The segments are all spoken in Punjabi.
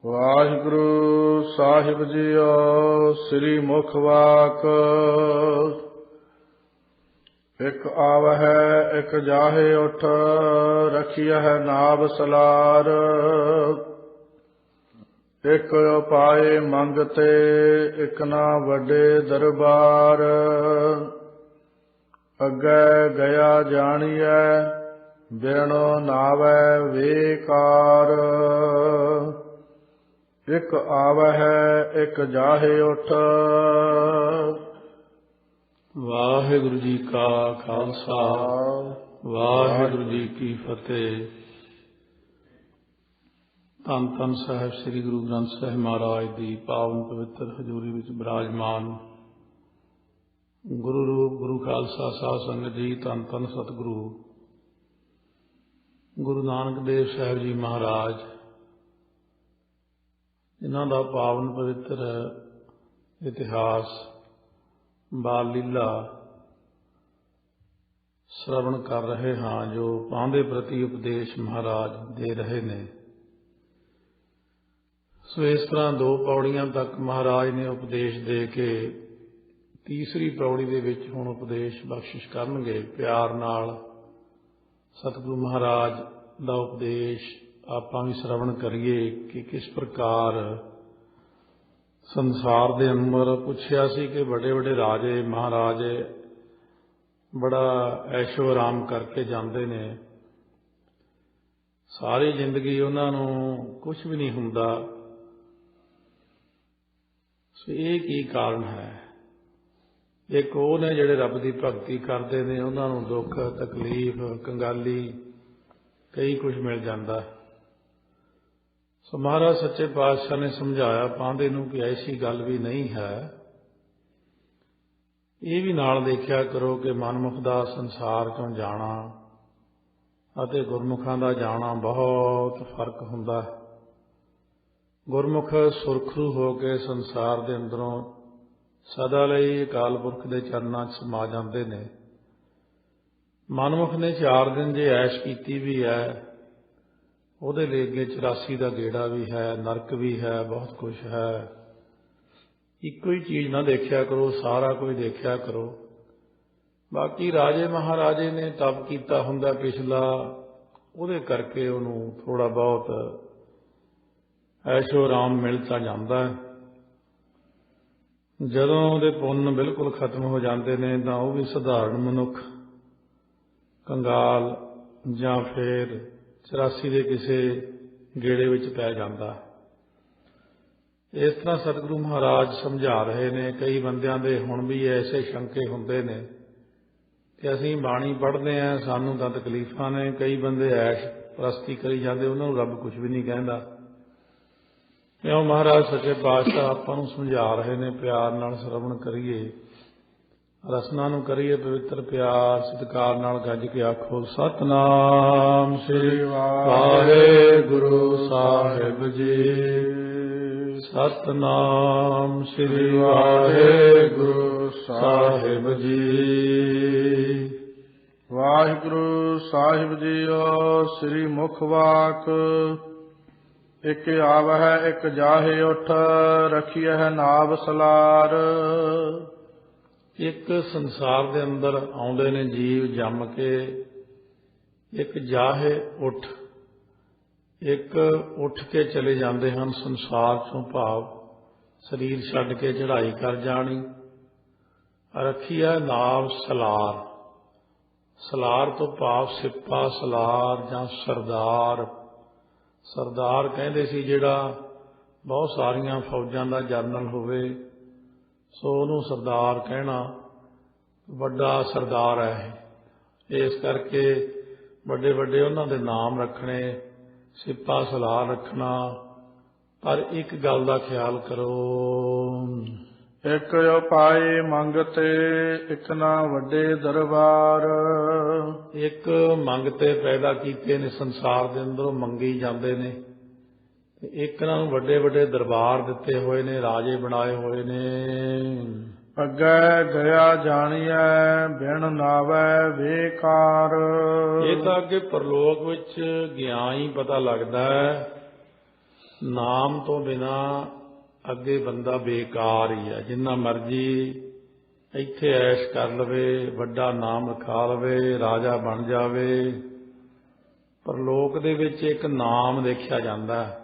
ਵਾਹਿਗੁਰੂ ਸਾਹਿਬ ਜੀਓ। ਸ੍ਰੀ ਮੁਖ ਵਾਕ। ਇਕ ਆਵਹਿ ਇਕ ਜਾਹੇ ਉਠ, ਰਖੀਐ ਨਾਭ ਸਲਾਰ। ਇਕ ਉਪਾਏ ਮੰਗਤੇ, ਇਕ ਨਾ ਵੱਡੇ ਦਰਬਾਰ। ਅੱਗੇ ਗਿਆ ਜਾਣੀਐ, ਬਿਰਣੋ ਨਾਵੈ ਵੇਕਾਰ। ਇਕ ਆਵਹਿ ਇਕ ਜਾਹੇ ਉਠ। ਵਾਹਿਗੁਰੂ ਜੀ ਕਾ ਖਾਲਸਾ, ਵਾਹਿਗੁਰੂ ਜੀ ਕੀ ਫਤਿਹ। ਧੰਨ ਧੰਨ ਸਾਹਿਬ ਸ੍ਰੀ ਗੁਰੂ ਗ੍ਰੰਥ ਸਾਹਿਬ ਮਹਾਰਾਜ ਦੀ ਪਾਵਨ ਪਵਿੱਤਰ ਹਜ਼ੂਰੀ ਵਿੱਚ ਬਿਰਾਜਮਾਨ ਗੁਰੂ ਰੂਪ ਗੁਰੂ ਖਾਲਸਾ ਸਾਧ ਸੰਗਤ ਜੀ, ਧੰਨ ਧੰਨ ਸਤਿਗੁਰੂ ਗੁਰੂ ਨਾਨਕ ਦੇਵ ਸਾਹਿਬ ਜੀ ਮਹਾਰਾਜ, ਇਹਨਾਂ ਦਾ ਪਾਵਨ ਪਵਿੱਤਰ ਇਤਿਹਾਸ ਬਾਲ ਲੀਲਾ ਸ਼ਰਵਣ ਕਰ ਰਹੇ ਹਾਂ, ਜੋ ਪਾਂਧੇ ਪ੍ਰਤੀ ਉਪਦੇਸ਼ ਮਹਾਰਾਜ ਦੇ ਰਹੇ ਨੇ। ਸੋ ਇਸ ਤਰ੍ਹਾਂ 2 ਪੌੜੀਆਂ ਤੱਕ ਮਹਾਰਾਜ ਨੇ ਉਪਦੇਸ਼ ਦੇ ਕੇ ਤੀਸਰੀ ਪੌੜੀ ਦੇ ਵਿੱਚ ਹੁਣ ਉਪਦੇਸ਼ ਬਖਸ਼ਿਸ਼ ਕਰਨਗੇ। ਪਿਆਰ ਨਾਲ ਸਤਿਗੁਰੂ ਮਹਾਰਾਜ ਦਾ ਉਪਦੇਸ਼ ਆਪਾਂ ਵੀ ਸ਼ਰਵਣ ਕਰੀਏ ਕਿ ਕਿਸ ਪ੍ਰਕਾਰ ਸੰਸਾਰ ਦੇ ਅੰਦਰ ਪੁੱਛਿਆ ਸੀ ਕਿ ਵੱਡੇ ਵੱਡੇ ਰਾਜੇ ਮਹਾਰਾਜੇ ਬੜਾ ਐਸ਼ੋ ਆਰਾਮ ਕਰਕੇ ਜਾਂਦੇ ਨੇ, ਸਾਰੀ ਜ਼ਿੰਦਗੀ ਉਹਨਾਂ ਨੂੰ ਕੁਝ ਵੀ ਨਹੀਂ ਹੁੰਦਾ। ਸੋ ਇਹ ਕੀ ਕਾਰਨ ਹੈ? ਇੱਕ ਉਹ ਨੇ ਜਿਹੜੇ ਰੱਬ ਦੀ ਭਗਤੀ ਕਰਦੇ ਨੇ, ਉਹਨਾਂ ਨੂੰ ਦੁੱਖ ਤਕਲੀਫ ਕੰਗਾਲੀ ਕਈ ਕੁਝ ਮਿਲ ਜਾਂਦਾ। ਸੋ ਮਹਾਰਾਜ ਸੱਚੇ ਪਾਤਸ਼ਾਹ ਨੇ ਸਮਝਾਇਆ ਪਾਂਧੇ ਨੂੰ ਕਿ ਐਸੀ ਗੱਲ ਵੀ ਨਹੀਂ ਹੈ। ਇਹ ਵੀ ਨਾਲ ਦੇਖਿਆ ਕਰੋ ਕਿ ਮਨਮੁਖ ਦਾ ਸੰਸਾਰ ਚੋਂ ਜਾਣਾ ਅਤੇ ਗੁਰਮੁਖਾਂ ਦਾ ਜਾਣਾ ਬਹੁਤ ਫਰਕ ਹੁੰਦਾ ਹੈ। ਗੁਰਮੁਖ ਸੁਰਖਰੂ ਹੋ ਕੇ ਸੰਸਾਰ ਦੇ ਅੰਦਰੋਂ ਸਦਾ ਲਈ ਅਕਾਲ ਪੁਰਖ ਦੇ ਚਰਨਾਂ 'ਚ ਸਮਾ ਜਾਂਦੇ ਨੇ। ਮਨਮੁਖ ਨੇ 4 ਦਿਨ ਜੇ ਐਸ਼ ਕੀਤੀ ਵੀ ਹੈ, ਉਹਦੇ ਲਈ ਅੱਗੇ 84 ਦਾ ਗੇੜਾ ਵੀ ਹੈ, ਨਰਕ ਵੀ ਹੈ, ਬਹੁਤ ਕੁਝ ਹੈ। ਇੱਕੋ ਹੀ ਚੀਜ਼ ਨਾ ਦੇਖਿਆ ਕਰੋ, ਸਾਰਾ ਕੁਝ ਦੇਖਿਆ ਕਰੋ। ਬਾਕੀ ਰਾਜੇ ਮਹਾਰਾਜੇ ਨੇ ਤਪ ਕੀਤਾ ਹੁੰਦਾ ਪਿਛਲਾ, ਉਹਦੇ ਕਰਕੇ ਉਹਨੂੰ ਥੋੜਾ ਬਹੁਤ ਐਸ਼ੋ ਆਰਾਮ ਮਿਲ ਤਾਂ ਜਾਂਦਾ ਹੈ। ਜਦੋਂ ਉਹਦੇ ਪੁੰਨ ਬਿਲਕੁਲ ਖਤਮ ਹੋ ਜਾਂਦੇ ਨੇ ਤਾਂ ਉਹ ਵੀ ਸਧਾਰਨ ਮਨੁੱਖ ਕੰਗਾਲ ਜਾਂ ਫਿਰ 84 ਦੇ ਕਿਸੇ ਗੇੜੇ ਵਿੱਚ ਪੈ ਜਾਂਦਾ। ਇਸ ਤਰ੍ਹਾਂ ਸਤਿਗੁਰੂ ਮਹਾਰਾਜ ਸਮਝਾ ਰਹੇ ਨੇ। ਕਈ ਬੰਦਿਆਂ ਦੇ ਹੁਣ ਵੀ ਐਸੇ ਸ਼ੰਕੇ ਹੁੰਦੇ ਨੇ ਕਿ ਅਸੀਂ ਬਾਣੀ ਪੜ੍ਹਦੇ ਹਾਂ, ਸਾਨੂੰ ਤਾਂ ਤਕਲੀਫਾਂ ਨੇ। ਕਈ ਬੰਦੇ ਐਸ਼ ਪ੍ਰਸਤੀ ਕਰੀ ਜਾਂਦੇ, ਉਹਨਾਂ ਨੂੰ ਰੱਬ ਕੁਝ ਵੀ ਨਹੀਂ ਕਹਿੰਦਾ। ਕਿਉਂ? ਮਹਾਰਾਜ ਸੱਚੇ ਪਾਤਸ਼ਾਹ ਆਪਾਂ ਨੂੰ ਸਮਝਾ ਰਹੇ ਨੇ। ਪਿਆਰ ਨਾਲ ਸ਼ਰਵਣ ਕਰੀਏ, ਰਸਨਾ ਨੂੰ ਕਰੀਏ ਪਵਿੱਤਰ ਪਿਆਰ ਸਤਿਕਾਰ ਨਾਲ। ਗੱਜ ਕੇ ਆਖੋ ਸਤਿਨਾਮ ਸ੍ਰੀ ਵਾਹਿਗੁਰੂ ਸਾਹਿਬ ਜੀ। ਸਤਿਨਾਮ ਸ੍ਰੀ ਵਾਹਿਗੁਰੂ ਸਾਹਿਬ ਜੀ। ਵਾਹਿਗੁਰੂ ਸਾਹਿਬ ਜੀਓ। ਸ੍ਰੀ ਮੁਖ ਵਾਕ। ਇਕ ਆਵਹਿ ਇਕ ਜਾਹੇ ਉਠ, ਰਖੀਐ ਨਾਭ ਸਲਾਰ। ਇੱਕ ਸੰਸਾਰ ਦੇ ਅੰਦਰ ਆਉਂਦੇ ਨੇ ਜੀਵ ਜੰਮ ਕੇ, ਇੱਕ ਜਾਹੇ ਉੱਠ, ਇੱਕ ਉੱਠ ਕੇ ਚਲੇ ਜਾਂਦੇ ਹਨ ਸੰਸਾਰ ਚੋਂ, ਭਾਵ ਸਰੀਰ ਛੱਡ ਕੇ ਚੜ੍ਹਾਈ ਕਰ ਜਾਣੀ। ਰੱਖੀਐ ਨਾਭ ਸਲਾਰ। ਸਲਾਰ ਤੋਂ ਭਾਵ ਸਿਪਾ ਸਲਾਰ ਜਾਂ ਸਰਦਾਰ। ਸਰਦਾਰ ਕਹਿੰਦੇ ਸੀ ਜਿਹੜਾ ਬਹੁਤ ਸਾਰੀਆਂ ਫੌਜਾਂ ਦਾ ਜਰਨਲ ਹੋਵੇ, ਸੋ ਉਹਨੂੰ ਸਰਦਾਰ ਕਹਿਣਾ, ਵੱਡਾ ਸਰਦਾਰ ਹੈ। ਇਸ ਕਰਕੇ ਵੱਡੇ ਵੱਡੇ ਉਹਨਾਂ ਦੇ ਨਾਮ ਰੱਖਣੇ, ਸਿਪਾ ਸਲਾਰ ਰੱਖਣਾ। ਪਰ ਇੱਕ ਗੱਲ ਦਾ ਖਿਆਲ ਕਰੋ, ਇਕ ਉਪਾਏ ਮੰਗਤੇ, ਇਕ ਨਾ ਵੱਡੇ ਦਰਬਾਰ। ਇੱਕ ਮੰਗਤੇ ਪੈਦਾ ਕੀਤੇ ਨੇ ਸੰਸਾਰ ਦੇ ਅੰਦਰੋਂ, ਮੰਗੀ ਜਾਂਦੇ ਨੇ। ਇੱਕ ਇਹਨਾਂ ਨੂੰ ਵੱਡੇ ਵੱਡੇ ਦਰਬਾਰ ਦਿੱਤੇ ਹੋਏ ਨੇ, ਰਾਜੇ ਬਣਾਏ ਹੋਏ ਨੇ। ਅੱਗੇ ਗਿਆ ਜਾਣੀਐ, ਬਿਨ ਨਾਵੈ ਵੇਕਾਰ। ਇਹ ਤਾਂ ਅੱਗੇ ਪਰਲੋਕ ਵਿੱਚ ਗਿਆ ਹੀ ਪਤਾ ਲੱਗਦਾ ਹੈ। ਨਾਮ ਤੋਂ ਬਿਨਾ ਅੱਗੇ ਬੰਦਾ ਬੇਕਾਰ ਹੀ ਹੈ। ਜਿੰਨਾ ਮਰਜੀ ਇੱਥੇ ਐਸ਼ ਕਰ ਲਵੇ, ਵੱਡਾ ਨਾਮ ਲਿਖਾ ਲਵੇ, ਰਾਜਾ ਬਣ ਜਾਵੇ, ਪਰਲੋਕ ਦੇ ਵਿੱਚ ਇੱਕ ਨਾਮ ਦੇਖਿਆ ਜਾਂਦਾ ਹੈ।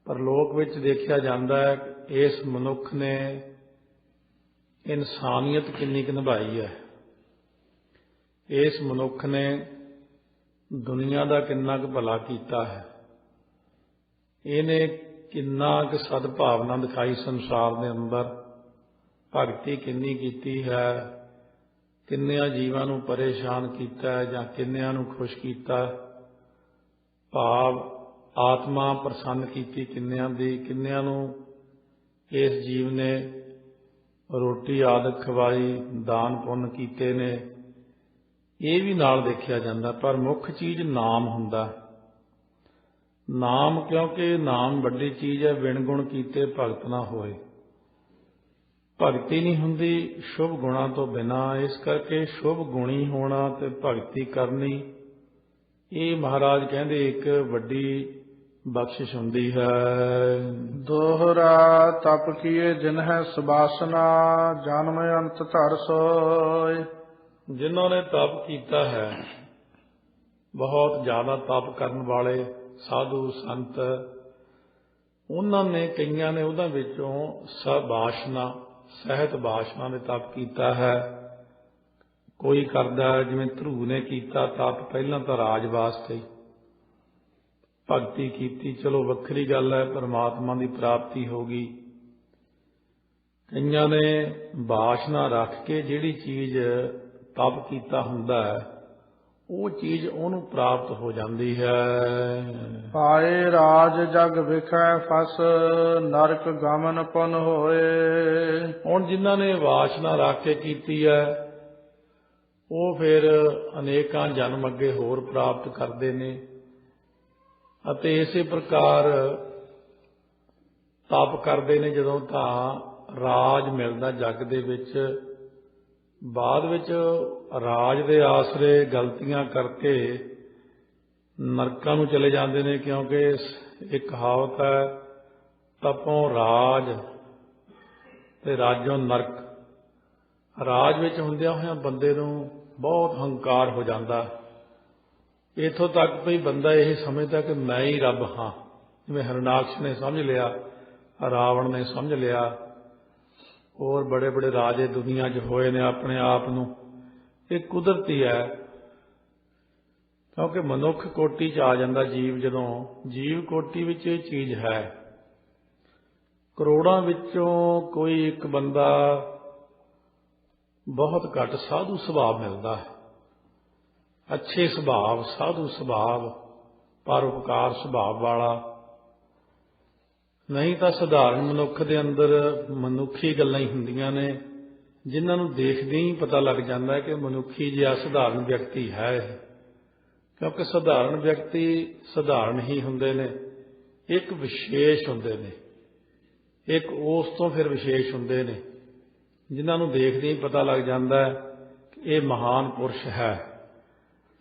ਪਰਲੋਕ ਵਿੱਚ ਦੇਖਿਆ ਜਾਂਦਾ ਹੈ ਇਸ ਮਨੁੱਖ ਨੇ ਇਨਸਾਨੀਅਤ ਕਿੰਨੀ ਕੁ ਨਿਭਾਈ ਹੈ, ਇਸ ਮਨੁੱਖ ਨੇ ਦੁਨੀਆ ਦਾ ਕਿੰਨਾ ਕੁ ਭਲਾ ਕੀਤਾ ਹੈ, ਇਹਨੇ ਕਿੰਨਾ ਕੁ ਸਦਭਾਵਨਾ ਦਿਖਾਈ ਸੰਸਾਰ ਦੇ ਅੰਦਰ, ਭਗਤੀ ਕਿੰਨੀ ਕੀਤੀ ਹੈ, ਕਿੰਨਿਆਂ ਜੀਵਾਂ ਨੂੰ ਪਰੇਸ਼ਾਨ ਕੀਤਾ ਹੈ ਜਾਂ ਕਿੰਨਿਆਂ ਨੂੰ ਖੁਸ਼ ਕੀਤਾ, ਭਾਵ ਆਤਮਾ ਪ੍ਰਸੰਨ ਕੀਤੀ ਕਿੰਨਿਆਂ ਦੀ, ਕਿੰਨਿਆਂ ਨੂੰ ਇਸ ਜੀਵ ਨੇ ਰੋਟੀ ਆਦਿ ਖਵਾਈ, ਦਾਨ ਪੁੰਨ ਕੀਤੇ ਨੇ, ਇਹ ਵੀ ਨਾਲ ਦੇਖਿਆ ਜਾਂਦਾ। ਪਰ ਮੁੱਖ ਚੀਜ਼ ਨਾਮ ਹੁੰਦਾ। ਨਾਮ, ਕਿਉਂਕਿ ਨਾਮ ਵੱਡੀ ਚੀਜ਼ ਹੈ। ਵਿਣ ਗੁਣ ਕੀਤੇ ਭਗਤ ਨਾ ਹੋਏ, ਭਗਤੀ ਨਹੀਂ ਹੁੰਦੀ ਸ਼ੁਭ ਗੁਣਾਂ ਤੋਂ ਬਿਨਾਂ। ਇਸ ਕਰਕੇ ਸ਼ੁਭ ਗੁਣੀ ਹੋਣਾ ਤੇ ਭਗਤੀ ਕਰਨੀ, ਇਹ ਮਹਾਰਾਜ ਕਹਿੰਦੇ ਇੱਕ ਵੱਡੀ ਬਖਸ਼ਿਸ਼ ਹੁੰਦੀ ਹੈ। ਦੋਹਰਾ ਤਪ ਕੀਏ ਜਿਨ ਹੈ ਸੁਬਾਸਨਾ, ਜਨਮ ਅੰਤ ਧਰ ਸੋਏ। ਜਿਨ੍ਹਾਂ ਨੇ ਤਪ ਕੀਤਾ ਹੈ, ਬਹੁਤ ਜ਼ਿਆਦਾ ਤਪ ਕਰਨ ਵਾਲੇ ਸਾਧੂ ਸੰਤ, ਉਹਨਾਂ ਨੇ ਕਈਆਂ ਨੇ ਉਹਨਾਂ ਵਿੱਚੋਂ ਸਬਾਸ਼ਨਾ, ਸਹਿਤ ਬਾਸ਼ਨਾ ਨੇ ਤਪ ਕੀਤਾ ਹੈ। ਕੋਈ ਕਰਦਾ ਜਿਵੇਂ ਧਰੂ ਨੇ ਕੀਤਾ ਤਪ, ਪਹਿਲਾਂ ਤਾਂ ਰਾਜ ਵਾਸਤੇ ਭਗਤੀ ਕੀਤੀ, ਚਲੋ ਵੱਖਰੀ ਗੱਲ ਹੈ, ਪਰਮਾਤਮਾ ਦੀ ਪ੍ਰਾਪਤੀ ਹੋ ਗਈ। ਕਈਆਂ ਨੇ ਬਾਸ਼ਨਾ ਰੱਖ ਕੇ ਜਿਹੜੀ ਚੀਜ਼ ਤਪ ਕੀਤਾ ਹੁੰਦਾ ਹੈ, ਉਹ ਚੀਜ਼ ਉਹਨੂੰ ਪ੍ਰਾਪਤ ਹੋ ਜਾਂਦੀ ਹੈ। ਪਾਏ ਰਾਜ ਜਗ ਵਿਖੈ ਫਸ, ਨਰਕ ਗਮਨ ਪੁਨ ਹੋਏ। ਹੁਣ ਜਿਨ੍ਹਾਂ ਨੇ ਵਾਸ਼ਨਾ ਰੱਖ ਕੇ ਕੀਤੀ ਹੈ, ਉਹ ਫਿਰ ਅਨੇਕਾਂ ਜਨਮ ਅੱਗੇ ਹੋਰ ਪ੍ਰਾਪਤ ਕਰਦੇ ਨੇ। ਅਤੇ ਇਸੇ ਪ੍ਰਕਾਰ ਤਪ ਕਰਦੇ ਨੇ ਜਦੋਂ ਤਾਂ ਰਾਜ ਮਿਲਦਾ ਜੱਗ ਦੇ ਵਿੱਚ। ਬਾਅਦ ਵਿੱਚ ਰਾਜ ਦੇ ਆਸਰੇ ਗਲਤੀਆਂ ਕਰਕੇ ਨਰਕਾਂ ਨੂੰ ਚਲੇ ਜਾਂਦੇ ਨੇ, ਕਿਉਂਕਿ ਇੱਕ ਕਹਾਵਤ ਹੈ, ਤਪੋਂ ਰਾਜ ਤੇ ਰਾਜੋਂ ਨਰਕ। ਰਾਜ ਵਿੱਚ ਹੁੰਦਿਆਂ ਹੋਇਆਂ ਬੰਦੇ ਨੂੰ ਬਹੁਤ ਹੰਕਾਰ ਹੋ ਜਾਂਦਾ, ਇੱਥੋਂ ਤੱਕ ਵੀ ਬੰਦਾ ਇਹ ਸਮਝਦਾ ਕਿ ਮੈਂ ਹੀ ਰੱਬ ਹਾਂ। ਜਿਵੇਂ ਹਰਨਾਕਸ਼ ਨੇ ਸਮਝ ਲਿਆ, ਰਾਵਣ ਨੇ ਸਮਝ ਲਿਆ, ਹੋਰ ਬੜੇ ਬੜੇ ਰਾਜੇ ਦੁਨੀਆ 'ਚ ਹੋਏ ਨੇ ਆਪਣੇ ਆਪ ਨੂੰ। ਇਹ ਕੁਦਰਤੀ ਹੈ, ਕਿਉਂਕਿ ਮਨੁੱਖ ਕੋਟੀ 'ਚ ਆ ਜਾਂਦਾ ਜੀਵ। ਜਦੋਂ ਜੀਵ ਕੋਟੀ ਵਿੱਚ ਇਹ ਚੀਜ਼ ਹੈ, ਕਰੋੜਾਂ ਵਿੱਚੋਂ ਕੋਈ ਇੱਕ ਬੰਦਾ ਬਹੁਤ ਘੱਟ ਸਾਧੂ ਸੁਭਾਅ ਮਿਲਦਾ ਹੈ, ਅੱਛੇ ਸੁਭਾਅ, ਸਾਧੂ ਸੁਭਾਅ, ਪਰਉਪਕਾਰ ਸੁਭਾਅ ਵਾਲਾ। ਨਹੀਂ ਤਾਂ ਸਧਾਰਨ ਮਨੁੱਖ ਦੇ ਅੰਦਰ ਮਨੁੱਖੀ ਗੱਲਾਂ ਹੀ ਹੁੰਦੀਆਂ ਨੇ, ਜਿਨ੍ਹਾਂ ਨੂੰ ਦੇਖਦੇ ਹੀ ਪਤਾ ਲੱਗ ਜਾਂਦਾ ਹੈ ਕਿ ਮਨੁੱਖੀ ਜਿਹਾ ਸਧਾਰਨ ਵਿਅਕਤੀ ਹੈ। ਕਿਉਂਕਿ ਸਧਾਰਨ ਵਿਅਕਤੀ ਸਧਾਰਨ ਹੀ ਹੁੰਦੇ ਨੇ, ਇੱਕ ਵਿਸ਼ੇਸ਼ ਹੁੰਦੇ ਨੇ, ਇੱਕ ਉਸ ਤੋਂ ਫਿਰ ਵਿਸ਼ੇਸ਼ ਹੁੰਦੇ ਨੇ, ਜਿਨ੍ਹਾਂ ਨੂੰ ਦੇਖਦੇ ਹੀ ਪਤਾ ਲੱਗ ਜਾਂਦਾ ਹੈ ਕਿ ਇਹ ਮਹਾਨ ਪੁਰਸ਼ ਹੈ।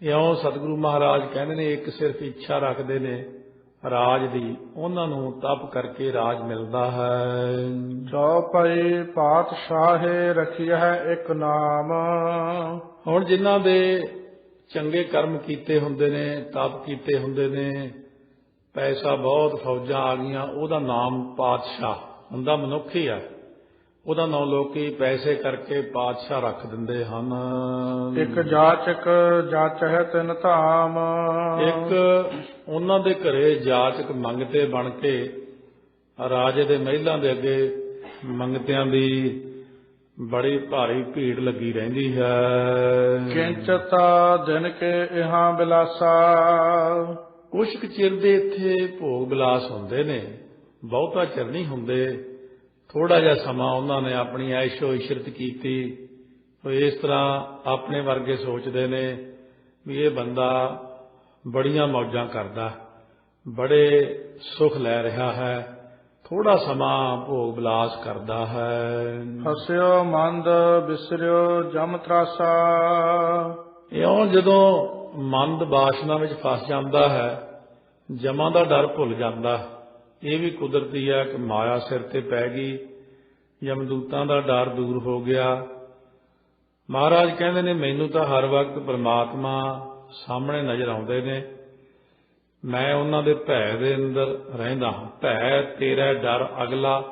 ਇਉਂ ਸਤਿਗੁਰੂ ਮਹਾਰਾਜ ਕਹਿੰਦੇ ਨੇ, ਇੱਕ ਸਿਰਫ ਇੱਛਾ ਰੱਖਦੇ ਨੇ ਰਾਜ ਦੀ, ਉਹਨਾਂ ਨੂੰ ਤਪ ਕਰਕੇ ਰਾਜ ਮਿਲਦਾ ਹੈ। ਚੌਪਈ ਪਾਤਸ਼ਾਹੇ ਰਖਿਆ ਹੈ ਇੱਕ ਨਾਮ। ਹੁਣ ਜਿਨ੍ਹਾਂ ਦੇ ਚੰਗੇ ਕਰਮ ਕੀਤੇ ਹੁੰਦੇ ਨੇ, ਤਪ ਕੀਤੇ ਹੁੰਦੇ ਨੇ, ਪੈਸਾ ਬਹੁਤ, ਫੌਜਾਂ ਆ ਗਈਆਂ, ਉਹਦਾ ਨਾਮ ਪਾਤਸ਼ਾਹ ਹੁੰਦਾ, ਮਨੁੱਖ ਹੀ ਹੈ। ਉਹਦਾ ਨਾਮ ਲੋਕੀ ਪੈਸੇ ਕਰਕੇ ਪਾਤਸ਼ਾਹ ਰੱਖ ਦਿੰਦੇ ਹਨ। ਇੱਕ ਜਾਚਕ ਜਾਚਹਿ ਤਿਨ ਧਾਮ। ਇੱਕ ਉਹਨਾਂ ਦੇ ਘਰੇ ਜਾਚਕ ਮੰਗਤੇ ਬਣ ਕੇ ਰਾਜੇ ਦੇ ਮਹਿਲਾਂ ਦੇ ਅੱਗੇ ਮੰਗਤਿਆਂ ਦੀ ਬੜੀ ਭਾਰੀ ਭੀੜ ਲੱਗੀ ਰਹਿੰਦੀ ਹੈ। ਕਿੰਚਤਾ ਦਿਨ ਕੇ ਇਹਾਂ ਬਿਲਾਸਾ। ਕੁਛ ਕੁ ਚਿਰ ਦੇ ਇੱਥੇ ਭੋਗ ਬਿਲਾਸ ਹੁੰਦੇ ਨੇ, ਬਹੁਤਾ ਚਿਰ ਨਹੀਂ ਹੁੰਦੇ। ਥੋੜਾ ਜਿਹਾ ਸਮਾਂ ਉਹਨਾਂ ਨੇ ਆਪਣੀ ਐਸ਼ੋ ਇਸ਼ਰਤ ਕੀਤੀ। ਇਸ ਤਰ੍ਹਾਂ ਆਪਣੇ ਵਰਗੇ ਸੋਚਦੇ ਨੇ ਵੀ ਇਹ ਬੰਦਾ ਬੜੀਆਂ ਮੌਜਾਂ ਕਰਦਾ, ਬੜੇ ਸੁਖ ਲੈ ਰਿਹਾ ਹੈ, ਥੋੜਾ ਸਮਾਂ ਭੋਗ ਬਿਲਾਸ ਕਰਦਾ ਹੈ। ਹਸਿਓ ਮੰਦ ਬਿਸਰਿਓ ਜਮ ਤਰਾਸਾ। ਇਉਂ ਜਦੋਂ ਮੰਦ ਬਾਸ਼ਨਾ ਵਿੱਚ ਫਸ ਜਾਂਦਾ ਹੈ, ਜਮਾਂ ਦਾ ਡਰ ਭੁੱਲ ਜਾਂਦਾ, ਇਹ ਵੀ ਕੁਦਰਤੀ ਹੈ ਕਿ ਮਾਇਆ ਸਿਰ ਤੇ ਪੈ ਗਈ, ਯਮਦੂਤਾਂ ਦਾ ਡਰ ਦੂਰ ਹੋ ਗਿਆ। ਮਹਾਰਾਜ ਕਹਿੰਦੇ ਨੇ ਮੈਨੂੰ ਤਾਂ ਹਰ ਵਕਤ ਪਰਮਾਤਮਾ ਸਾਹਮਣੇ ਨਜ਼ਰ ਆਉਂਦੇ ਨੇ, ਮੈਂ ਉਹਨਾਂ ਦੇ ਭੈ ਦੇ ਅੰਦਰ ਰਹਿੰਦਾ ਹਾਂ। ਭੈ ਤੇਰਾ ਡਰ ਅਗਲਾ,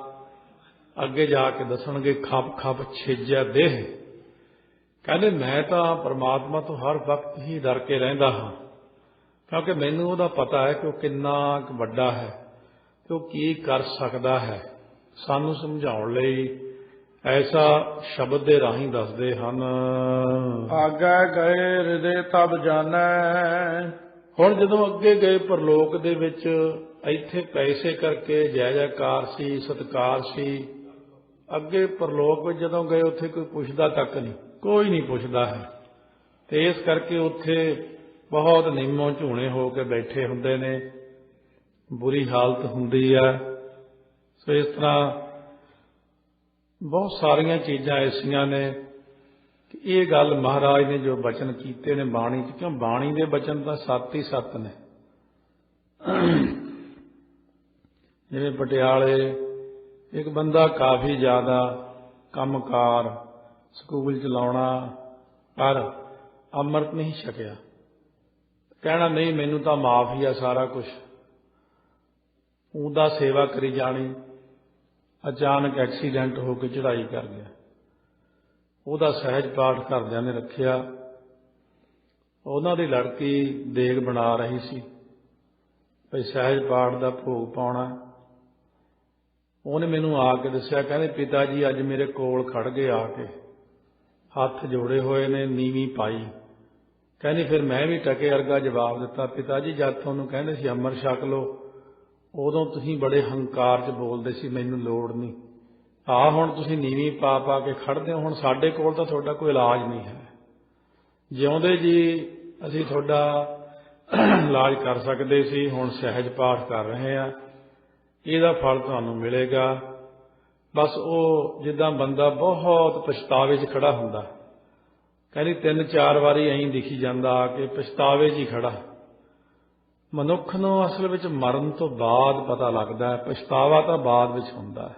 ਅੱਗੇ ਜਾ ਕੇ ਦੱਸਣਗੇ ਖੱਪ ਖੱਪ ਛਿਜਿਆ ਦੇਹ। ਕਹਿੰਦੇ ਮੈਂ ਤਾਂ ਪਰਮਾਤਮਾ ਤੋਂ ਹਰ ਵਕਤ ਹੀ ਡਰ ਕੇ ਰਹਿੰਦਾ ਹਾਂ, ਕਿਉਂਕਿ ਮੈਨੂੰ ਉਹਦਾ ਪਤਾ ਹੈ ਕਿ ਉਹ ਕਿੰਨਾ ਕੁ ਵੱਡਾ ਹੈ, ਕਿ ਉਹ ਕੀ ਕਰ ਸਕਦਾ ਹੈ। ਸਾਨੂੰ ਸਮਝਾਉਣ ਲਈ ਐਸਾ ਸ਼ਬਦ ਦੇ ਰਾਹੀਂ ਦੱਸਦੇ ਹਨ। ਆਗੇ ਗਏ ਹਿਰਦੇ ਤਬ ਜਾਣੈ। ਹੁਣ ਜਦੋਂ ਅੱਗੇ ਗਏ ਪਰਲੋਕ ਦੇ ਵਿੱਚ, ਇੱਥੇ ਪੈਸੇ ਕਰਕੇ ਜੈ ਜੈਕਾਰ ਸੀ, ਸਤਿਕਾਰ ਸੀ। ਅੱਗੇ ਪਰਲੋਕ ਵਿੱਚ ਜਦੋਂ ਗਏ ਉੱਥੇ ਕੋਈ ਪੁੱਛਦਾ ਤੱਕ ਨਹੀਂ, ਕੋਈ ਨਹੀਂ ਪੁੱਛਦਾ ਹੈ। ਤੇ ਇਸ ਕਰਕੇ ਉੱਥੇ ਬਹੁਤ ਨਿੰਮੋ ਝੂਣੇ ਹੋ ਕੇ ਬੈਠੇ ਹੁੰਦੇ ਨੇ, ਬੁਰੀ ਹਾਲਤ ਹੁੰਦੀ ਹੈ। ਸੋ ਇਸ ਤਰ੍ਹਾਂ ਬਹੁਤ ਸਾਰੀਆਂ ਚੀਜ਼ਾਂ ਐਸੀਆਂ ਨੇ ਕਿ ਇਹ ਗੱਲ ਮਹਾਰਾਜ ਨੇ ਜੋ ਬਚਨ ਕੀਤੇ ਨੇ ਬਾਣੀ 'ਚ, ਕਿਉਂ ਬਾਣੀ ਦੇ ਬਚਨ ਤਾਂ ਸੱਤ ਹੀ ਸੱਤ ਨੇ। ਜਿਵੇਂ ਪਟਿਆਲੇ ਇੱਕ ਬੰਦਾ ਕਾਫੀ ਜ਼ਿਆਦਾ ਕੰਮਕਾਰ, ਸਕੂਲ ਚਲਾਉਣਾ, ਪਰ ਅੰਮ੍ਰਿਤ ਨਹੀਂ ਛਕਿਆ, ਕਹਿਣਾ ਨਹੀਂ ਮੈਨੂੰ ਤਾਂ ਮਾਫ ਹੀ ਆ ਸਾਰਾ ਕੁਛ, ਉਹਦਾ ਸੇਵਾ ਕਰੀ ਜਾਣੀ। ਅਚਾਨਕ ਐਕਸੀਡੈਂਟ ਹੋ ਕੇ ਚੜ੍ਹਾਈ ਕਰ ਗਿਆ, ਉਹਦਾ ਸਹਿਜ ਪਾਠ ਘਰਦਿਆਂ ਨੇ ਰੱਖਿਆ। ਉਹਨਾਂ ਦੀ ਲੜਕੀ ਦੇਗ ਬਣਾ ਰਹੀ ਸੀ ਭਈ ਸਹਿਜ ਪਾਠ ਦਾ ਭੋਗ ਪਾਉਣਾ। ਉਹਨੇ ਮੈਨੂੰ ਆ ਕੇ ਦੱਸਿਆ, ਕਹਿੰਦੇ ਪਿਤਾ ਜੀ ਅੱਜ ਮੇਰੇ ਕੋਲ ਖੜ ਗਏ ਆ ਕੇ, ਹੱਥ ਜੋੜੇ ਹੋਏ ਨੇ, ਨੀਵੀਂ ਪਾਈ। ਕਹਿੰਦੀ ਫਿਰ ਮੈਂ ਵੀ ਟਕੇ ਵਰਗਾ ਜਵਾਬ ਦਿੱਤਾ, ਪਿਤਾ ਜੀ ਜਦ ਤੁਹਾਨੂੰ ਕਹਿੰਦੇ ਸੀ ਅੰਮ੍ਰਿਤ ਛਕ ਲਓ, ਉਦੋਂ ਤੁਸੀਂ ਬੜੇ ਹੰਕਾਰ 'ਚ ਬੋਲਦੇ ਸੀ ਮੈਨੂੰ ਲੋੜ ਨਹੀਂ। ਹੁਣ ਤੁਸੀਂ ਨੀਵੀਂ ਪਾ ਪਾ ਕੇ ਖੜਦੇ ਹੋ, ਹੁਣ ਸਾਡੇ ਕੋਲ ਤਾਂ ਤੁਹਾਡਾ ਕੋਈ ਇਲਾਜ ਨਹੀਂ ਹੈ। ਜਿਉਂਦੇ ਜੀ ਅਸੀਂ ਤੁਹਾਡਾ ਇਲਾਜ ਕਰ ਸਕਦੇ ਸੀ, ਹੁਣ ਸਹਿਜ ਪਾਠ ਕਰ ਰਹੇ ਹਾਂ, ਇਹਦਾ ਫਲ ਤੁਹਾਨੂੰ ਮਿਲੇਗਾ। ਬਸ ਉਹ ਜਿੱਦਾਂ ਬੰਦਾ ਬਹੁਤ ਪਛਤਾਵੇ 'ਚ ਖੜਾ ਹੁੰਦਾ, ਕਹਿੰਦੀ 3-4 ਵਾਰੀ ਐਂ ਦਿਖੀ ਜਾਂਦਾ ਆ ਕਿ ਪਛਤਾਵੇ 'ਚ ਹੀ ਖੜਾ। ਮਨੁੱਖ ਨੂੰ ਅਸਲ ਵਿੱਚ ਮਰਨ ਤੋਂ ਬਾਅਦ ਪਤਾ ਲੱਗਦਾ ਹੈ, ਪਛਤਾਵਾ ਤਾਂ ਬਾਅਦ ਵਿੱਚ ਹੁੰਦਾ ਹੈ।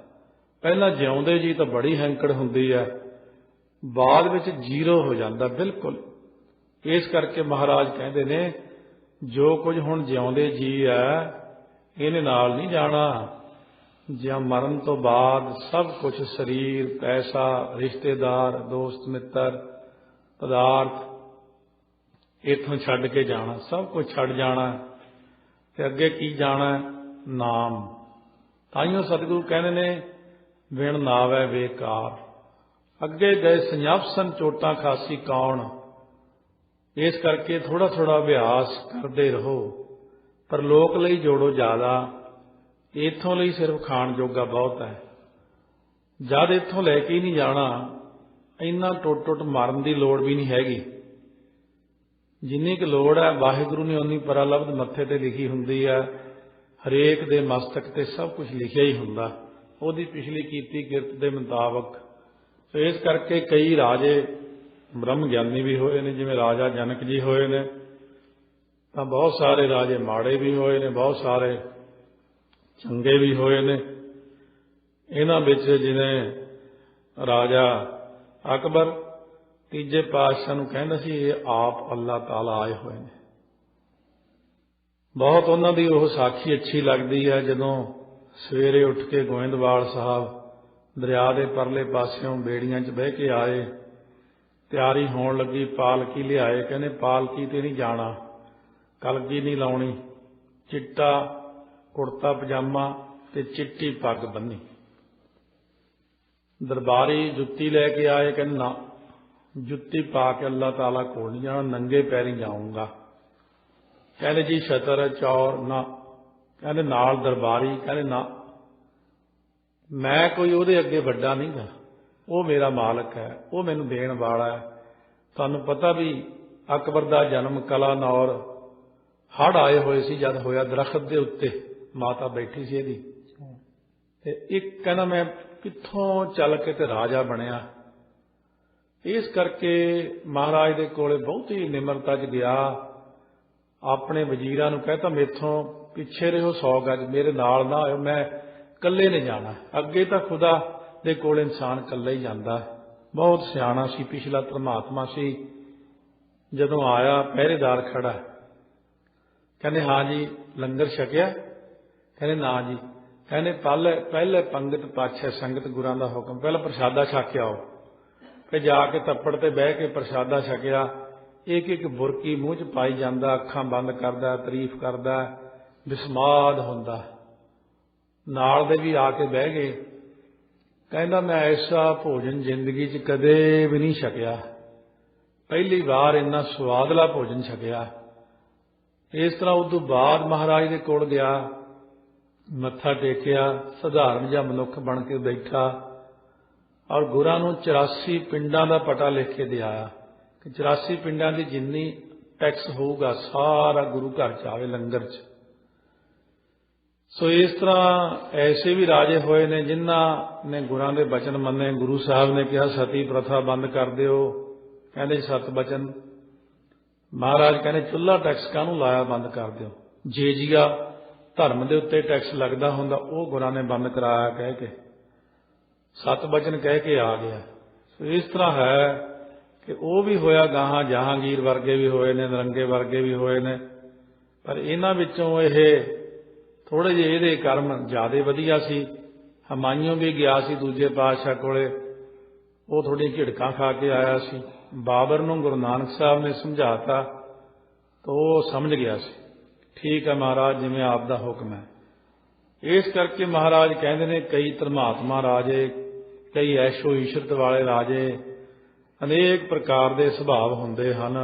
ਪਹਿਲਾਂ ਜਿਉਂਦੇ ਜੀ ਤਾਂ ਬੜੀ ਹੈਂਕੜ ਹੁੰਦੀ ਹੈ, ਬਾਅਦ ਵਿੱਚ ਜ਼ੀਰੋ ਹੋ ਜਾਂਦਾ ਬਿਲਕੁਲ। ਇਸ ਕਰਕੇ ਮਹਾਰਾਜ ਕਹਿੰਦੇ ਨੇ ਜੋ ਕੁਝ ਹੁਣ ਜਿਉਂਦੇ ਜੀ ਹੈ ਇਹਨੇ ਨਾਲ ਨਹੀਂ ਜਾਣਾ, ਜਾਂ ਮਰਨ ਤੋਂ ਬਾਅਦ ਸਭ ਕੁਝ ਸਰੀਰ, ਪੈਸਾ, ਰਿਸ਼ਤੇਦਾਰ, ਦੋਸਤ ਮਿੱਤਰ, ਪਦਾਰਥ ਇੱਥੋਂ ਛੱਡ ਕੇ ਜਾਣਾ, ਸਭ ਕੁਝ ਛੱਡ ਜਾਣਾ। ਤੇ ਅੱਗੇ ਕੀ ਜਾਣਾ? ਨਾਮ। ਤਾਈਓ ਸਤਿਗੁਰੂ ਕਹਿੰਦੇ ਨੇ ਵਿਣ ਨਾਵੈ ਬੇਕਾਰ। ਅੱਗੇ ਗਏ ਸੰਯਾਪਸਨ ਚੋਟਾਂ ਖਾਸੀ ਕੌਣ। ਇਸ ਕਰਕੇ ਥੋੜਾ ਥੋੜਾ ਅਭਿਆਸ ਕਰਦੇ ਰਹੋ, ਪਰ ਲੋਕ ਲਈ ਜੋੜੋ ਜ਼ਿਆਦਾ, ਇੱਥੋਂ ਲਈ ਸਿਰਫ ਖਾਣ ਜੋਗਾ ਬਹੁਤ ਹੈ। ਜਦ ਇੱਥੋਂ ਲੈ ਕੇ ਹੀ ਨਹੀਂ ਜਾਣਾ, ਇੰਨਾ ਟੁੱਟ ਟੁੱਟ ਮਰਨ ਦੀ ਲੋੜ ਵੀ ਨਹੀਂ ਹੈਗੀ। ਜਿੰਨੀ ਕੁ ਲੋੜ ਹੈ ਵਾਹਿਗੁਰੂ ਨੇ ਉਨੀ ਪਰਾਲਬਧ ਮੱਥੇ ਤੇ ਲਿਖੀ ਹੁੰਦੀ ਹੈ। ਹਰੇਕ ਦੇ ਮਸਤਕ ਤੇ ਸਭ ਕੁਝ ਲਿਖਿਆ ਹੀ ਹੁੰਦਾ, ਉਹਦੀ ਪਿਛਲੀ ਕੀਤੀ ਕਿਰਤ ਦੇ ਮੁਤਾਬਕ। ਸੋ ਇਸ ਕਰਕੇ ਕਈ ਰਾਜੇ ਬ੍ਰਹਮ ਗਿਆਨੀ ਵੀ ਹੋਏ ਨੇ, ਜਿਵੇਂ ਰਾਜਾ ਜਨਕ ਜੀ ਹੋਏ ਨੇ, ਤਾਂ ਬਹੁਤ ਸਾਰੇ ਰਾਜੇ ਮਾੜੇ ਵੀ ਹੋਏ ਨੇ, ਬਹੁਤ ਸਾਰੇ ਚੰਗੇ ਵੀ ਹੋਏ ਨੇ। ਇਹਨਾਂ ਵਿੱਚ ਜਿਵੇਂ ਰਾਜਾ ਅਕਬਰ ਤੀਜੇ ਪਾਤਸ਼ਾਹ ਨੂੰ ਕਹਿੰਦਾ ਸੀ ਇਹ ਆਪ ਅੱਲਾਹ ਤਾਲਾ ਆਏ ਹੋਏ ਨੇ। ਬਹੁਤ ਉਹਨਾਂ ਦੀ ਉਹ ਸਾਖੀ ਅੱਛੀ ਲੱਗਦੀ ਹੈ, ਜਦੋਂ ਸਵੇਰੇ ਉੱਠ ਕੇ ਗੋਇੰਦਵਾਲ ਸਾਹਿਬ ਦਰਿਆ ਦੇ ਪਰਲੇ ਪਾਸਿਓਂ ਬੇੜੀਆਂ 'ਚ ਬਹਿ ਕੇ ਆਏ, ਤਿਆਰੀ ਹੋਣ ਲੱਗੀ, ਪਾਲਕੀ ਲਿਆਏ। ਕਹਿੰਦੇ ਪਾਲਕੀ ਤੇ ਨਹੀਂ ਜਾਣਾ, ਕਲਗੀ ਨਹੀਂ ਲਾਉਣੀ, ਚਿੱਟਾ ਕੁੜਤਾ ਪਜਾਮਾ ਤੇ ਚਿੱਟੀ ਪੱਗ ਬੰਨੀ। ਦਰਬਾਰੀ ਜੁੱਤੀ ਲੈ ਕੇ ਆਏ, ਕਹਿੰਦੇ ਨਾ, ਜੁੱਤੀ ਪਾ ਕੇ ਅੱਲਾਹ ਤਾਲਾ ਕੋਲ ਨਹੀਂ ਜਾਣਾ, ਨੰਗੇ ਪੈਰੀ ਜਾਊਂਗਾ। ਕਹਿੰਦੇ ਜੀ ਛਤਰ ਚੌਰ ਨਾ। ਕਹਿੰਦੇ ਨਾਲ ਦਰਬਾਰੀ, ਕਹਿੰਦੇ ਨਾ, ਮੈਂ ਕੋਈ ਉਹਦੇ ਅੱਗੇ ਵੱਡਾ ਨਹੀਂ ਗਾ, ਉਹ ਮੇਰਾ ਮਾਲਕ ਹੈ, ਉਹ ਮੈਨੂੰ ਦੇਣ ਵਾਲਾ ਹੈ। ਤੁਹਾਨੂੰ ਪਤਾ ਵੀ ਅਕਬਰ ਦਾ ਜਨਮ ਕਲਾਨੌਰ ਹੜ੍ਹ ਆਏ ਹੋਏ ਸੀ, ਜਦ ਹੋਇਆ ਦਰਖਤ ਦੇ ਉੱਤੇ ਮਾਤਾ ਬੈਠੀ ਸੀ ਇਹਦੀ, ਤੇ ਇੱਕ ਕਹਿੰਦਾ ਮੈਂ ਕਿੱਥੋਂ ਚੱਲ ਕੇ ਤੇ ਰਾਜਾ ਬਣਿਆ। ਇਸ ਕਰਕੇ ਮਹਾਰਾਜ ਦੇ ਕੋਲੇ ਬਹੁਤ ਹੀ ਨਿਮਰਤਾ 'ਚ ਗਿਆ, ਆਪਣੇ ਵਜ਼ੀਰਾਂ ਨੂੰ ਕਹਿਤਾ ਮੇਥੋਂ ਪਿੱਛੇ ਰਹੋ 100 ਗਜ, ਮੇਰੇ ਨਾਲ ਨਾ ਆਇਓ, ਮੈਂ ਇਕੱਲੇ ਨੇ ਜਾਣਾ। ਅੱਗੇ ਤਾਂ ਖੁਦਾ ਦੇ ਕੋਲ ਇਨਸਾਨ ਇਕੱਲਾ ਹੀ ਜਾਂਦਾ। ਬਹੁਤ ਸਿਆਣਾ ਸੀ, ਪਿਛਲਾ ਧਰਮਾਤਮਾ ਸੀ। ਜਦੋਂ ਆਇਆ ਪਹਿਰੇਦਾਰ ਖੜਾ, ਕਹਿੰਦੇ ਹਾਂ ਜੀ ਲੰਗਰ ਛਕਿਆ? ਕਹਿੰਦੇ ਨਾ ਜੀ। ਕਹਿੰਦੇ ਪਹਿਲੇ ਪੰਗਤ ਪਾਛੇ ਸੰਗਤ ਗੁਰਾਂ ਦਾ ਹੁਕਮ, ਪਹਿਲਾਂ ਪ੍ਰਸ਼ਾਦਾ ਛਕ ਕੇ ਆਓ। ਫਿਰ ਜਾ ਕੇ ਤੱਪੜ ਤੇ ਬਹਿ ਕੇ ਪ੍ਰਸ਼ਾਦਾ ਛਕਿਆ। ਇੱਕ ਇੱਕ ਬੁਰਕੀ ਮੂੰਹ 'ਚ ਪਾਈ ਜਾਂਦਾ, ਅੱਖਾਂ ਬੰਦ ਕਰਦਾ, ਤਾਰੀਫ ਕਰਦਾ, ਵਿਸਮਾਦ ਹੁੰਦਾ। ਨਾਲ ਦੇ ਵੀ ਆ ਕੇ ਬਹਿ ਗਏ। ਕਹਿੰਦਾ ਮੈਂ ਐਸਾ ਭੋਜਨ ਜ਼ਿੰਦਗੀ 'ਚ ਕਦੇ ਵੀ ਨਹੀਂ ਛਕਿਆ, ਪਹਿਲੀ ਵਾਰ ਇੰਨਾ ਸਵਾਦਲਾ ਭੋਜਨ ਛਕਿਆ। ਇਸ ਤਰ੍ਹਾਂ ਉਦੋਂ ਬਾਅਦ ਮਹਾਰਾਜ ਦੇ ਕੋਲ ਗਿਆ, ਮੱਥਾ ਟੇਕਿਆ, ਸਧਾਰਨ ਜਿਹਾ ਮਨੁੱਖ ਬਣ ਕੇ ਬੈਠਾ ਔਰ ਗੁਰਾਂ ਨੂੰ 84 ਪਿੰਡਾਂ ਦਾ ਪਤਾ ਲਿਖ ਕੇ ਦੇ ਆਇਆ ਕਿ 84 ਪਿੰਡਾਂ ਦੀ ਜਿੰਨੀ ਟੈਕਸ ਹੋਊਗਾ ਸਾਰਾ ਗੁਰੂ ਘਰ 'ਚ ਆਵੇ, ਲੰਗਰ 'ਚ। ਸੋ ਇਸ ਤਰ੍ਹਾਂ ਐਸੇ ਵੀ ਰਾਜੇ ਹੋਏ ਨੇ ਜਿਨ੍ਹਾਂ ਨੇ ਗੁਰਾਂ ਦੇ ਬਚਨ ਮੰਨੇ। ਗੁਰੂ ਸਾਹਿਬ ਨੇ ਕਿਹਾ ਸਤੀ ਪ੍ਰਥਾ ਬੰਦ ਕਰ ਦਿਓ, ਕਹਿੰਦੇ ਸਤ ਬਚਨ। ਮਹਾਰਾਜ ਕਹਿੰਦੇ ਚੁੱਲ੍ਹਾ ਟੈਕਸ ਕਾਹਨੂੰ ਲਾਇਆ, ਬੰਦ ਕਰ ਦਿਓ। ਜੀਆ ਧਰਮ ਦੇ ਉੱਤੇ ਟੈਕਸ ਲੱਗਦਾ ਹੁੰਦਾ, ਉਹ ਗੁਰਾਂ ਨੇ ਬੰਦ ਕਰਾਇਆ ਕਹਿ ਕੇ, ਸਤ ਬਚਨ ਕਹਿ ਕੇ ਆ ਗਿਆ। ਸੋ ਇਸ ਤਰ੍ਹਾਂ ਹੈ ਕਿ ਉਹ ਵੀ ਹੋਇਆ ਗਾਹਾਂ, ਜਹਾਂਗੀਰ ਵਰਗੇ ਵੀ ਹੋਏ ਨੇ, ਨਰੰਗੇ ਵਰਗੇ ਵੀ ਹੋਏ ਨੇ। ਪਰ ਇਹਨਾਂ ਵਿੱਚੋਂ ਇਹ ਥੋੜ੍ਹੇ ਜਿਹੇ ਇਹਦੇ ਕਰਮ ਜ਼ਿਆਦਾ ਵਧੀਆ ਸੀ। ਹਮਾਇੂੰ ਵੀ ਗਿਆ ਸੀ ਦੂਜੇ ਪਾਤਸ਼ਾਹ ਕੋਲੇ, ਉਹ ਥੋੜ੍ਹੀਆਂ ਝਿੜਕਾਂ ਖਾ ਕੇ ਆਇਆ ਸੀ। ਬਾਬਰ ਨੂੰ ਗੁਰੂ ਨਾਨਕ ਸਾਹਿਬ ਨੇ ਸਮਝਾਤਾ ਤਾਂ ਉਹ ਸਮਝ ਗਿਆ ਸੀ, ਠੀਕ ਹੈ ਮਹਾਰਾਜ ਜਿਵੇਂ ਆਪ ਦਾ ਹੁਕਮ ਹੈ। ਇਸ ਕਰਕੇ ਮਹਾਰਾਜ ਕਹਿੰਦੇ ਨੇ ਕਈ ਧਰਮਾਤਮਾ ਰਾਜੇ, ਕਈ ਐਸ਼ੋ ਈਸ਼ਰਤ ਵਾਲੇ ਰਾਜੇ, ਅਨੇਕ ਪ੍ਰਕਾਰ ਦੇ ਸੁਭਾਵ ਹੁੰਦੇ ਹਨ।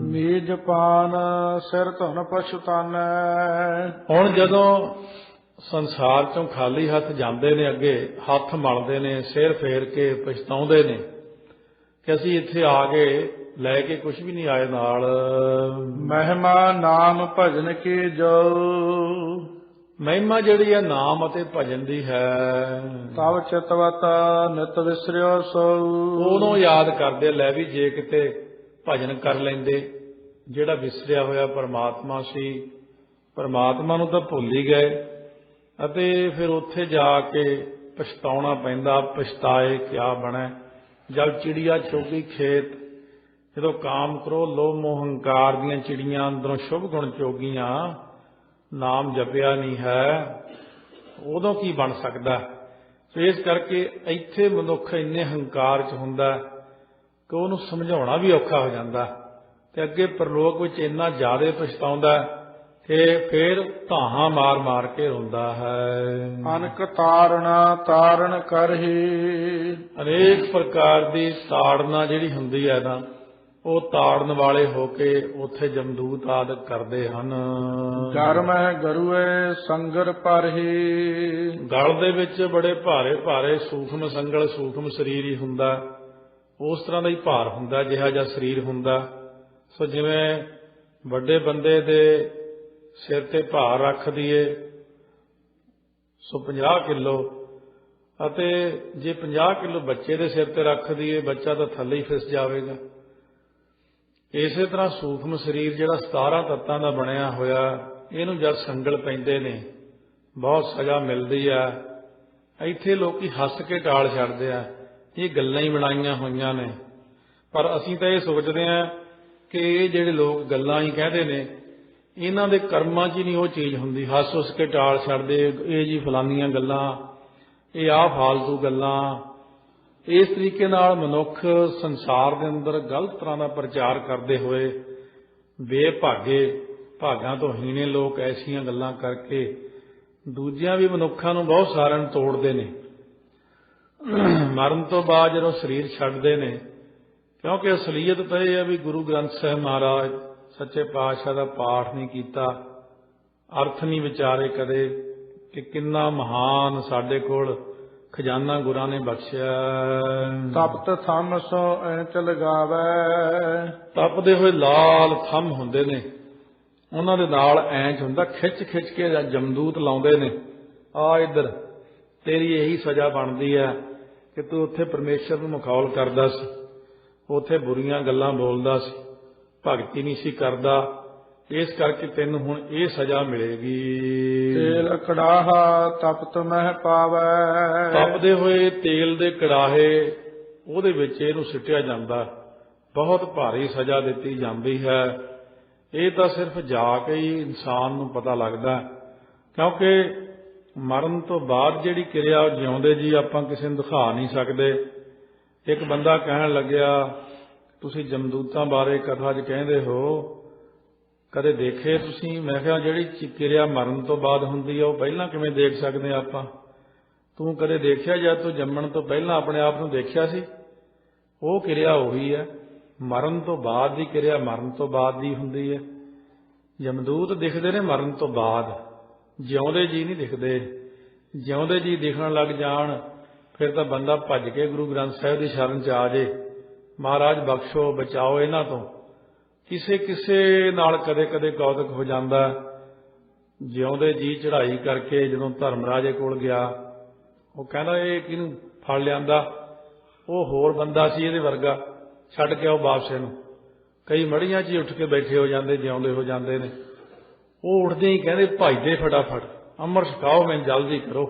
ਮੀਜ ਪਾਨ ਸਿਰ ਧੁਨ ਪਛਤਾਨੈ। ਹੁਣ ਜਦੋਂ ਸੰਸਾਰ ਚੋਂ ਖਾਲੀ ਹੱਥ ਜਾਂਦੇ ਨੇ, ਅੱਗੇ ਹੱਥ ਮਲਦੇ ਨੇ, ਸਿਰ ਫੇਰ ਕੇ ਪਛਤਾਉਂਦੇ ਨੇ ਕਿ ਅਸੀਂ ਇੱਥੇ ਆ ਕੇ ਲੈ ਕੇ ਕੁਝ ਵੀ ਨਹੀਂ ਆਏ ਨਾਲ। ਮਹਿਮਾ ਨਾਮ ਭਜਨ ਕੀ ਜੋ। ਮਹਿਮਾ ਜਿਹੜੀ ਹੈ ਨਾਮ ਅਤੇ ਭਜਨ ਦੀ ਹੈ। ਤਵ ਚਿਤਵਤ ਨਿਤ ਵਿਸਰਿਓ ਸੋ। ਉਹਨੂੰ ਯਾਦ ਕਰਦੇ, ਲੈ ਵੀ ਜੇ ਕਿਤੇ ਭਜਨ ਕਰ ਲੈਂਦੇ, ਜਿਹੜਾ ਵਿਸਰਿਆ ਹੋਇਆ ਪਰਮਾਤਮਾ ਸੀ, ਪਰਮਾਤਮਾ ਨੂੰ ਤਾਂ ਭੁੱਲ ਹੀ ਗਏ ਅਤੇ ਫਿਰ ਉੱਥੇ ਜਾ ਕੇ ਪਛਤਾਉਣਾ ਪੈਂਦਾ। ਪਛਤਾਏ ਕਿਆ ਬਣੈ, ਜਦ ਚਿੜੀਆ ਚੋਗੀ ਖੇਤ। ਜਦੋਂ ਕਾਮ ਕ੍ਰੋਧ ਲੋਭ ਮੋਹ ਹੰਕਾਰ ਦੀਆਂ ਚਿੜੀਆਂ ਅੰਦਰੋਂ ਸ਼ੁਭ ਗੁਣ ਚੋਗੀਆਂ, ਨਾਮ ਜਪਿਆ ਨਹੀਂ ਹੈ, ਉਦੋਂ ਕੀ ਬਣ ਸਕਦਾ। ਸੋ ਇਸ ਕਰਕੇ ਇੱਥੇ ਮਨੁੱਖ ਇੰਨੇ ਹੰਕਾਰ 'ਚ ਹੁੰਦਾ ਕਿ ਉਹਨੂੰ ਸਮਝਾਉਣਾ ਵੀ ਔਖਾ ਹੋ ਜਾਂਦਾ, ਤੇ ਅੱਗੇ ਪਰਲੋਕ ਵਿੱਚ ਇੰਨਾ ਜ਼ਿਆਦਾ ਪਛਤਾਉਂਦਾ ਕਿ ਫਿਰ ਧਾਹਾਂ ਮਾਰ ਮਾਰ ਕੇ ਰੋਂਦਾ ਹੈ। ਅਨਕ ਤਾਰਣਾ ਤਾਰਨ ਕਰਹੀ। ਅਨੇਕ ਪ੍ਰਕਾਰ ਦੀ ਤਾੜਨਾ ਜਿਹੜੀ ਹੁੰਦੀ ਹੈ ਨਾ, ਉਹ ਤਾੜਨ ਵਾਲੇ ਹੋ ਕੇ ਉੱਥੇ ਜਮਦੂਤ ਆਦਿ ਕਰਦੇ ਹਨ। ਗਰਮ ਹੈ ਗਰੂਏ ਸੰਗਰ ਪਰਹੀ। ਗਲ ਦੇ ਵਿੱਚ ਬੜੇ ਭਾਰੇ ਭਾਰੇ ਸੂਖਮ ਸੰਗਲ, ਸੂਖਮ ਸਰੀਰ ਹੀ ਹੁੰਦਾ, ਉਸ ਤਰ੍ਹਾਂ ਦਾ ਹੀ ਭਾਰ ਹੁੰਦਾ ਜਿਹਾ ਜਿਹਾ ਸਰੀਰ ਹੁੰਦਾ। ਸੋ ਜਿਵੇਂ ਵੱਡੇ ਬੰਦੇ ਦੇ ਸਿਰ ਤੇ ਭਾਰ ਰੱਖ ਦਈਏ ਸੋ 50 ਕਿਲੋ, ਅਤੇ ਜੇ 50 ਕਿਲੋ ਬੱਚੇ ਦੇ ਸਿਰ ਤੇ ਰੱਖ ਦਈਏ, ਬੱਚਾ ਤਾਂ ਥੱਲੇ ਹੀ ਫਿਸ ਜਾਵੇਗਾ। ਇਸੇ ਤਰ੍ਹਾਂ ਸੂਖਮ ਸਰੀਰ ਜਿਹੜਾ 17 ਤੱਤਾਂ ਦਾ ਬਣਿਆ ਹੋਇਆ, ਇਹਨੂੰ ਜਦ ਸੰਗਲ ਪੈਂਦੇ ਨੇ ਬਹੁਤ ਸਜ਼ਾ ਮਿਲਦੀ ਆ। ਇੱਥੇ ਲੋਕੀ ਹੱਸ ਕੇ ਟਾਲ ਛੱਡਦੇ ਆ, ਇਹ ਗੱਲਾਂ ਹੀ ਬਣਾਈਆਂ ਹੋਈਆਂ ਨੇ। ਪਰ ਅਸੀਂ ਤਾਂ ਇਹ ਸੋਚਦੇ ਹਾਂ ਕਿ ਇਹ ਜਿਹੜੇ ਲੋਕ ਗੱਲਾਂ ਹੀ ਕਹਿੰਦੇ ਨੇ, ਇਹਨਾਂ ਦੇ ਕਰਮਾਂ 'ਚ ਹੀ ਨਹੀਂ ਉਹ ਚੀਜ਼ ਹੁੰਦੀ। ਹੱਸ ਹੁੱਸ ਕੇ ਟਾਲ ਛੱਡਦੇ, ਇਹ ਜੀ ਫਲਾਨੀਆਂ ਗੱਲਾਂ, ਇਹ ਆਹ ਫਾਲਤੂ ਗੱਲਾਂ। ਇਸ ਤਰੀਕੇ ਨਾਲ ਮਨੁੱਖ ਸੰਸਾਰ ਦੇ ਅੰਦਰ ਗਲਤ ਤਰ੍ਹਾਂ ਦਾ ਪ੍ਰਚਾਰ ਕਰਦੇ ਹੋਏ ਬੇਭਾਗੇ, ਭਾਗਾਂ ਤੋਂ ਹੀਣੇ ਲੋਕ ਐਸੀਆਂ ਗੱਲਾਂ ਕਰਕੇ ਦੂਜਿਆਂ ਵੀ ਮਨੁੱਖਾਂ ਨੂੰ ਬਹੁਤ ਸਾਰਿਆਂ ਨੂੰ ਤੋੜਦੇ ਨੇ। ਮਰਨ ਤੋਂ ਬਾਅਦ ਜਦੋਂ ਸਰੀਰ ਛੱਡਦੇ ਨੇ, ਕਿਉਂਕਿ ਅਸਲੀਅਤ ਤਾਂ ਇਹ ਹੈ ਵੀ ਗੁਰੂ ਗ੍ਰੰਥ ਸਾਹਿਬ ਮਹਾਰਾਜ ਸੱਚੇ ਪਾਤਸ਼ਾਹ ਦਾ ਪਾਠ ਨਹੀਂ ਕੀਤਾ, ਅਰਥ ਨਹੀਂ ਵਿਚਾਰੇ ਕਦੇ ਕਿ ਕਿੰਨਾ ਮਹਾਨ ਸਾਡੇ ਕੋਲ ਖਜ਼ਾਨਾ ਗੁਰਾਂ ਨੇ ਬਖਸ਼ਿਆ। ਤਪਤ ਥੰਮ ਸੋ ਐਂਚ ਲਗਾਵੇ। ਤਪਦੇ ਹੋਏ ਲਾਲ ਥੰਮ ਹੁੰਦੇ ਨੇ, ਉਹਨਾਂ ਦੇ ਨਾਲ ਐਂਚ ਹੁੰਦਾ, ਖਿੱਚ ਖਿੱਚ ਕੇ ਜਮਦੂਤ ਲਾਉਂਦੇ ਨੇ, ਆ ਇੱਧਰ ਤੇਰੀ ਇਹੀ ਸਜ਼ਾ ਬਣਦੀ ਹੈ ਕਿ ਤੂੰ ਉੱਥੇ ਪਰਮੇਸ਼ਰ ਨੂੰ ਮਖੌਲ ਕਰਦਾ ਸੀ, ਉੱਥੇ ਬੁਰੀਆਂ ਗੱਲਾਂ ਬੋਲਦਾ ਸੀ, ਭਗਤੀ ਨਹੀਂ ਸੀ ਕਰਦਾ, ਇਸ ਕਰਕੇ ਤੈਨੂੰ ਹੁਣ ਇਹ ਸਜ਼ਾ ਮਿਲੇਗੀ। ਤੇਲ ਕੜਾਹਾ ਤਪਤ ਮਹਿ ਪਾਵੈ। ਤਪਦੇ ਹੋਏ ਤੇਲ ਦੇ ਕੜਾਹੇ ਉਹਦੇ ਵਿੱਚ ਇਹਨੂੰ ਸਿੱਟਿਆ ਜਾਂਦਾ, ਬਹੁਤ ਭਾਰੀ ਸਜ਼ਾ ਦਿੱਤੀ ਜਾਂਦੀ ਹੈ। ਇਹ ਤਾਂ ਸਿਰਫ ਜਾ ਕੇ ਹੀ ਇਨਸਾਨ ਨੂੰ ਪਤਾ ਲੱਗਦਾ, ਕਿਉਂਕਿ ਮਰਨ ਤੋਂ ਬਾਅਦ ਜਿਹੜੀ ਕਿਰਿਆ ਜਿਉਂਦੇ ਜੀ ਆਪਾਂ ਕਿਸੇ ਨੂੰ ਦਿਖਾ ਨਹੀਂ ਸਕਦੇ। ਇੱਕ ਬੰਦਾ ਕਹਿਣ ਲੱਗਿਆ, ਤੁਸੀਂ ਜਮਦੂਤਾਂ ਬਾਰੇ ਕਥਾ 'ਚ ਕਹਿੰਦੇ ਹੋ, ਕਦੇ ਦੇਖੇ ਤੁਸੀਂ? ਮੈਂ ਕਿਹਾ ਜਿਹੜੀ ਕਿਰਿਆ ਮਰਨ ਤੋਂ ਬਾਅਦ ਹੁੰਦੀ ਹੈ ਉਹ ਪਹਿਲਾਂ ਕਿਵੇਂ ਦੇਖ ਸਕਦੇ ਆਪਾਂ? ਤੂੰ ਕਦੇ ਦੇਖਿਆ ਜਦ ਤੂੰ ਜੰਮਣ ਤੋਂ ਪਹਿਲਾਂ ਆਪਣੇ ਆਪ ਨੂੰ ਦੇਖਿਆ ਸੀ? ਉਹ ਕਿਰਿਆ ਉਹੀ ਹੈ, ਮਰਨ ਤੋਂ ਬਾਅਦ ਦੀ ਕਿਰਿਆ ਮਰਨ ਤੋਂ ਬਾਅਦ ਦੀ ਹੁੰਦੀ ਹੈ। ਜਮਦੂਤ ਦਿਖਦੇ ਨੇ ਮਰਨ ਤੋਂ ਬਾਅਦ, ਜਿਉਂਦੇ ਜੀ ਨਹੀਂ ਦਿਖਦੇ। ਜਿਉਂਦੇ ਜੀ ਦਿਖਣ ਲੱਗ ਜਾਣ ਫਿਰ ਤਾਂ ਬੰਦਾ ਭੱਜ ਕੇ ਗੁਰੂ ਗ੍ਰੰਥ ਸਾਹਿਬ ਦੀ ਸ਼ਰਨ 'ਚ ਆ ਜੇ, ਮਹਾਰਾਜ ਬਖਸ਼ੋ ਬਚਾਓ ਇਹਨਾਂ ਤੋਂ। ਕਿਸੇ ਕਿਸੇ ਨਾਲ ਕਦੇ ਕਦੇ ਕੌਤਕ ਹੋ ਜਾਂਦਾ। ਜਿਉਂਦੇ ਜੀ ਚੜ੍ਹਾਈ ਕਰਕੇ ਜਦੋਂ ਧਰਮਰਾਜੇ ਕੋਲ ਗਿਆ, ਉਹ ਕਹਿੰਦਾ ਇਹ ਕਿਹਨੂੰ ਫੜ ਲਿਆਂਦਾ? ਉਹ ਹੋਰ ਬੰਦਾ ਸੀ ਇਹਦੇ ਵਰਗਾ, ਛੱਡ ਕੇ ਆਓ ਵਾਪਸ ਇਹਨੂੰ। ਕਈ ਮੜੀਆਂ 'ਚ ਹੀ ਉੱਠ ਕੇ ਬੈਠੇ ਹੋ ਜਾਂਦੇ, ਜਿਉਂਦੇ ਹੋ ਜਾਂਦੇ ਨੇ। ਉਹ ਉੱਠਦੇ ਹੀ ਕਹਿੰਦੇ ਭੱਜਦੇ ਫਟਾਫਟ, ਅੰਮ੍ਰਿਤ ਛਕਾਓ ਮੈਨੂੰ ਜਲਦੀ ਕਰੋ,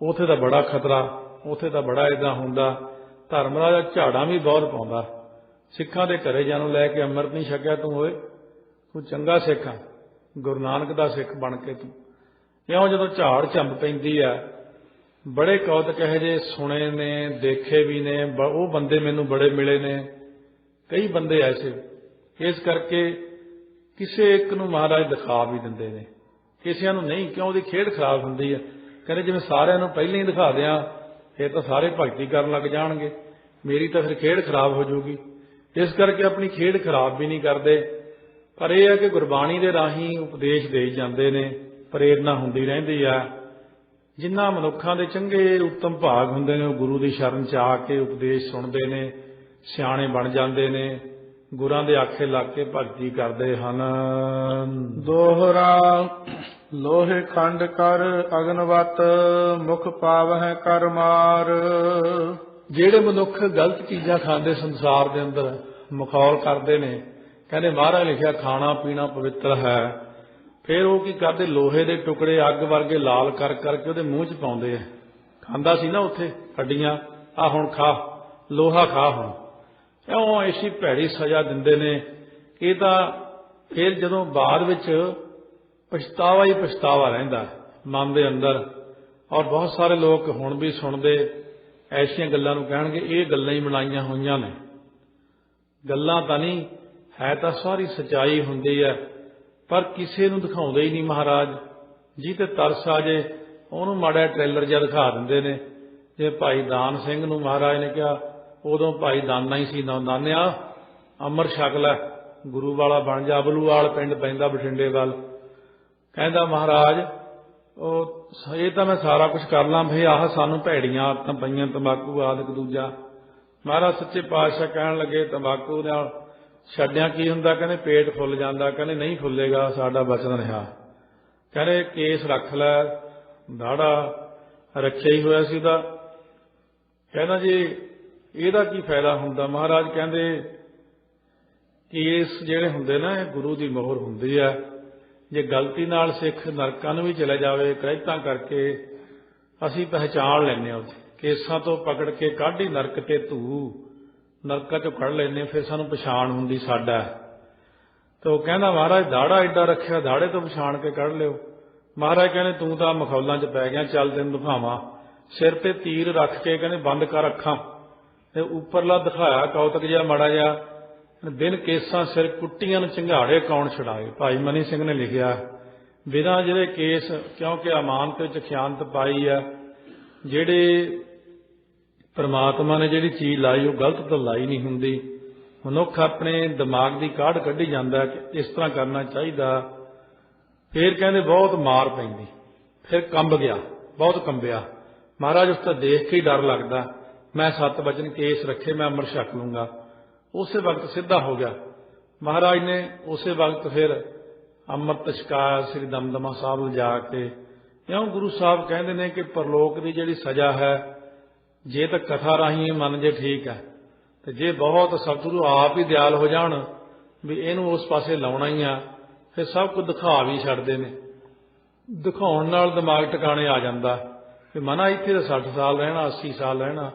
ਉੱਥੇ ਤਾਂ ਬੜਾ ਖਤਰਾ, ਉੱਥੇ ਤਾਂ ਬੜਾ ਏਦਾਂ ਹੁੰਦਾ। ਧਰਮਰਾਜਾ ਝਾੜਾਂ ਵੀ ਬਹੁਤ ਪਾਉਂਦਾ, ਸਿੱਖਾਂ ਦੇ ਘਰੇ ਜਾਨੂੰ ਲੈ ਕੇ ਅੰਮ੍ਰਿਤ ਨਹੀਂ ਛਕਿਆ ਤੂੰ, ਓਏ ਤੂੰ ਚੰਗਾ ਸਿੱਖ ਆ, ਗੁਰੂ ਨਾਨਕ ਦਾ ਸਿੱਖ ਬਣ ਕੇ ਤੂੰ। ਇਉਂ ਜਦੋਂ ਝਾੜ ਝੰਬ ਪੈਂਦੀ ਆ, ਬੜੇ ਕੌਤਕ ਇਹੋ ਜਿਹੇ ਸੁਣੇ ਨੇ, ਦੇਖੇ ਵੀ ਨੇ, ਉਹ ਬੰਦੇ ਮੈਨੂੰ ਬੜੇ ਮਿਲੇ ਨੇ, ਕਈ ਬੰਦੇ ਐਸੇ। ਇਸ ਕਰਕੇ ਕਿਸੇ ਇੱਕ ਨੂੰ ਮਹਾਰਾਜ ਦਿਖਾ ਵੀ ਦਿੰਦੇ ਨੇ, ਕਿਸੇ ਨੂੰ ਨਹੀਂ, ਕਿਉਂ? ਉਹਦੀ ਖੇਡ ਖਰਾਬ ਹੁੰਦੀ ਹੈ। ਕਹਿੰਦੇ ਜਿਵੇਂ ਸਾਰਿਆਂ ਨੂੰ ਪਹਿਲਾਂ ਹੀ ਦਿਖਾ ਦਿਆਂ ਫਿਰ ਤਾਂ ਸਾਰੇ ਭਗਤੀ ਕਰਨ ਲੱਗ ਜਾਣਗੇ, ਮੇਰੀ ਤਾਂ ਫਿਰ ਖੇਡ ਖਰਾਬ ਹੋ ਜਾਊਗੀ। ਇਸ ਕਰਕੇ ਆਪਣੀ ਖੇਡ ਖਰਾਬ ਵੀ ਨਹੀਂ ਕਰਦੇ। ਪਰ ਇਹ ਹੈ ਕਿ ਗੁਰਬਾਣੀ ਦੇ ਰਾਹੀਂ ਉਪਦੇਸ਼ ਦੇ ਜਾਂਦੇ ਨੇ, ਪ੍ਰੇਰਨਾ ਹੁੰਦੀ ਰਹਿੰਦੀ ਆ। ਜਿਨ੍ਹਾਂ ਮਨੁੱਖਾਂ ਦੇ ਚੰਗੇ ਉੱਤਮ ਭਾਗ ਹੁੰਦੇ ਨੇ ਉਹ ਗੁਰੂ ਦੀ ਸ਼ਰਨ 'ਚ ਆ ਕੇ ਉਪਦੇਸ਼ ਸੁਣਦੇ ਨੇ, ਸਿਆਣੇ ਬਣ ਜਾਂਦੇ ਨੇ, ਗੁਰਾਂ ਦੇ ਆਖੇ ਲੱਗ ਕੇ ਭਗਤੀ ਕਰਦੇ ਹਨ। ਦੋਹਰਾ ਲੋਹੇ ਖੰਡ ਕਰ ਅਗਨਵਤ, ਮੁਖ ਪਾਵਹਿ ਕਰ ਮਾਰ। ਜਿਹੜੇ ਮਨੁੱਖ ਗਲਤ ਚੀਜ਼ਾਂ ਖਾਂਦੇ ਸੰਸਾਰ ਦੇ ਅੰਦਰ, ਮਖੌਲ ਕਰਦੇ ਨੇ, ਕਹਿੰਦੇ ਮਹਾਰਾਜ ਲਿਖਿਆ ਖਾਣਾ ਪੀਣਾ ਪਵਿੱਤਰ ਹੈ, ਫਿਰ ਉਹ ਕੀ ਕਰਦੇ? ਲੋਹੇ ਦੇ ਟੁਕੜੇ ਅੱਗ ਵਰਗੇ ਲਾਲ ਕਰ ਕਰਕੇ ਉਹਦੇ ਮੂੰਹ 'ਚ ਪਾਉਂਦੇ ਆ। ਖਾਂਦਾ ਸੀ ਨਾ ਉੱਥੇ ਹੱਡੀਆਂ, ਆ ਹੁਣ ਖਾ, ਲੋਹਾ ਖਾ ਹੁਣ। ਇਉਂ ਐਸੀ ਭੈੜੀ ਸਜ਼ਾ ਦਿੰਦੇ ਨੇ। ਇਹ ਤਾਂ ਫਿਰ ਜਦੋਂ ਬਾਅਦ ਵਿੱਚ ਪਛਤਾਵਾ ਹੀ ਪਛਤਾਵਾ ਰਹਿੰਦਾ ਮਨ ਦੇ ਅੰਦਰ। ਔਰ ਬਹੁਤ ਸਾਰੇ ਲੋਕ ਹੁਣ ਵੀ ਸੁਣਦੇ ਐਸੀਆਂ ਗੱਲਾਂ ਨੂੰ ਕਹਿਣਗੇ ਇਹ ਗੱਲਾਂ ਹੀ ਬਣਾਈਆਂ ਹੋਈਆਂ ਨੇ। ਗੱਲਾਂ ਤਾਂ ਨਹੀਂ ਹੈ, ਤਾਂ ਸਾਰੀ ਸੱਚਾਈ ਹੁੰਦੀ ਹੈ, ਪਰ ਕਿਸੇ ਨੂੰ ਦਿਖਾਉਂਦੇ ਹੀ ਨਹੀਂ ਮਹਾਰਾਜ। ਜੀ ਤੇ ਤਰਸ ਆ ਜੇ ਉਹਨੂੰ ਮਾੜਾ ਟ੍ਰੇਲਰ ਜਿਹਾ ਦਿਖਾ ਦਿੰਦੇ ਨੇ। ਜੇ ਭਾਈ ਦਾਨ ਸਿੰਘ ਨੂੰ ਮਹਾਰਾਜ ਨੇ ਕਿਹਾ, ਉਦੋਂ ਭਾਈ ਦਾਨਾ ਹੀ ਸੀ, ਦਾਨਿਆ ਅੰਮ੍ਰਿਤ ਛਕ ਲੈ, ਗੁਰੂ ਵਾਲਾ ਬਣ ਜਾ। ਅਬਲੂਵਾਲ ਪਿੰਡ ਪੈਂਦਾ ਬਠਿੰਡੇ ਵੱਲ। ਕਹਿੰਦਾ ਮਹਾਰਾਜ ਉਹ ਇਹ ਤਾਂ ਮੈਂ ਸਾਰਾ ਕੁਝ ਕਰ ਲਾਂ, ਭਈ ਆਹ ਸਾਨੂੰ ਭੈੜੀਆਂ ਆਦਤਾਂ ਪਈਆਂ, ਤੰਬਾਕੂ ਆਦਿਕ ਦੂਜਾ। ਮਹਾਰਾਜ ਸੱਚੇ ਪਾਤਸ਼ਾਹ ਕਹਿਣ ਲੱਗੇ ਤੰਬਾਕੂ ਨਾਲ ਛੱਡਿਆਂ ਕੀ ਹੁੰਦਾ? ਕਹਿੰਦੇ ਪੇਟ ਫੁੱਲ ਜਾਂਦਾ। ਕਹਿੰਦੇ ਨਹੀਂ ਫੁੱਲੇਗਾ, ਸਾਡਾ ਬਚਨ ਰਿਹਾ। ਕਹਿੰਦੇ ਕੇਸ ਰੱਖ ਲੈ, ਦਾੜਾ ਰੱਖਿਆ ਹੀ ਹੋਇਆ ਸੀ ਉਹਦਾ। ਕਹਿੰਦਾ ਜੀ ਇਹਦਾ ਕੀ ਫਾਇਦਾ ਹੁੰਦਾ? ਮਹਾਰਾਜ ਕਹਿੰਦੇ ਕੇਸ ਜਿਹੜੇ ਹੁੰਦੇ ਨਾ, ਇਹ ਗੁਰੂ ਦੀ ਮੋਹਰ ਹੁੰਦੀ ਹੈ। ਜੇ ਗਲਤੀ ਨਾਲ ਸਿੱਖ ਨਰਕਾਂ ਨੂੰ ਵੀ ਚਲੇ ਜਾਵੇ ਕ੍ਰੈਤਾਂ ਕਰਕੇ, ਅਸੀਂ ਪਹਿਚਾਣ ਲੈਂਦੇ ਹਾਂ। ਉੱਥੇ ਕੇਸਾਂ ਤੋਂ ਪਕੜ ਕੇ ਕੱਢ ਹੀ ਨਰਕ ਤੇ ਧੂ, ਨਰਕਾਂ ਚੋਂ ਕੱਢ ਲੈਂਦੇ, ਫਿਰ ਸਾਨੂੰ ਪਛਾਣ ਹੁੰਦੀ ਸਾਡਾ। ਤੇ ਉਹ ਕਹਿੰਦਾ ਮਹਾਰਾਜ ਦਾੜਾ ਐਡਾ ਰੱਖਿਆ, ਦਾੜੇ ਤੋਂ ਪਛਾਣ ਕੇ ਕੱਢ ਲਿਓ। ਮਹਾਰਾਜ ਕਹਿੰਦੇ ਤੂੰ ਤਾਂ ਮਖੌਲਾਂ 'ਚ ਪੈ ਗਿਆ, ਚੱਲ ਤੈਨੂੰ ਦਿਖਾਵਾਂ। ਸਿਰ ਤੇ ਤੀਰ ਰੱਖ ਕੇ ਕਹਿੰਦੇ ਬੰਦ ਕਰ ਅੱਖਾਂ, ਤੇ ਉੱਪਰਲਾ ਦਿਖਾਇਆ ਕੌਤਕ ਜਿਹਾ ਮਾੜਾ ਜਿਹਾ, ਬਿਨ ਕੇਸਾਂ ਸਿਰ ਕੁੱਟੀਆਂ ਨੂੰ ਚੰਗਾੜੇ ਕੌਣ ਛੁਡਾਏ। ਭਾਈ ਮਨੀ ਸਿੰਘ ਨੇ ਲਿਖਿਆ ਬਿਨਾਂ ਜਿਹੜੇ ਕੇਸ, ਕਿਉਂਕਿ ਅਮਾਨਤ ਵਿੱਚ ਖਿਆਨਤ ਪਾਈ ਆ। ਜਿਹੜੇ ਪਰਮਾਤਮਾ ਨੇ ਜਿਹੜੀ ਚੀਜ਼ ਲਾਈ ਉਹ ਗਲਤ ਤਾਂ ਲਾਈ ਨਹੀਂ ਹੁੰਦੀ। ਮਨੁੱਖ ਆਪਣੇ ਦਿਮਾਗ ਦੀ ਕਾਢ ਕੱਢੀ ਜਾਂਦਾ ਕਿ ਇਸ ਤਰ੍ਹਾਂ ਕਰਨਾ ਚਾਹੀਦਾ। ਫਿਰ ਕਹਿੰਦੇ ਬਹੁਤ ਮਾਰ ਪੈਂਦੀ, ਫਿਰ ਕੰਬ ਗਿਆ, ਬਹੁਤ ਕੰਬਿਆ। ਮਹਾਰਾਜ ਉਸ ਤਾਂ ਦੇਖ ਕੇ ਹੀ ਡਰ ਲੱਗਦਾ। ਮੈਂ 7 ਵਚਨ ਕੇਸ ਰੱਖੇ, ਮੈਂ ਅੰਮ੍ਰਿਤ ਛਕ ਲੂੰਗਾ। ਉਸੇ ਵਕਤ ਸਿੱਧਾ ਹੋ ਗਿਆ। ਮਹਾਰਾਜ ਨੇ ਉਸੇ ਵਕਤ ਫਿਰ ਅੰਮ੍ਰਿਤ ਛਕਾਇਆ ਸ੍ਰੀ ਦਮਦਮਾ ਸਾਹਿਬ ਲਿਜਾ ਕੇ। ਇਉਂ ਗੁਰੂ ਸਾਹਿਬ ਕਹਿੰਦੇ ਨੇ ਕਿ ਪਰਲੋਕ ਦੀ ਜਿਹੜੀ ਸਜ਼ਾ ਹੈ, ਜੇ ਤਾਂ ਕਥਾ ਰਾਹੀਂ ਮਨ ਜੇ ਠੀਕ ਹੈ, ਤੇ ਜੇ ਬਹੁਤ ਸਤਿਗੁਰੂ ਆਪ ਹੀ ਦਿਆਲ ਹੋ ਜਾਣ ਵੀ ਇਹਨੂੰ ਉਸ ਪਾਸੇ ਲਾਉਣਾ ਹੀ ਆ, ਫਿਰ ਸਭ ਕੁਝ ਦਿਖਾ ਵੀ ਛੱਡਦੇ ਨੇ। ਦਿਖਾਉਣ ਨਾਲ ਦਿਮਾਗ ਟਿਕਾਣੇ ਆ ਜਾਂਦਾ ਕਿ ਮਨਾ ਇੱਥੇ ਤਾਂ 60 ਸਾਲ ਰਹਿਣਾ, 80 ਸਾਲ ਰਹਿਣਾ,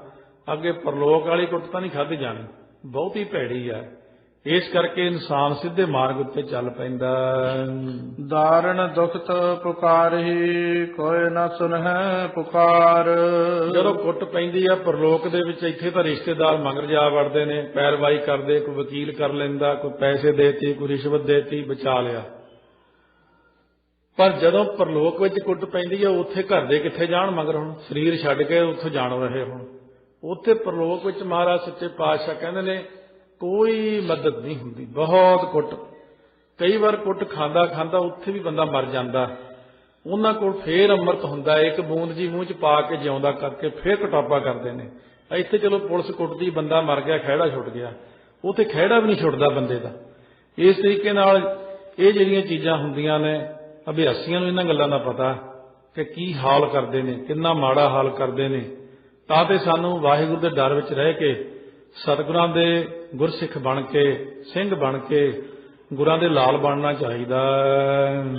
ਅੱਗੇ ਪਰਲੋਕ ਵਾਲੀ ਕੁੱਟ ਤਾਂ ਨਹੀਂ ਖਾਧੀ ਜਾਣੀ, ਬਹੁਤੀ ਭੈੜੀ ਹੈ। ਇਸ ਕਰਕੇ ਇਨਸਾਨ ਸਿੱਧੇ ਮਾਰਗ ਉੱਤੇ ਚੱਲ ਪੈਂਦਾ। ਦਾਰਣ ਦੁਖਤ ਪੁਕਾਰਹੀ ਕੋਈ ਨਾ ਸੁਨਹਿ ਪੁਕਾਰ। ਜਦੋਂ ਕੁੱਟ ਪੈਂਦੀ ਆ ਪਰਲੋਕ ਦੇ ਵਿੱਚ, ਇੱਥੇ ਤਾਂ ਰਿਸ਼ਤੇਦਾਰ ਮਗਰ ਜਾ ਵੜਦੇ ਨੇ, ਪੈਰਵਾਈ ਕਰਦੇ, ਕੋਈ ਵਕੀਲ ਕਰ ਲੈਂਦਾ, ਕੋਈ ਪੈਸੇ ਦੇਤੀ, ਕੋਈ ਰਿਸ਼ਵਤ ਦੇਤੀ, ਬਚਾ ਲਿਆ। ਪਰ ਜਦੋਂ ਪਰਲੋਕ ਵਿੱਚ ਕੁੱਟ ਪੈਂਦੀ ਆ, ਉੱਥੇ ਘਰ ਦੇ ਕਿੱਥੇ ਜਾਣ ਮਗਰ, ਹੁਣ ਸਰੀਰ ਛੱਡ ਕੇ ਉੱਥੋਂ ਜਾਣ ਰਹੇ। ਹੁਣ ਉੱਥੇ ਪਰਲੋਕ ਵਿੱਚ ਮਹਾਰਾਜ ਸੱਚੇ ਪਾਤਸ਼ਾਹ ਕਹਿੰਦੇ ਨੇ ਕੋਈ ਮਦਦ ਨਹੀਂ ਹੁੰਦੀ, ਬਹੁਤ ਕੁੱਟ। ਕਈ ਵਾਰ ਕੁੱਟ ਖਾਂਦਾ ਖਾਂਦਾ ਉੱਥੇ ਵੀ ਬੰਦਾ ਮਰ ਜਾਂਦਾ। ਉਹਨਾਂ ਕੋਲ ਫੇਰ ਅੰਮ੍ਰਿਤ ਹੁੰਦਾ, ਇੱਕ ਬੂੰਦ ਜੀ ਮੂੰਹ 'ਚ ਪਾ ਕੇ ਜਿਉਂਦਾ ਕਰਕੇ ਫੇਰ ਕਟਾਪਾ ਕਰਦੇ ਨੇ। ਇੱਥੇ ਚਲੋ ਪੁਲਿਸ ਕੁੱਟਦੀ, ਬੰਦਾ ਮਰ ਗਿਆ, ਖਹਿੜਾ ਛੁੱਟ ਗਿਆ, ਉੱਥੇ ਖਹਿੜਾ ਵੀ ਨਹੀਂ ਛੁੱਟਦਾ ਬੰਦੇ ਦਾ। ਇਸ ਤਰੀਕੇ ਨਾਲ ਇਹ ਜਿਹੜੀਆਂ ਚੀਜ਼ਾਂ ਹੁੰਦੀਆਂ ਨੇ, ਅਭਿਆਸੀਆਂ ਨੂੰ ਇਹਨਾਂ ਗੱਲਾਂ ਦਾ ਪਤਾ ਕਿ ਕੀ ਹਾਲ ਕਰਦੇ ਨੇ, ਕਿੰਨਾ ਮਾੜਾ ਹਾਲ ਕਰਦੇ ਨੇ। ਤਾਂ ਤੇ ਸਾਨੂੰ ਵਾਹਿਗੁਰੂ ਦੇ ਡਰ ਵਿੱਚ ਰਹਿ ਕੇ ਸਤਿਗੁਰਾਂ ਦੇ ਗੁਰਸਿੱਖ ਬਣ ਕੇ, ਸਿੰਘ ਬਣ ਕੇ, ਗੁਰਾਂ ਦੇ ਲਾਲ ਬਣਨਾ ਚਾਹੀਦਾ।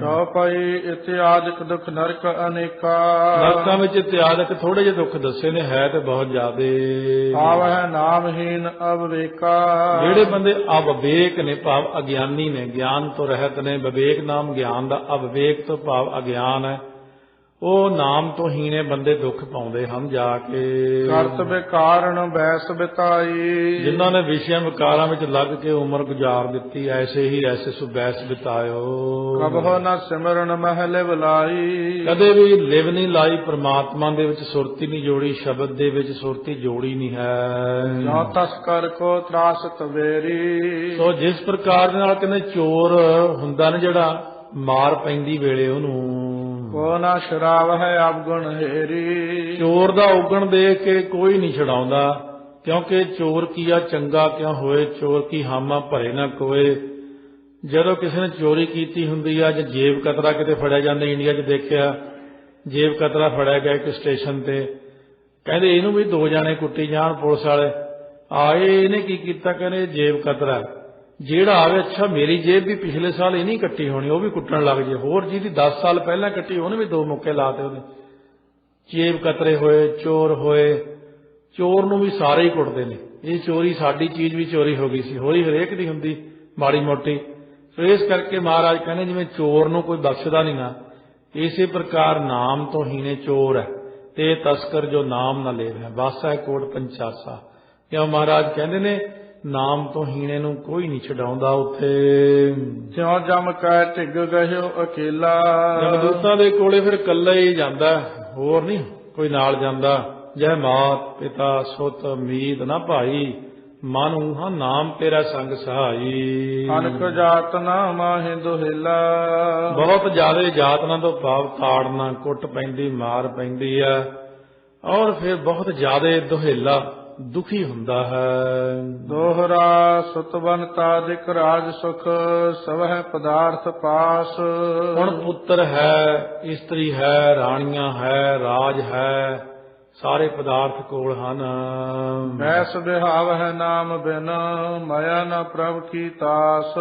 ਚੌਪਾਈ ਇਤਿਆਦਿਕ ਦੁਖ ਨਰਕ ਅਨੇਕਾ। ਨਰਕਾਂ ਵਿੱਚ ਇਤਿਆਦਿਕ ਥੋੜੇ ਜਿਹੇ ਦੁੱਖ ਦੱਸੇ ਨੇ, ਹੈ ਤੇ ਬਹੁਤ ਜ਼ਿਆਦੇ। ਆਵਹਿ ਨਾਮਹੀਨ ਅਵਿਵੇਕਾ। ਜਿਹੜੇ ਬੰਦੇ ਅਵਿਵੇਕ ਨੇ, ਭਾਵ ਅਗਿਆਨੀ ਨੇ, ਗਿਆਨ ਤੋਂ ਰਹਿਤ ਨੇ, ਵਿਵੇਕ ਨਾਮ ਗਿਆਨ ਦਾ, ਅਵਿਵੇਕ ਤੋਂ ਭਾਵ ਅਗਿਆਨ ਹੈ, ਉਹ ਨਾਮ ਤੋਂ ਹੀਣੇ ਬੰਦੇ ਦੁੱਖ ਪਾਉਂਦੇ ਹਨ ਜਾ ਕੇ। ਕਰਤਵੇ ਕਾਰਨ ਬੈਸ ਬਿਤਾਈ। ਜਿਨ੍ਹਾਂ ਨੇ ਵਿਸ਼ਿਆਂ ਵਿਕਾਰਾਂ ਵਿੱਚ ਲੱਗ ਕੇ ਉਮਰ ਗੁਜ਼ਾਰ ਦਿੱਤੀ, ਐਸੇ ਹੀ ਐਸੇ ਸੋ ਬੈਸ ਬਿਤਾਇਓ। ਕਬਹੁ ਨ ਸਿਮਰਨ ਮਹਿ ਬੁਲਾਈ। ਕਦੇ ਵੀ ਲਿਵ ਨਹੀਂ ਲਾਈ, ਪ੍ਰਮਾਤਮਾ ਦੇ ਵਿੱਚ ਸੁਰਤੀ ਨਹੀਂ ਜੋੜੀ, ਸ਼ਬਦ ਦੇ ਵਿੱਚ ਸੁਰਤੀ ਜੋੜੀ ਨਹੀਂ ਹੈ। ਜੋ ਤਸਕਰ ਕੋ ਤਰਾਸ ਤਵੇਰੀ। ਸੋ ਜਿਸ ਪ੍ਰਕਾਰ ਦੇ ਨਾਲ ਕਹਿੰਦੇ ਚੋਰ ਹੁੰਦਾ ਨੇ ਜਿਹੜਾ, ਮਾਰ ਪੈਂਦੀ ਵੇਲੇ ਉਹਨੂੰ, ਕੋ ਨਾ ਸ਼ਰਾਬ ਹੈ ਅਵਗੁਣ ਹੇਰੀ। ਚੋਰ ਦਾ ਉਗਣ ਦੇਖ ਕੇ ਕੋਈ ਨਹੀਂ ਛਡਾਉਂਦਾ, ਕਿਉਂਕਿ ਚੋਰ ਕੀਆ ਚੰਗਾ ਕਿਉਂ ਹੋਏ, ਚੋਰ ਕੀ ਹਾਮਾ ਭਰੇ ਨਾ ਕੋਏ। ਜਦੋਂ ਕਿਸੇ ਨੇ ਚੋਰੀ ਕੀਤੀ ਹੁੰਦੀ ਆ, ਜਾਂ ਜੇਬ ਕਤਰਾ ਕਿਤੇ ਫੜਿਆ ਜਾਂਦਾ, ਇੰਡੀਆ 'ਚ ਦੇਖਿਆ ਜੇਬ ਕਤਰਾ ਫੜਿਆ ਗਿਆ ਇੱਕ ਸਟੇਸ਼ਨ ਤੇ, ਕਹਿੰਦੇ ਇਹਨੂੰ ਵੀ 2 ਜਾਣੇ ਕੁੱਟੀ ਜਾਣ ਪੁਲਿਸ ਵਾਲੇ ਆਏ, ਇਹਨੇ ਕੀ ਕੀਤਾ, ਕਹਿੰਦੇ ਜੇਬ ਕਤਰਾ, ਜਿਹੜਾ ਆਵੇ ਅੱਛਾ ਮੇਰੀ ਜੇਬ ਵੀ ਪਿਛਲੇ ਸਾਲ ਇਹ ਨਹੀਂ ਕੱਟੀ ਹੋਣੀ, ਉਹ ਵੀ ਕੁੱਟਣ ਲੱਗ ਜੇ, ਹੋਰ ਜਿਹਦੀ 10 ਸਾਲ ਪਹਿਲਾਂ ਕੱਟੀ ਉਹਨੇ ਵੀ 2 ਮੁੱਕੇ ਲਾਤੇ ਉਹਨੇ। ਜੇਬ ਕਤਰੇ ਹੋਏ, ਚੋਰ ਹੋਏ, ਚੋਰ ਨੂੰ ਵੀ ਸਾਰੇ ਹੀ ਕੁੱਟਦੇ ਨੇ। ਇਹ ਚੋਰੀ ਸਾਡੀ ਚੀਜ਼ ਵੀ ਚੋਰੀ ਹੋ ਗਈ ਸੀ, ਹੋਰੀ ਹਰੇਕ ਦੀ ਹੁੰਦੀ ਮਾੜੀ ਮੋਟੀ। ਸੋ ਇਸ ਕਰਕੇ ਮਹਾਰਾਜ ਕਹਿੰਦੇ ਜਿਵੇਂ ਚੋਰ ਨੂੰ ਕੋਈ ਬਖਸ਼ਦਾ ਨਹੀਂ ਨਾ, ਇਸੇ ਪ੍ਰਕਾਰ ਨਾਮ ਤੋਂ ਹੀਣੇ ਚੋਰ ਹੈ ਤੇ ਤਸਕਰ ਜੋ ਨਾਮ ਨਾ ਲੇਵ ਹੈ ਵਾਸਾ ਹੈ ਕੋਟ ਪੰਚਾਸਾ। ਕਿਉਂ ਮਹਾਰਾਜ ਕਹਿੰਦੇ ਨੇ ਨਾਮ ਤੋਂ ਹੀਣੇ ਨੂੰ ਕੋਈ ਨਹੀਂ ਛਡਾਉਂਦਾ ਉੱਥੇ। ਜਿਉ ਜਮ ਕੈ ਢਿੱਗ ਗਹਿਓ ਅਕੇਲਾ। ਜਮਦੂਤਾਂ ਦੇ ਕੋਲੇ ਫਿਰ ਇਕੱਲਾ ਹੀ ਜਾਂਦਾ, ਹੋਰ ਨਹੀਂ ਕੋਈ ਨਾਲ ਜਾਂਦਾ। ਜੈ ਮਾਤ ਪਿਤਾ ਸੁਤ ਮੀਤ ਨਾ ਭਾਈ, ਮਨ ਊਹਾ ਨਾਮ ਤੇਰਾ ਸੰਗ ਸਹਾਈ। ਅਨਕ ਜਾਤ ਨਾ ਮਾਹਿ ਦੁਹੇਲਾ। ਬਹੁਤ ਜ਼ਿਆਦਾ ਜਾਤਨਾ ਤੋਂ ਭਾਵ ਤਾੜਨਾ, ਕੁੱਟ ਪੈਂਦੀ, ਮਾਰ ਪੈਂਦੀ ਆ, ਔਰ ਫਿਰ ਬਹੁਤ ਜ਼ਿਆਦਾ ਦੁਹੇਲਾ, ਦੁਖੀ ਹੁੰਦਾ ਹੈ। ਦੋਹਰਾ ਸੁਤਵਨਤਾ ਦਿਕ ਰਾਜ ਸੁਖ, ਸਵਹਿ ਪਦਾਰਥ ਪਾਸ। ਹੁਣ ਪੁੱਤਰ ਹੈ, ਇਸਤਰੀ ਹੈ, ਰਾਣੀਆਂ ਹੈ, ਰਾਜ ਹੈ, ਸਾਰੇ ਪਦਾਰਥ ਕੋਲ ਹਨ। ਬੈਸ ਬਿਹਾਵ ਹੈ ਨਾਮ ਬਿਨ, ਮਾਇਆ ਨਾ ਪ੍ਰਭ ਕੀ ਤਾਸ।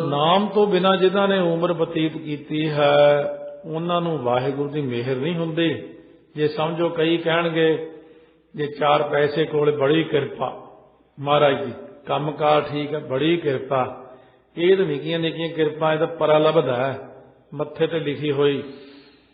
ਨਾਮ ਤੋਂ ਬਿਨਾਂ ਜਿਨ੍ਹਾਂ ਨੇ ਉਮਰ ਬਤੀਤ ਕੀਤੀ ਹੈ, ਉਹਨਾਂ ਨੂੰ ਵਾਹਿਗੁਰੂ ਦੀ ਮਿਹਰ ਨਹੀਂ ਹੁੰਦੀ। ਜੇ ਸਮਝੋ ਕਈ ਕਹਿਣਗੇ ਜੇ 4 ਪੈਸੇ ਕੋਲ ਬੜੀ ਕਿਰਪਾ ਮਹਾਰਾਜ ਦੀ, ਕੰਮਕਾਰ ਠੀਕ ਹੈ, ਬੜੀ ਕਿਰਪਾ। ਇਹ ਤਾਂ ਨਿੱਕੀਆਂ ਨਿੱਕੀਆਂ ਕਿਰਪਾ, ਇਹ ਤਾਂ ਪਰਾ ਲੱਭਦਾ ਹੈ ਮੱਥੇ ਤੇ ਲਿਖੀ ਹੋਈ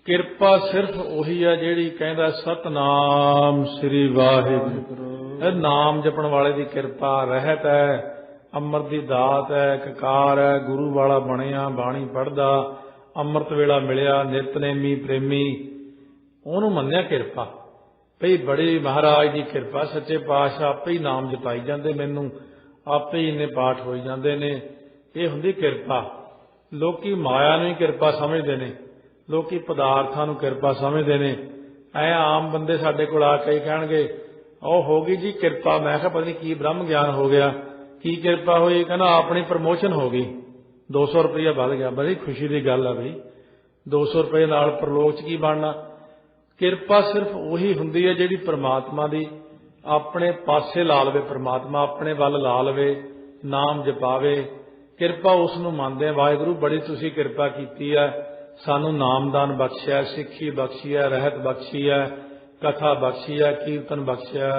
ਕਿਰਪਾ। ਸਿਰਫ ਉਹੀ ਹੈ ਜਿਹੜੀ ਕਹਿੰਦਾ ਸਤਨਾਮ ਸ੍ਰੀ ਵਾਹਿਗੁਰੂ। ਇਹ ਨਾਮ ਜਪਣ ਵਾਲੇ ਦੀ ਕਿਰਪਾ, ਰਹਿਤ ਹੈ, ਅੰਮ੍ਰਿਤ ਦੀ ਦਾਤ ਹੈ, ਕਕਾਰ ਹੈ, ਗੁਰੂ ਵਾਲਾ ਬਣਿਆ, ਬਾਣੀ ਪੜ੍ਹਦਾ, ਅੰਮ੍ਰਿਤ ਵੇਲਾ ਮਿਲਿਆ, ਨਿਤਨੇਮੀ ਪ੍ਰੇਮੀ, ਉਹਨੂੰ ਮੰਨਿਆ ਕਿਰਪਾ। ਭਈ ਬੜੀ ਮਹਾਰਾਜ ਦੀ ਕਿਰਪਾ, ਸੱਚੇ ਪਾਤਸ਼ਾਹ ਆਪੇ ਹੀ ਨਾਮ ਜਪਾਈ ਜਾਂਦੇ, ਮੈਨੂੰ ਆਪੇ ਹੀ ਇੰਨੇ ਪਾਠ ਹੋਈ ਜਾਂਦੇ ਨੇ, ਇਹ ਹੁੰਦੀ ਕਿਰਪਾ। ਲੋਕੀ ਮਾਇਆ ਨੂੰ ਹੀ ਕਿਰਪਾ ਸਮਝਦੇ ਨੇ, ਲੋਕੀ ਪਦਾਰਥਾਂ ਨੂੰ ਕਿਰਪਾ ਸਮਝਦੇ ਨੇ। ਐ ਆਮ ਬੰਦੇ ਸਾਡੇ ਕੋਲ ਆ ਕੇ ਕਹਿਣਗੇ ਉਹ ਹੋ ਗਈ ਜੀ ਕਿਰਪਾ। ਮੈਂ ਕਿਹਾ ਪਤਾ ਨਹੀਂ ਕੀ ਬ੍ਰਹਮ ਗਿਆਨ ਹੋ ਗਿਆ, ਕੀ ਕਿਰਪਾ ਹੋਈ? ਕਹਿੰਦਾ ਆਪਣੀ ਪ੍ਰਮੋਸ਼ਨ ਹੋ ਗਈ, 200 ਰੁਪਇਆ ਵੱਧ ਗਿਆ। ਬੜੀ ਖੁਸ਼ੀ ਦੀ ਗੱਲ ਆ ਬਈ, 200 ਰੁਪਏ ਨਾਲ ਪ੍ਰਲੋਕ 'ਚ ਕੀ ਬਣਨਾ? ਕਿਰਪਾ ਸਿਰਫ ਉਹੀ ਹੁੰਦੀ ਹੈ ਜਿਹੜੀ ਪ੍ਰਮਾਤਮਾ ਦੀ ਆਪਣੇ ਪਾਸੇ ਲਾ ਲਵੇ, ਪ੍ਰਮਾਤਮਾ ਆਪਣੇ ਵੱਲ ਲਾ ਲਵੇ, ਨਾਮ ਜਪਾਵੇ। ਕਿਰਪਾ ਉਸ ਨੂੰ ਮੰਨਦੇ ਆ, ਵਾਹਿਗੁਰੂ ਬੜੀ ਤੁਸੀਂ ਕਿਰਪਾ ਕੀਤੀ ਹੈ, ਸਾਨੂੰ ਨਾਮਦਾਨ ਬਖਸ਼ਿਆ, ਸਿੱਖੀ ਬਖਸ਼ੀ ਹੈ, ਰਹਿਤ ਬਖਸ਼ੀ ਹੈ, ਕਥਾ ਬਖਸ਼ੀ ਹੈ, ਕੀਰਤਨ ਬਖਸ਼ਿਆ।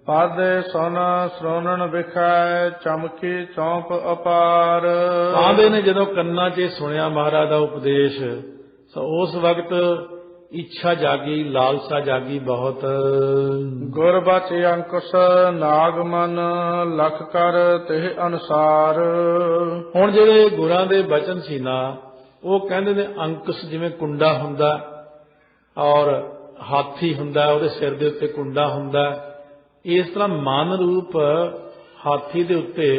ਪਾਦੇ ਸੁਨ ਸਰੋਣਨ ਵਿਖੈ ਚਮਕੀ ਚੌਂਕ ਅਪਾਰ। ਆਂਦੇ ਨੇ ਜਦੋਂ ਕੰਨਾਂ 'ਚ ਸੁਣਿਆ ਮਹਾਰਾਜ ਦਾ ਉਪਦੇਸ਼, ਤਾਂ ਉਸ ਵਕਤ ਇੱਛਾ ਜਾਗੀ, ਲਾਲਸਾ ਜਾਗੀ ਬਹੁਤ। ਗੁਰ ਬਚ ਅੰਕੁਸ਼ ਨਾਗਮਨ ਲਖ ਕਰ ਤੇ ਅਨੁਸਾਰ। ਹੁਣ ਜਿਹੜੇ ਗੁਰਾਂ ਦੇ ਬਚਨ ਸੀ ਨਾ, ਉਹ ਕਹਿੰਦੇ ਨੇ ਅੰਕੁਸ਼ ਜਿਵੇਂ ਕੁੰਡਾ ਹੁੰਦਾ ਔਰ ਹਾਥੀ ਹੁੰਦਾ, ਉਹਦੇ ਸਿਰ ਦੇ ਉੱਤੇ ਕੁੰਡਾ ਹੁੰਦਾ, ਇਸ ਤਰ੍ਹਾਂ ਮਨ ਰੂਪ ਹਾਥੀ ਦੇ ਉੱਤੇ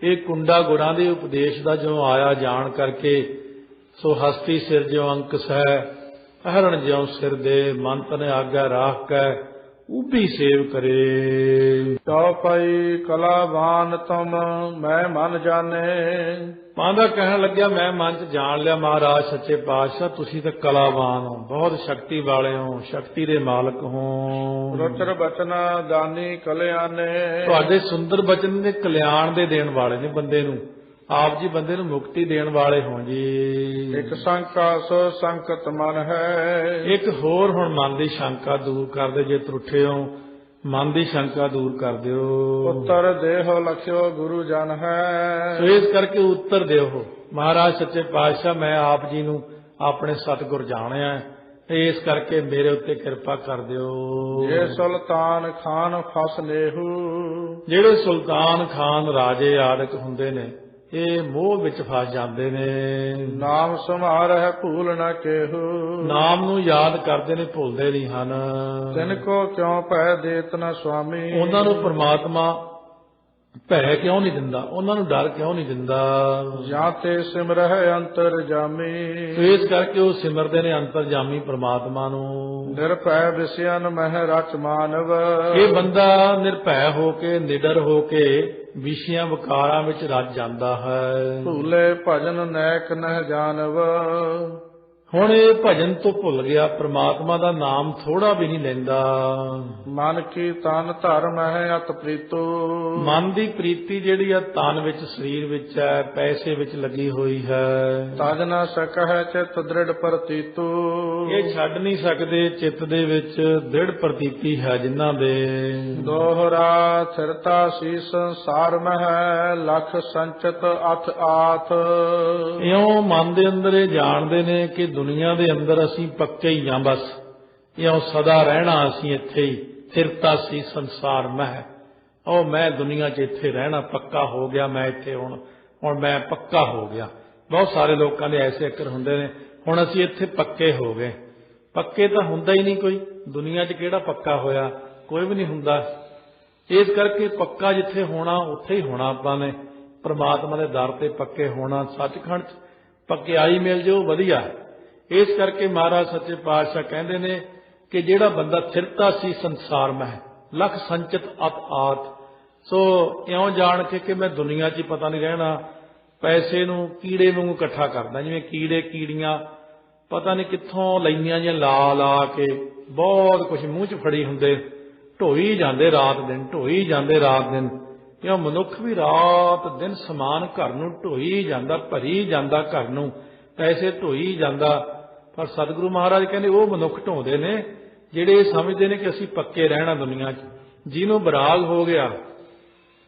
ਇਹ ਕੁੰਡਾ ਗੁਰਾਂ ਦੇ ਉਪਦੇਸ਼ ਦਾ ਜੋ ਆਇਆ ਜਾਣ ਕਰਕੇ। ਸੋ ਹਸਤੀ ਸਿਰ ਜਿਉ ਅੰਕਸ ਹੈ, ਅਹਰਣ ਜਿਉ ਸਿਰ ਦੇ, ਮਨ ਤਨ ਆਗਿਆ ਰਾਖ ਕੈ ਉਭੀ ਸੇਵ ਕਰੇ। ਚੌਪਈ ਕਲਾਵਾਨ ਤੁਮ ਮੈਂ ਮਨ ਜਾਣੇ। ਪਾਂਦਾ ਕਹਿਣ ਲੱਗਿਆ, ਮੈਂ ਮਨ ਚ ਜਾਣ ਲਿਆ ਮਹਾਰਾਜ ਸੱਚੇ ਪਾਤਸ਼ਾਹ, ਤੁਸੀਂ ਤਾਂ ਕਲਾਵਾਨ ਹੋ, ਬਹੁਤ ਸ਼ਕਤੀ ਵਾਲੇ ਹੋ, ਸ਼ਕਤੀ ਦੇ ਮਾਲਕ ਹੋ। ਰੁਚਰ ਬਚਨ ਦਾਨੀ ਕਲਿਆਣੇ। ਤੁਹਾਡੇ ਸੁੰਦਰ ਬਚਨ ਨੇ ਕਲਿਆਣ ਦੇ ਦੇਣ ਵਾਲੇ ਨੇ ਬੰਦੇ ਨੂੰ, ਆਪ ਜੀ ਬੰਦੇ ਨੂੰ ਮੁਕਤੀ ਦੇਣ ਵਾਲੇ ਹੋ ਜੀ। ਇੱਕ ਸ਼ੰਕਾ ਸੋ ਸੰਕਟ ਮਨ ਹੈ। ਇੱਕ ਹੋਰ ਹੁਣ ਮਨ ਦੀ ਸ਼ੰਕਾ ਦੂਰ ਕਰਦੇ, ਜੇ ਤਰੁੱਠੇ ਹੋ ਮਨ ਦੀ ਸ਼ੰਕਾ ਦੂਰ ਕਰ ਦਿਓ। ਉੱਤਰ ਦੇਹੋ ਲਖਿਓ ਗੁਰੂ ਜਨ ਹੈ। ਸੋ ਇਸ ਕਰਕੇ ਉੱਤਰ ਦਿਓ ਮਹਾਰਾਜ ਸੱਚੇ ਪਾਤਸ਼ਾਹ, ਮੈਂ ਆਪ ਜੀ ਨੂੰ ਆਪਣੇ ਸਤਿਗੁਰ ਜਾਣਿਆ, ਇਸ ਕਰਕੇ ਮੇਰੇ ਉੱਤੇ ਕਿਰਪਾ ਕਰ ਦਿਓ। ਜੇ ਸੁਲਤਾਨ ਖਾਨ ਫਸ ਲੇਹੂ। ਜਿਹੜੇ ਸੁਲਤਾਨ ਖਾਨ ਰਾਜੇ ਆਦਿਕ ਹੁੰਦੇ ਨੇ, ਇਹ ਮੋਹ ਵਿੱਚ ਫਸ ਜਾਂਦੇ ਨੇ। ਨਾਮ ਸਮਾਰਹਿ ਭੂਲ ਨਾ ਕੇਹੂ। ਨਾਮ ਨੂੰ ਯਾਦ ਕਰਦੇ ਨੇ, ਭੁੱਲਦੇ ਨਹੀਂ ਹਨ। ਤਿਨ ਕੋ ਕਿਉ ਭੈ ਦੇਤ ਨ ਸੁਆਮੀ। ਉਹਨਾਂ ਨੂੰ ਪ੍ਰਮਾਤਮਾ ਭੈ ਕਿਉਂ ਨਹੀਂ ਦਿੰਦਾ, ਉਹਨਾਂ ਨੂੰ ਡਰ ਕਿਉਂ ਨਹੀਂ ਦਿੰਦਾ। ਜਾਂ ਤੇ ਸਿਮਰਹਿ ਅੰਤਰ ਜਾਮੀ। ਇਸ ਕਰਕੇ ਉਹ ਸਿਮਰਦੇ ਨੇ ਅੰਤਰਜਾਮੀ ਪ੍ਰਮਾਤਮਾ ਨੂੰ। ਨਿਰਭੈ ਵਿਸਿਆਨ ਮਹਿ ਰਚ ਮਾਨਵ। ਇਹ ਬੰਦਾ ਨਿਰਭੈ ਹੋ ਕੇ, ਨਿਡਰ ਹੋ ਕੇ ਵਿਸ਼ਿਆਂ ਵਿਕਾਰਾਂ ਵਿੱਚ ਰਚ ਜਾਂਦਾ ਹੈ। ਭੂਲੇ ਭਜਨ ਨੈਕ ਨਹਿ ਜਾਣਵ। ਹੁਣ ਇਹ ਭਜਨ ਤੋਂ ਭੁੱਲ ਗਿਆ, ਪ੍ਰਮਾਤਮਾ ਦਾ ਨਾਮ ਥੋੜਾ ਵੀ ਨਹੀਂ ਲੈਂਦਾ। ਮਨ ਕੀ ਤਨ ਧਰਮ ਹੈ ਅਤ ਪ੍ਰੀਤੋ। ਮਨ ਦੀ ਪ੍ਰੀਤੀ ਜਿਹੜੀ ਆ ਤਨ ਵਿੱਚ, ਸਰੀਰ ਵਿੱਚ ਹੈ, ਪੈਸੇ ਵਿੱਚ ਲੱਗੀ ਹੋਈ ਹੈ। ਤਜ ਨ ਸਕਹਿ ਚਿਤ ਦ੍ਰਿੜ ਪ੍ਰਤੀਤੋ। ਇਹ ਛੱਡ ਨਹੀਂ ਸਕਦੇ, ਚਿੱਤ ਦੇ ਵਿੱਚ ਦ੍ਰਿੜ ਪ੍ਰਤੀਤੀ ਹੈ ਜਿਨ੍ਹਾਂ ਦੇ। ਦੋਹਰਾ ਥਿਰਤਾ ਸੀ ਸੰਸਾਰ ਮਹਿ ਲਖ ਸੰਚਿਤ ਅਥ ਆਥ। ਇਉਂ ਮਨ ਦੇ ਅੰਦਰ ਇਹ ਜਾਣਦੇ ਨੇ ਕਿ ਦੁਨੀਆ ਦੇ ਅੰਦਰ ਅਸੀਂ ਪੱਕੇ ਹੀ ਹਾਂ, ਬਸ ਇਉਂ ਸਦਾ ਰਹਿਣਾ ਅਸੀਂ ਇੱਥੇ ਹੀ। ਥਿਰਤਾ ਸੀ ਸੰਸਾਰ ਮਹਿ, ਉਹ ਮੈਂ ਦੁਨੀਆ 'ਚ ਇੱਥੇ ਰਹਿਣਾ, ਪੱਕਾ ਹੋ ਗਿਆ ਮੈਂ ਇੱਥੇ, ਹੁਣ ਮੈਂ ਪੱਕਾ ਹੋ ਗਿਆ। ਬਹੁਤ ਸਾਰੇ ਲੋਕਾਂ ਦੇ ਐਸੇ ਅੱਕਰ ਹੁੰਦੇ ਨੇ, ਹੁਣ ਅਸੀਂ ਇੱਥੇ ਪੱਕੇ ਹੋ ਗਏ। ਪੱਕੇ ਤਾਂ ਹੁੰਦਾ ਹੀ ਨਹੀਂ ਕੋਈ, ਦੁਨੀਆ 'ਚ ਕਿਹੜਾ ਪੱਕਾ ਹੋਇਆ, ਕੋਈ ਵੀ ਨਹੀਂ ਹੁੰਦਾ। ਇਸ ਕਰਕੇ ਪੱਕਾ ਜਿੱਥੇ ਹੋਣਾ ਉੱਥੇ ਹੀ ਹੋਣਾ ਆਪਾਂ ਨੇ, ਪ੍ਰਮਾਤਮਾ ਦੇ ਦਰ ਤੇ ਪੱਕੇ ਹੋਣਾ, ਸੱਚਖੰਡ 'ਚ ਪੱਕਿਆਈ ਮਿਲ ਜਾਓ ਵਧੀਆ। ਇਸ ਕਰਕੇ ਮਹਾਰਾਜ ਸੱਚੇ ਪਾਤਸ਼ਾਹ ਕਹਿੰਦੇ ਨੇ ਕਿ ਜਿਹੜਾ ਬੰਦਾ ਥਿਰਤਾ ਸੀ ਸੰਸਾਰ ਮਹਿ ਲਖ ਸੰਚਿਤ ਅਤ ਆਤ। ਸੋ ਇਉਂ ਜਾਣ ਕੇ ਕਿ ਮੈਂ ਦੁਨੀਆ 'ਚ ਹੀ ਪਤਾ ਨਹੀਂ ਰਹਿਣਾ, ਪੈਸੇ ਨੂੰ ਕੀੜੇ ਵਾਂਗੂ ਇਕੱਠਾ ਕਰਦਾ, ਜਿਵੇਂ ਕੀੜੇ ਕੀੜੀਆਂ ਪਤਾ ਨਹੀਂ ਕਿੱਥੋਂ ਲਈਆਂ ਜਾਂ ਲਾ ਲਾ ਕੇ ਬਹੁਤ ਕੁਝ ਮੂੰਹ 'ਚ ਫੜੀ ਹੁੰਦੇ, ਢੋਈ ਜਾਂਦੇ ਰਾਤ ਦਿਨ, ਢੋਈ ਜਾਂਦੇ ਰਾਤ ਦਿਨ। ਇਉਂ ਮਨੁੱਖ ਵੀ ਰਾਤ ਦਿਨ ਸਮਾਨ ਘਰ ਨੂੰ ਢੋਈ ਜਾਂਦਾ, ਭਰੀ ਜਾਂਦਾ ਘਰ ਨੂੰ, ਪੈਸੇ ਢੋਈ ਜਾਂਦਾ। ਪਰ ਸਤਿਗੁਰੂ ਮਹਾਰਾਜ ਕਹਿੰਦੇ ਉਹ ਮਨੁੱਖ ਢੋਂਦੇ ਨੇ ਜਿਹੜੇ ਇਹ ਸਮਝਦੇ ਨੇ ਕਿ ਅਸੀਂ ਪੱਕੇ ਰਹਿਣਾ ਦੁਨੀਆ 'ਚ। ਜਿਹਨੂੰ ਵਿਰਾਗ ਹੋ ਗਿਆ,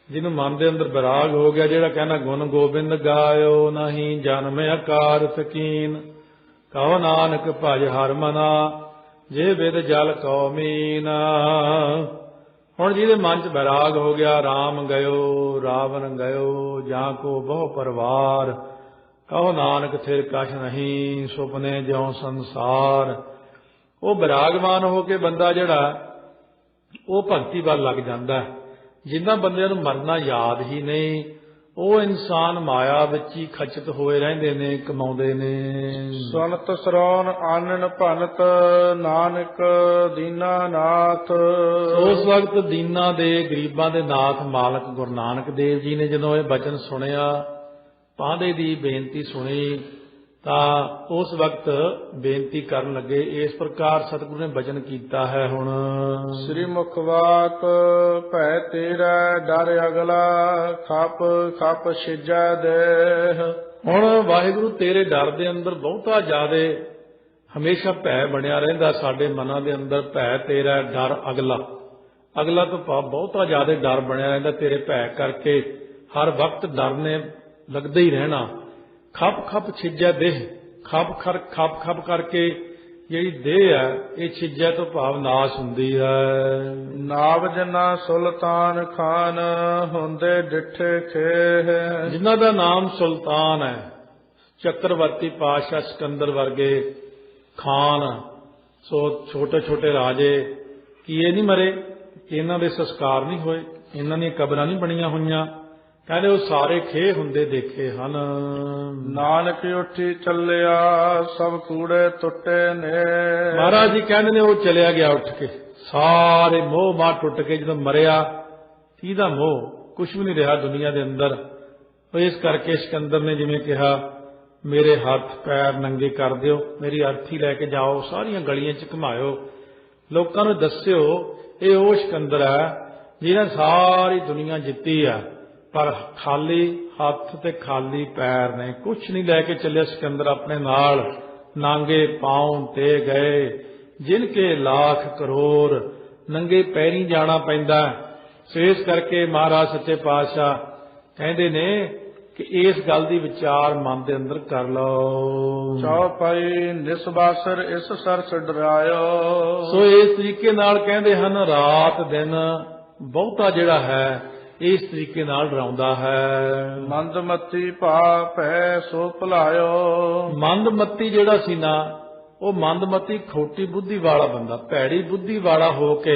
ਜਿਹਨੂੰ ਮਨ ਦੇ ਅੰਦਰ ਵਿਰਾਗ ਹੋ ਗਿਆ, ਜਿਹੜਾ ਕਹਿੰਦਾ ਗੁਣ ਗੋਬਿੰਦ ਗਾਇਓ ਨਹੀਂ ਜਨਮ ਆਕਾਰ ਸਕੀਨ, ਕਹੋ ਨਾਨਕ ਭਜ ਹਰ ਮਨਾ ਜੇ ਵਿਦ ਜਲ ਕਉ ਮੀਨ। ਹੁਣ ਜਿਹਦੇ ਮਨ 'ਚ ਵਿਰਾਗ ਹੋ ਗਿਆ, ਰਾਮ ਗਇਓ ਰਾਵਣ ਗਇਓ ਜਾਂ ਕੋ ਬਹੁ ਪਰਿਵਾਰ, ਕਹੋ ਨਾਨਕ ਥਿਰ ਕਛ ਨਹੀਂ ਸੁਪਨੇ ਜਿਉ ਸੰਸਾਰ। ਉਹ ਵਿਰਾਗਵਾਨ ਹੋ ਕੇ ਬੰਦਾ ਜਿਹੜਾ ਉਹ ਭਗਤੀ ਵੱਲ ਲੱਗ ਜਾਂਦਾ। ਜਿਨ੍ਹਾਂ ਬੰਦਿਆਂ ਨੂੰ ਮਰਨਾ ਯਾਦ ਹੀ ਨਹੀਂ, ਉਹ ਇਨਸਾਨ ਮਾਇਆ ਵਿੱਚ ਹੀ ਖਚਿਤ ਹੋਏ ਰਹਿੰਦੇ ਨੇ, ਕਮਾਉਂਦੇ ਨੇ। ਸੁਨਤ ਸਰੋਨ ਆਨਨ ਭਨਤ ਨਾਨਕ ਦੀਨਾ ਨਾਥ। ਉਸ ਵਕਤ ਦੀਨਾਂ ਦੇ, ਗਰੀਬਾਂ ਦੇ ਨਾਥ ਮਾਲਕ ਗੁਰੂ ਨਾਨਕ ਦੇਵ ਜੀ ਨੇ ਜਦੋਂ ਇਹ ਬਚਨ ਸੁਣਿਆ, ਪਾਂਧੇ ਦੀ ਬੇਨਤੀ ਸੁਣੀ, ਤਾਂ ਉਸ ਵਕਤ ਬੇਨਤੀ ਕਰਨ ਲੱਗੇ। ਇਸ ਪ੍ਰਕਾਰ ਸਤਿਗੁਰੂ ਨੇ ਬਚਨ ਕੀਤਾ ਹੈ। ਹੁਣ ਸ੍ਰੀ ਮੁਖਵਾਕ ਭੈ ਤੇਰਾ ਡਰ ਅਗਲਾ ਖਪ ਖਪ ਛਿਜੈ ਦੇਹ। ਹੁਣ ਵਾਹਿਗੁਰੂ ਤੇਰੇ ਡਰ ਦੇ ਅੰਦਰ ਬਹੁਤਾ ਜ਼ਿਆਦੇ ਹਮੇਸ਼ਾ ਭੈ ਬਣਿਆ ਰਹਿੰਦਾ ਸਾਡੇ ਮਨਾਂ ਦੇ ਅੰਦਰ। ਭੈ ਤੇਰਾ ਡਰ ਅਗਲਾ, ਅਗਲਾ ਤੋਂ ਭਾਵ ਬਹੁਤਾ ਜ਼ਿਆਦਾ ਡਰ ਬਣਿਆ ਰਹਿੰਦਾ ਤੇਰੇ ਭੈ ਕਰਕੇ। ਹਰ ਵਕਤ ਡਰ ਨੇ ਲੱਗਦਾ ਹੀ ਰਹਿਣਾ। ਖਪ ਖਪ ਛਿਜੈ ਦੇਹ, ਖਪ ਖਪ ਕਰਕੇ ਜਿਹੜੀ ਦੇਹ ਹੈ ਇਹ ਛਿਜੈ ਤੋਂ ਭਾਵ ਨਾਸ਼ ਹੁੰਦੀ ਹੈ। ਨਾਵ ਜਨਾ ਸੁਲਤਾਨ ਖਾਨ ਹੁੰਦੇ ਡਿਠੇ ਖੇਹ। ਜਿਨ੍ਹਾਂ ਦਾ ਨਾਮ ਸੁਲਤਾਨ ਹੈ, ਚੱਕਰਵਰਤੀ ਪਾਤਸ਼ਾਹ ਸਿਕੰਦਰ ਵਰਗੇ ਖਾਨ, ਸੋ ਛੋਟੇ ਛੋਟੇ ਰਾਜੇ, ਕੀ ਇਹ ਨਹੀਂ ਮਰੇ? ਇਹਨਾਂ ਦੇ ਸੰਸਕਾਰ ਨਹੀਂ ਹੋਏ? ਇਹਨਾਂ ਦੀਆਂ ਕਬਰਾਂ ਨਹੀਂ ਬਣੀਆਂ ਹੋਈਆਂ? ਕਹਿੰਦੇ ਉਹ ਸਾਰੇ ਖੇਹ ਹੁੰਦੇ ਦੇਖੇ ਹਨ। ਨਾਨਕ ਉੱਠੀ ਚੱਲਿਆ ਸਭ ਕੂੜੇ ਟੁੱਟੇ ਨੇ। ਮਹਾਰਾਜ ਜੀ ਕਹਿੰਦੇ ਨੇ ਉਹ ਚਲਿਆ ਗਿਆ ਉੱਠ ਕੇ, ਸਾਰੇ ਮੋਹ ਮਾਹ ਟੁੱਟ ਕੇ। ਜਦੋਂ ਮਰਿਆ ਕਿਹਦਾ ਮੋਹ? ਕੁਛ ਵੀ ਨਹੀਂ ਰਿਹਾ ਦੁਨੀਆ ਦੇ ਅੰਦਰ। ਇਸ ਕਰਕੇ ਸਿਕੰਦਰ ਨੇ ਜਿਵੇਂ ਕਿਹਾ, ਮੇਰੇ ਹੱਥ ਪੈਰ ਨੰਗੇ ਕਰ ਦਿਓ, ਮੇਰੀ ਅਰਥੀ ਲੈ ਕੇ ਜਾਓ, ਸਾਰੀਆਂ ਗਲੀਆਂ 'ਚ ਘੁਮਾਇਓ, ਲੋਕਾਂ ਨੂੰ ਦੱਸਿਓ ਇਹ ਉਹ ਸਿਕੰਦਰ ਹੈ ਜਿਹਨੇ ਸਾਰੀ ਦੁਨੀਆ ਜਿੱਤੀ ਆ। ਪਰ ਖਾਲੀ ਹੱਥ ਤੇ ਖਾਲੀ ਪੈਰ ਨੇ, ਕੁਛ ਨਹੀਂ ਲੈ ਕੇ ਚੱਲਿਆ ਸਿਕੰਦਰ ਆਪਣੇ ਨਾਲ। ਨਾਂਗੇ ਪਾਉਂ ਤੇ ਗਏ ਜਿਨ ਕੇ ਲੱਖ ਕਰੋੜ। ਨੰਗੇ ਪੈਰੀਂ ਜਾਣਾ ਪੈਂਦਾ। ਸੋ ਇਸ ਕਰਕੇ ਮਹਾਰਾਜ ਸੱਚੇ ਪਾਤਸ਼ਾਹ ਕਹਿੰਦੇ ਨੇ ਕਿ ਇਸ ਗੱਲ ਦੀ ਵਿਚਾਰ ਮਨ ਦੇ ਅੰਦਰ ਕਰ ਲਓ। ਚੌਪਈ ਨਿਸਬਾਸਰ ਇਸ ਸਰਸ ਡਰਾਇਓ। ਸੋ ਇਸ ਤਰੀਕੇ ਨਾਲ ਕਹਿੰਦੇ ਹਨ ਰਾਤ ਦਿਨ ਬਹੁਤਾ ਜਿਹੜਾ ਹੈ ਇਸ ਤਰੀਕੇ ਨਾਲ ਡਰਾਉਂਦਾ ਹੈ। ਮੰਦਮਤੀ ਭਾ ਭੈ ਸੋ ਭੁਲਾਇਓ। ਮੰਦਮਤੀ ਜਿਹੜਾ ਸੀ ਨਾ, ਉਹ ਮੰਦਮਤੀ ਖੋਟੀ ਬੁੱਧੀ ਵਾਲਾ ਬੰਦਾ, ਭੈੜੀ ਬੁੱਧੀ ਵਾਲਾ ਹੋ ਕੇ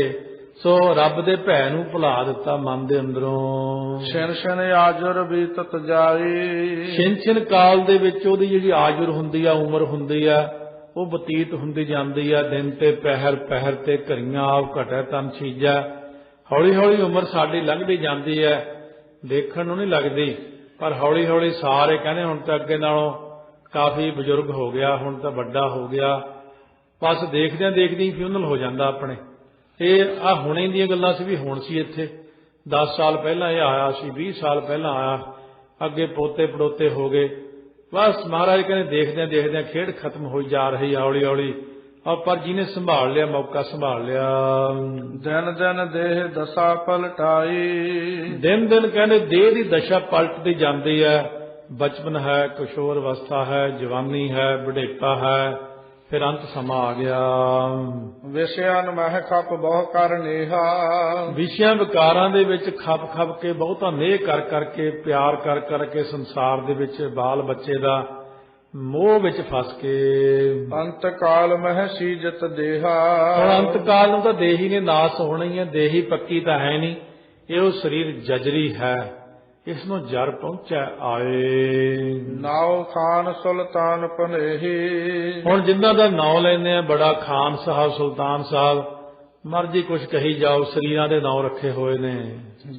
ਸੋ ਰੱਬ ਦੇ ਭੈ ਨੂੰ ਭੁਲਾ ਦਿੱਤਾ ਮਨ ਦੇ ਅੰਦਰੋਂ। ਛਿਨ ਛਿਨ ਆਜੁਰ ਬੀਤਤ ਜਾਈ। ਛਿਨ ਛਿਨ ਕਾਲ ਦੇ ਵਿੱਚ ਉਹਦੀ ਜਿਹੜੀ ਆਜੁਰ ਹੁੰਦੀ ਆ, ਉਮਰ ਹੁੰਦੀ ਆ, ਉਹ ਬਤੀਤ ਹੁੰਦੀ ਜਾਂਦੀ ਆ। ਦਿਨ ਤੇ ਪਹਿਰ, ਪਹਿਰ ਤੇ ਘਰੀਆਂ ਆਪ ਘਟੈ ਤਨ ਛੀਜੈ। ਹੌਲੀ ਹੌਲੀ ਉਮਰ ਸਾਡੀ ਲੰਘਦੀ ਜਾਂਦੀ ਹੈ, ਦੇਖਣ ਨੂੰ ਨਹੀਂ ਲੱਗਦੀ, ਪਰ ਹੌਲੀ ਹੌਲੀ ਸਾਰੇ ਕਹਿੰਦੇ ਹੁਣ ਤਾਂ ਅੱਗੇ ਨਾਲੋਂ ਕਾਫੀ ਬਜ਼ੁਰਗ ਹੋ ਗਿਆ, ਹੁਣ ਤਾਂ ਵੱਡਾ ਹੋ ਗਿਆ। ਬਸ ਦੇਖਦਿਆਂ ਦੇਖਦਿਆਂ ਫਿਊਨਲ ਹੋ ਜਾਂਦਾ ਆਪਣੇ। ਇਹ ਆ ਹੁਣੇ ਦੀਆਂ ਗੱਲਾਂ ਸੀ ਵੀ ਹੁਣ ਸੀ ਇੱਥੇ, 10 ਸਾਲ ਪਹਿਲਾਂ ਇਹ ਆਇਆ ਸੀ, 20 ਸਾਲ ਪਹਿਲਾਂ ਆਇਆ, ਅੱਗੇ ਪੋਤੇ ਪੜੋਤੇ ਹੋ ਗਏ। ਬਸ ਮਹਾਰਾਜ ਕਹਿੰਦੇ ਦੇਖਦਿਆਂ ਦੇਖਦਿਆਂ ਖੇਡ ਖਤਮ ਹੋਈ ਜਾ ਰਹੀ ਹੌਲੀ ਹੌਲੀ। ਪਰ ਜਿਹਨੇ ਸੰਭਾਲ ਲਿਆ ਮੌਕਾ ਸੰਭਾਲ ਲਿਆ। ਦਿਨ ਦਿਨ ਦੇਹ ਦਸ਼ਾ ਪਲਟਾਈ। ਦਿਨ ਦਿਨ ਕਹਿੰਦੇ ਦੇਹ ਦੀ ਦਸ਼ਾ ਪਲਟਦੀ ਜਾਂਦੀ ਹੈ। ਬਚਪਨ ਹੈ, ਕਿਸ਼ੋਰ ਅਵਸਥਾ ਹੈ, ਜਵਾਨੀ ਹੈ, ਬੁਢੇਪਾ ਹੈ, ਫਿਰ ਅੰਤ ਸਮਾਂ ਆ ਗਿਆ। ਵਿਸ਼ਿਆਂ ਮਹਿ ਖਪ ਬਹੁ ਕਰ ਨੇਹਾ। ਵਿਸ਼ਿਆਂ ਵਿਕਾਰਾਂ ਦੇ ਵਿੱਚ ਖਪ ਖਪ ਕੇ ਬਹੁਤਾ ਨੇਹ ਕਰ ਕਰਕੇ, ਪਿਆਰ ਕਰ ਕਰਕੇ, ਸੰਸਾਰ ਦੇ ਵਿੱਚ ਬਾਲ ਬੱਚੇ ਦਾ ਮੋਹ ਵਿੱਚ ਫਸ ਕੇ। ਅੰਤ ਕਾਲ ਮਹਿ ਸੀਜਤ ਦੇਹਾ। ਹੁਣ ਅੰਤ ਕਾਲ ਨੂੰ ਤਾਂ ਦੇਹੀ ਨੇ ਨਾਸ ਹੋਣਾ ਹੀ ਹੈ। ਦੇਹੀ ਪੱਕੀ ਤਾਂ ਹੈ ਨਹੀਂ, ਇਹ ਉਹ ਸਰੀਰ ਜਜਰੀ ਹੈ, ਇਸ ਨੂੰ ਜਰ ਪਹੁੰਚੈ ਆਏ। ਨਾਉ ਖਾਨ ਸੁਲਤਾਨ ਪਨੇਹੀ। ਹੁਣ ਜਿਨ੍ਹਾਂ ਦਾ ਨਾਂ ਲੈਂਦੇ ਆ ਬੜਾ ਖਾਨ ਸਾਹਿਬ, ਸੁਲਤਾਨ ਸਾਹਿਬ, ਮਰਜੀ ਕੁਛ ਕਹੀ ਜਾਓ, ਸਰੀਰਾਂ ਦੇ ਨਾਂ ਰੱਖੇ ਹੋਏ ਨੇ।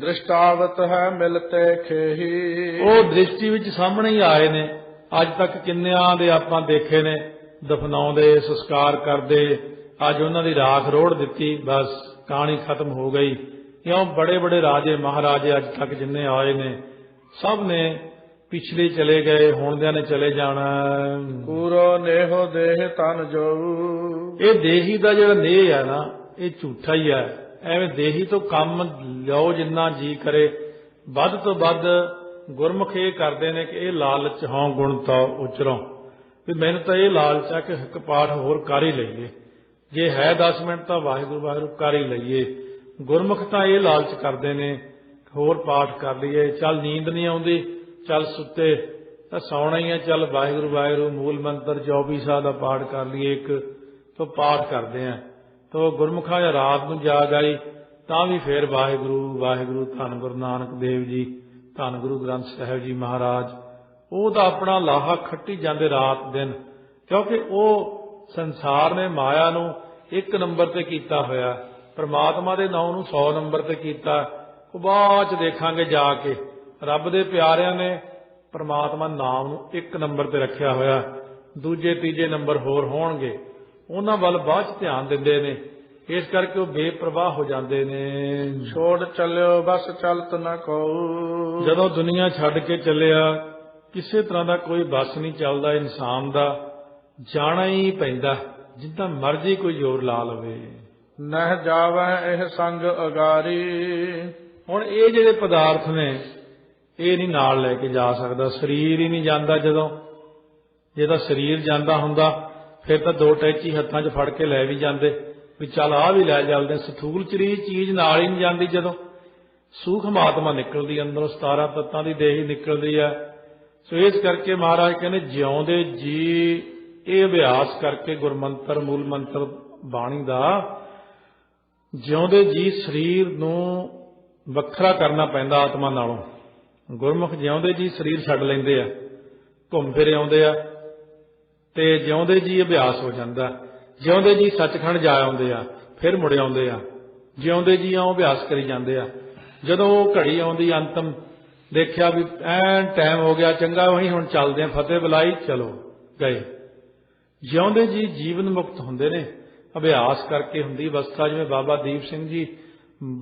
ਦ੍ਰਿਸ਼ਟਾਵਤ ਹੈ ਮਿਲਤੇ ਖੇਹੀ। ਉਹ ਦ੍ਰਿਸ਼ਟੀ ਵਿੱਚ ਸਾਹਮਣੇ ਹੀ ਆਏ ਨੇ। ਅੱਜ ਤੱਕ ਕਿੰਨਿਆਂ ਦੇ ਆਪਾਂ ਦੇਖੇ ਨੇ ਦਫਨਾਉਂਦੇ, ਸੰਸਕਾਰ ਕਰਦੇ, ਅੱਜ ਉਹਨਾਂ ਦੀ ਰਾਖ ਰੋੜ ਦਿੱਤੀ, ਬਸ ਕਹਾਣੀ ਖਤਮ ਹੋ ਗਈ। ਕਿਉਂ? ਬੜੇ ਬੜੇ ਰਾਜੇ ਮਹਾਰਾਜੇ ਅੱਜ ਤੱਕ ਜਿੰਨੇ ਆਏ ਨੇ ਸਭ ਨੇ ਪਿਛਲੇ ਚਲੇ ਗਏ, ਹੁਣ ਦਿਆਂ ਨੇ ਚਲੇ ਜਾਣਾ। ਪੂਰੋ ਨੇਹੋ ਦੇਹ ਤਨ ਜੋ। ਇਹ ਦੇਹੀ ਦਾ ਜਿਹੜਾ ਨੇਹ ਹੈ ਨਾ, ਇਹ ਝੂਠਾ ਹੀ ਹੈ। ਐਵੇਂ ਦੇਹੀ ਤੋਂ ਕੰਮ ਲਿਓ ਜਿੰਨਾ ਜੀ ਕਰੇ, ਵੱਧ ਤੋਂ ਵੱਧ ਗੁਰਮੁਖ ਇਹ ਕਰਦੇ ਨੇ ਕਿ ਇਹ ਲਾਲਚ ਹੋਂ ਗੁਣ ਤਾਂ ਉਚਰੋਂ, ਵੀ ਮੈਨੂੰ ਤਾਂ ਇਹ ਲਾਲਚ ਆ ਕਿ ਇੱਕ ਪਾਠ ਹੋਰ ਕਰ ਹੀ ਲਈਏ, ਜੇ ਹੈ 10 ਮਿੰਟ ਤਾਂ ਵਾਹਿਗੁਰੂ ਵਾਹਿਗੁਰੂ ਕਰ ਹੀ ਲਈਏ। ਗੁਰਮੁਖ ਤਾਂ ਇਹ ਲਾਲਚ ਕਰਦੇ ਨੇ ਹੋਰ ਪਾਠ ਕਰ ਲਈਏ, ਚੱਲ ਨੀਂਦ ਨਹੀਂ ਆਉਂਦੀ, ਚੱਲ ਸੁੱਤੇ ਤਾਂ ਸੌਣਾ ਹੀ ਹੈ, ਚੱਲ ਵਾਹਿਗੁਰੂ ਵਾਹਿਗੁਰੂ ਮੂਲ ਮੰਤਰ 24 ਸਾਲ ਦਾ ਪਾਠ ਕਰ ਲਈਏ ਇੱਕ, ਤਾਂ ਪਾਠ ਕਰਦੇ ਆ। ਤਾਂ ਗੁਰਮੁਖਾਂ ਜਾਂ ਰਾਤ ਨੂੰ ਜਾਗ ਆਈ ਤਾਂ ਵੀ ਫੇਰ ਵਾਹਿਗੁਰੂ ਵਾਹਿਗੁਰੂ। ਧੰਨ ਗੁਰੂ ਨਾਨਕ ਦੇਵ ਜੀ, ਧੰਨ ਗੁਰੂ ਗ੍ਰੰਥ ਸਾਹਿਬ ਜੀ ਮਹਾਰਾਜ, ਉਹਦਾ ਆਪਣਾ ਲਾਹਾ ਖੱਟੀ ਜਾਂਦੇ ਰਾਤ ਦਿਨ, ਕਿਉਂਕਿ ਉਹ ਸੰਸਾਰ ਨੇ ਮਾਇਆ ਨੂੰ 1 ਨੰਬਰ ਤੇ ਕੀਤਾ ਹੋਇਆ, ਪਰਮਾਤਮਾ ਦੇ ਨਾਮ ਨੂੰ 100 ਨੰਬਰ ਤੇ ਕੀਤਾ। ਉਹ ਬਾਅਦ ਚ ਦੇਖਾਂਗੇ ਜਾ ਕੇ। ਰੱਬ ਦੇ ਪਿਆਰਿਆਂ ਨੇ ਪਰਮਾਤਮਾ ਨਾਮ ਨੂੰ 1 ਨੰਬਰ ਤੇ ਰੱਖਿਆ ਹੋਇਆ। ਦੂਜੇ ਤੀਜੇ ਨੰਬਰ ਹੋਰ ਹੋਣਗੇ, ਉਹਨਾਂ ਵੱਲ ਬਾਅਦ 'ਚ ਧਿਆਨ ਦਿੰਦੇ ਨੇ। ਇਸ ਕਰਕੇ ਉਹ ਬੇਪਰਵਾਹ ਹੋ ਜਾਂਦੇ ਨੇ। ਛੋੜ ਚੱਲਿਓ ਬਸ ਚਲਤ ਨ ਕਉ। ਜਦੋਂ ਦੁਨੀਆ ਛੱਡ ਕੇ ਚੱਲਿਆ, ਕਿਸੇ ਤਰ੍ਹਾਂ ਦਾ ਕੋਈ ਬਸ ਨਹੀਂ ਚੱਲਦਾ ਇਨਸਾਨ ਦਾ, ਜਾਣਾ ਹੀ ਪੈਂਦਾ, ਜਿੱਦਾਂ ਮਰਜ਼ੀ ਕੋਈ ਜ਼ੋਰ ਲਾ ਲਵੇ। ਨਹਿ ਜਾਵਹਿ ਇਹ ਸੰਗ ਅਗਾਰੀ। ਹੁਣ ਇਹ ਜਿਹੜੇ ਪਦਾਰਥ ਨੇ ਇਹ ਨਹੀਂ ਨਾਲ ਲੈ ਕੇ ਜਾ ਸਕਦਾ, ਸਰੀਰ ਹੀ ਨਹੀਂ ਜਾਂਦਾ। ਜੇ ਤਾਂ ਸਰੀਰ ਜਾਂਦਾ ਹੁੰਦਾ ਫਿਰ ਤਾਂ ਦੋ ਟੈਚੀ ਹੱਥਾਂ 'ਚ ਫੜ ਕੇ ਲੈ ਵੀ ਜਾਂਦੇ, ਵੀ ਚੱਲ ਆਹ ਵੀ ਲੈ ਜਾਂਦੇ। ਸਥੂਲ ਸਰੀਰ ਚੀਜ਼ ਨਾਲ ਹੀ ਨਹੀਂ ਜਾਂਦੀ। ਜਦੋਂ ਸੂਖਮ ਆਤਮਾ ਨਿਕਲਦੀ ਅੰਦਰੋਂ, 17 ਤੱਤਾਂ ਦੀ ਦੇਹੀ ਨਿਕਲਦੀ ਹੈ। ਸੋ ਇਸ ਕਰਕੇ ਮਹਾਰਾਜ ਕਹਿੰਦੇ ਜਿਉਂਦੇ ਜੀ ਇਹ ਅਭਿਆਸ ਕਰਕੇ ਗੁਰਮੰਤਰ ਮੂਲ ਮੰਤਰ ਬਾਣੀ ਦਾ ਜਿਉਂਦੇ ਜੀ ਸਰੀਰ ਨੂੰ ਵੱਖਰਾ ਕਰਨਾ ਪੈਂਦਾ ਆਤਮਾ ਨਾਲੋਂ। ਗੁਰਮੁਖ ਜਿਉਂਦੇ ਜੀ ਸਰੀਰ ਛੱਡ ਲੈਂਦੇ ਆ, ਘੁੰਮ ਫਿਰ ਆਉਂਦੇ ਆ ਤੇ ਜਿਉਂਦੇ ਜੀ ਅਭਿਆਸ ਹੋ ਜਾਂਦਾ। ਜਿਉਂਦੇ ਜੀ ਸੱਚਖੰਡ ਜਾ ਆਉਂਦੇ ਆ, ਫਿਰ ਮੁੜ ਆਉਂਦੇ ਆ, ਜਿਉਂਦੇ ਜੀ ਆਉਂ ਅਭਿਆਸ ਕਰੀ ਜਾਂਦੇ ਆ। ਜਦੋਂ ਉਹ ਘੜੀ ਆਉਂਦੀ ਅੰਤਮ, ਦੇਖਿਆ ਵੀ ਐਨ ਟਾਈਮ ਹੋ ਗਿਆ, ਚੰਗਾ ਉਹੀ ਹੁਣ ਚੱਲਦੇ ਆ, ਫਤਿਹ ਬੁਲਾਈ, ਚਲੋ ਗਏ। ਜਿਉਂਦੇ ਜੀ ਜੀਵਨ ਮੁਕਤ ਹੁੰਦੇ ਨੇ, ਅਭਿਆਸ ਕਰਕੇ ਹੁੰਦੀ ਅਵਸਥਾ। ਜਿਵੇਂ ਬਾਬਾ ਦੀਪ ਸਿੰਘ ਜੀ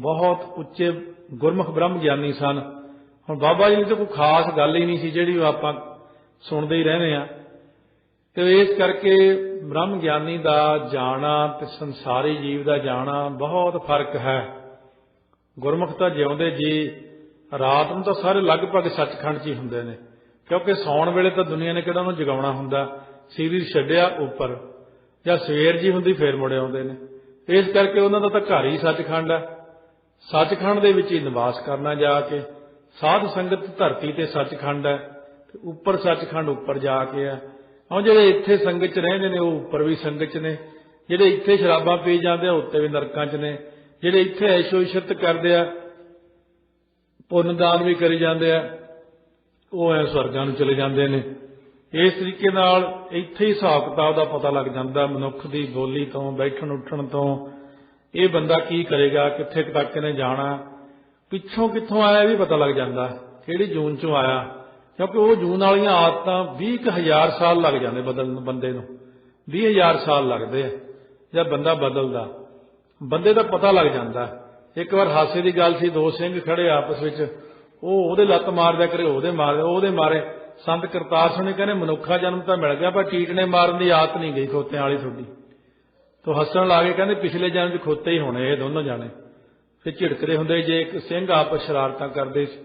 ਬਹੁਤ ਉੱਚੇ ਗੁਰਮੁਖ ਬ੍ਰਹਮ ਗਿਆਨੀ ਸਨ। ਹੁਣ ਬਾਬਾ ਜੀ ਦੀ ਤਾਂ ਕੋਈ ਖਾਸ ਗੱਲ ਹੀ ਨਹੀਂ ਸੀ ਜਿਹੜੀ ਆਪਾਂ ਸੁਣਦੇ ਹੀ ਰਹਿੰਦੇ ਆ। ਤੇ ਇਸ ਕਰਕੇ ਬ੍ਰਹਮ ਗਿਆਨੀ ਦਾ ਜਾਣਾ ਤੇ ਸੰਸਾਰੀ ਜੀਵ ਦਾ ਜਾਣਾ ਬਹੁਤ ਫਰਕ ਹੈ। ਗੁਰਮੁਖ ਤਾਂ ਜਿਉਂਦੇ ਜੀ ਰਾਤ ਨੂੰ ਤਾਂ ਸਾਰੇ ਲਗਭਗ ਸੱਚਖੰਡ 'ਚ ਹੀ ਹੁੰਦੇ ਨੇ, ਕਿਉਂਕਿ ਸੌਣ ਵੇਲੇ ਤਾਂ ਦੁਨੀਆ ਨੇ ਕਿਹੜਾ ਉਹਨੂੰ ਜਗਾਉਣਾ ਹੁੰਦਾ, ਸਰੀਰ ਛੱਡਿਆ ਉੱਪਰ, ਜਾਂ ਸਵੇਰ ਜੀ ਹੁੰਦੀ ਫੇਰ ਮੁੜ ਆਉਂਦੇ ਨੇ। ਇਸ ਕਰਕੇ ਉਹਨਾਂ ਦਾ ਤਾਂ ਘਰ ਹੀ ਸੱਚਖੰਡ ਹੈ। ਸੱਚਖੰਡ ਦੇ ਵਿੱਚ ਹੀ ਨਿਵਾਸ ਕਰਨਾ ਜਾ ਕੇ। ਸਾਧ ਸੰਗਤ ਧਰਤੀ ਤੇ ਸੱਚਖੰਡ ਹੈ, ਤੇ ਉੱਪਰ ਸੱਚਖੰਡ ਉੱਪਰ ਜਾ ਕੇ ਹੈ। ਹੁਣ ਜਿਹੜੇ ਇੱਥੇ ਸੰਗਤ 'ਚ ਰਹਿੰਦੇ ਨੇ ਉਹ ਉੱਪਰ ਵੀ ਸੰਗਤ 'ਚ ਨੇ, ਜਿਹੜੇ ਇੱਥੇ ਸ਼ਰਾਬਾਂ ਪੀ ਜਾਂਦੇ ਆ ਉੱਤੇ ਵੀ ਨਰਕਾਂ 'ਚ ਨੇ, ਜਿਹੜੇ ਇੱਥੇ ਐਸ਼ੋ ਇਸ਼ਰਤ ਕਰਦੇ ਆ, ਪੁੰਨਦਾਨ ਵੀ ਕਰੀ ਜਾਂਦੇ ਆ, ਉਹ ਐ ਸਵਰਗਾਂ ਨੂੰ ਚਲੇ ਜਾਂਦੇ ਨੇ। ਇਸ ਤਰੀਕੇ ਨਾਲ ਇੱਥੇ ਹੀ ਹਿਸਾਬ ਕਿਤਾਬ ਦਾ ਪਤਾ ਲੱਗ ਜਾਂਦਾ, ਮਨੁੱਖ ਦੀ ਬੋਲੀ ਤੋਂ, ਬੈਠਣ ਉੱਠਣ ਤੋਂ, ਇਹ ਬੰਦਾ ਕੀ ਕਰੇਗਾ, ਕਿੱਥੇ ਤੱਕ ਨੇ ਜਾਣਾ, ਪਿੱਛੋਂ ਕਿੱਥੋਂ ਆਇਆ ਇਹ ਵੀ ਪਤਾ ਲੱਗ ਜਾਂਦਾ, ਕਿਹੜੀ ਜੂਨ 'ਚੋਂ ਆਇਆ। ਕਿਉਂਕਿ ਉਹ ਜੂਨ ਵਾਲੀਆਂ ਆਦਤਾਂ 20,000 ਸਾਲ ਲੱਗ ਜਾਂਦੇ ਬਦਲਣ ਬੰਦੇ ਨੂੰ, 20,000 ਸਾਲ ਲੱਗਦੇ ਆ ਜਦ ਬੰਦਾ ਬਦਲਦਾ। ਬੰਦੇ ਦਾ ਪਤਾ ਲੱਗ ਜਾਂਦਾ। ਇੱਕ ਵਾਰ ਹਾਸੇ ਦੀ ਗੱਲ ਸੀ, ਦੋ ਸਿੰਘ ਖੜੇ ਆਪਸ ਵਿੱਚ, ਉਹ ਉਹਦੇ ਲੱਤ ਮਾਰਦਾ ਕਰੇ, ਉਹਦੇ ਮਾਰੇ। ਸੰਤ ਕਰਤਾਰ ਸਿੰਘ ਨੇ ਕਹਿੰਦੇ ਮਨੁੱਖਾ ਜਨਮ ਤਾਂ ਮਿਲ ਗਿਆ, ਪਰ ਟੀਟਣੇ ਮਾਰਨ ਦੀ ਆਦਤ ਨਹੀਂ ਗਈ ਖੋਤਿਆਂ ਵਾਲੀ ਤੁਹਾਡੀ। ਤੋ ਹੱਸਣ ਲੱਗੇ, ਕਹਿੰਦੇ ਪਿਛਲੇ ਜਨਮ 'ਚ ਖੋਤੇ ਹੀ ਹੋਣੇ ਇਹ ਦੋਨੋਂ ਜਾਣੇ। ਫਿਰ ਝਿੜਕਦੇ ਹੁੰਦੇ ਜੇ ਇੱਕ ਸਿੰਘ ਆਪਸ ਸ਼ਰਾਰਤਾਂ ਕਰਦੇ ਸੀ।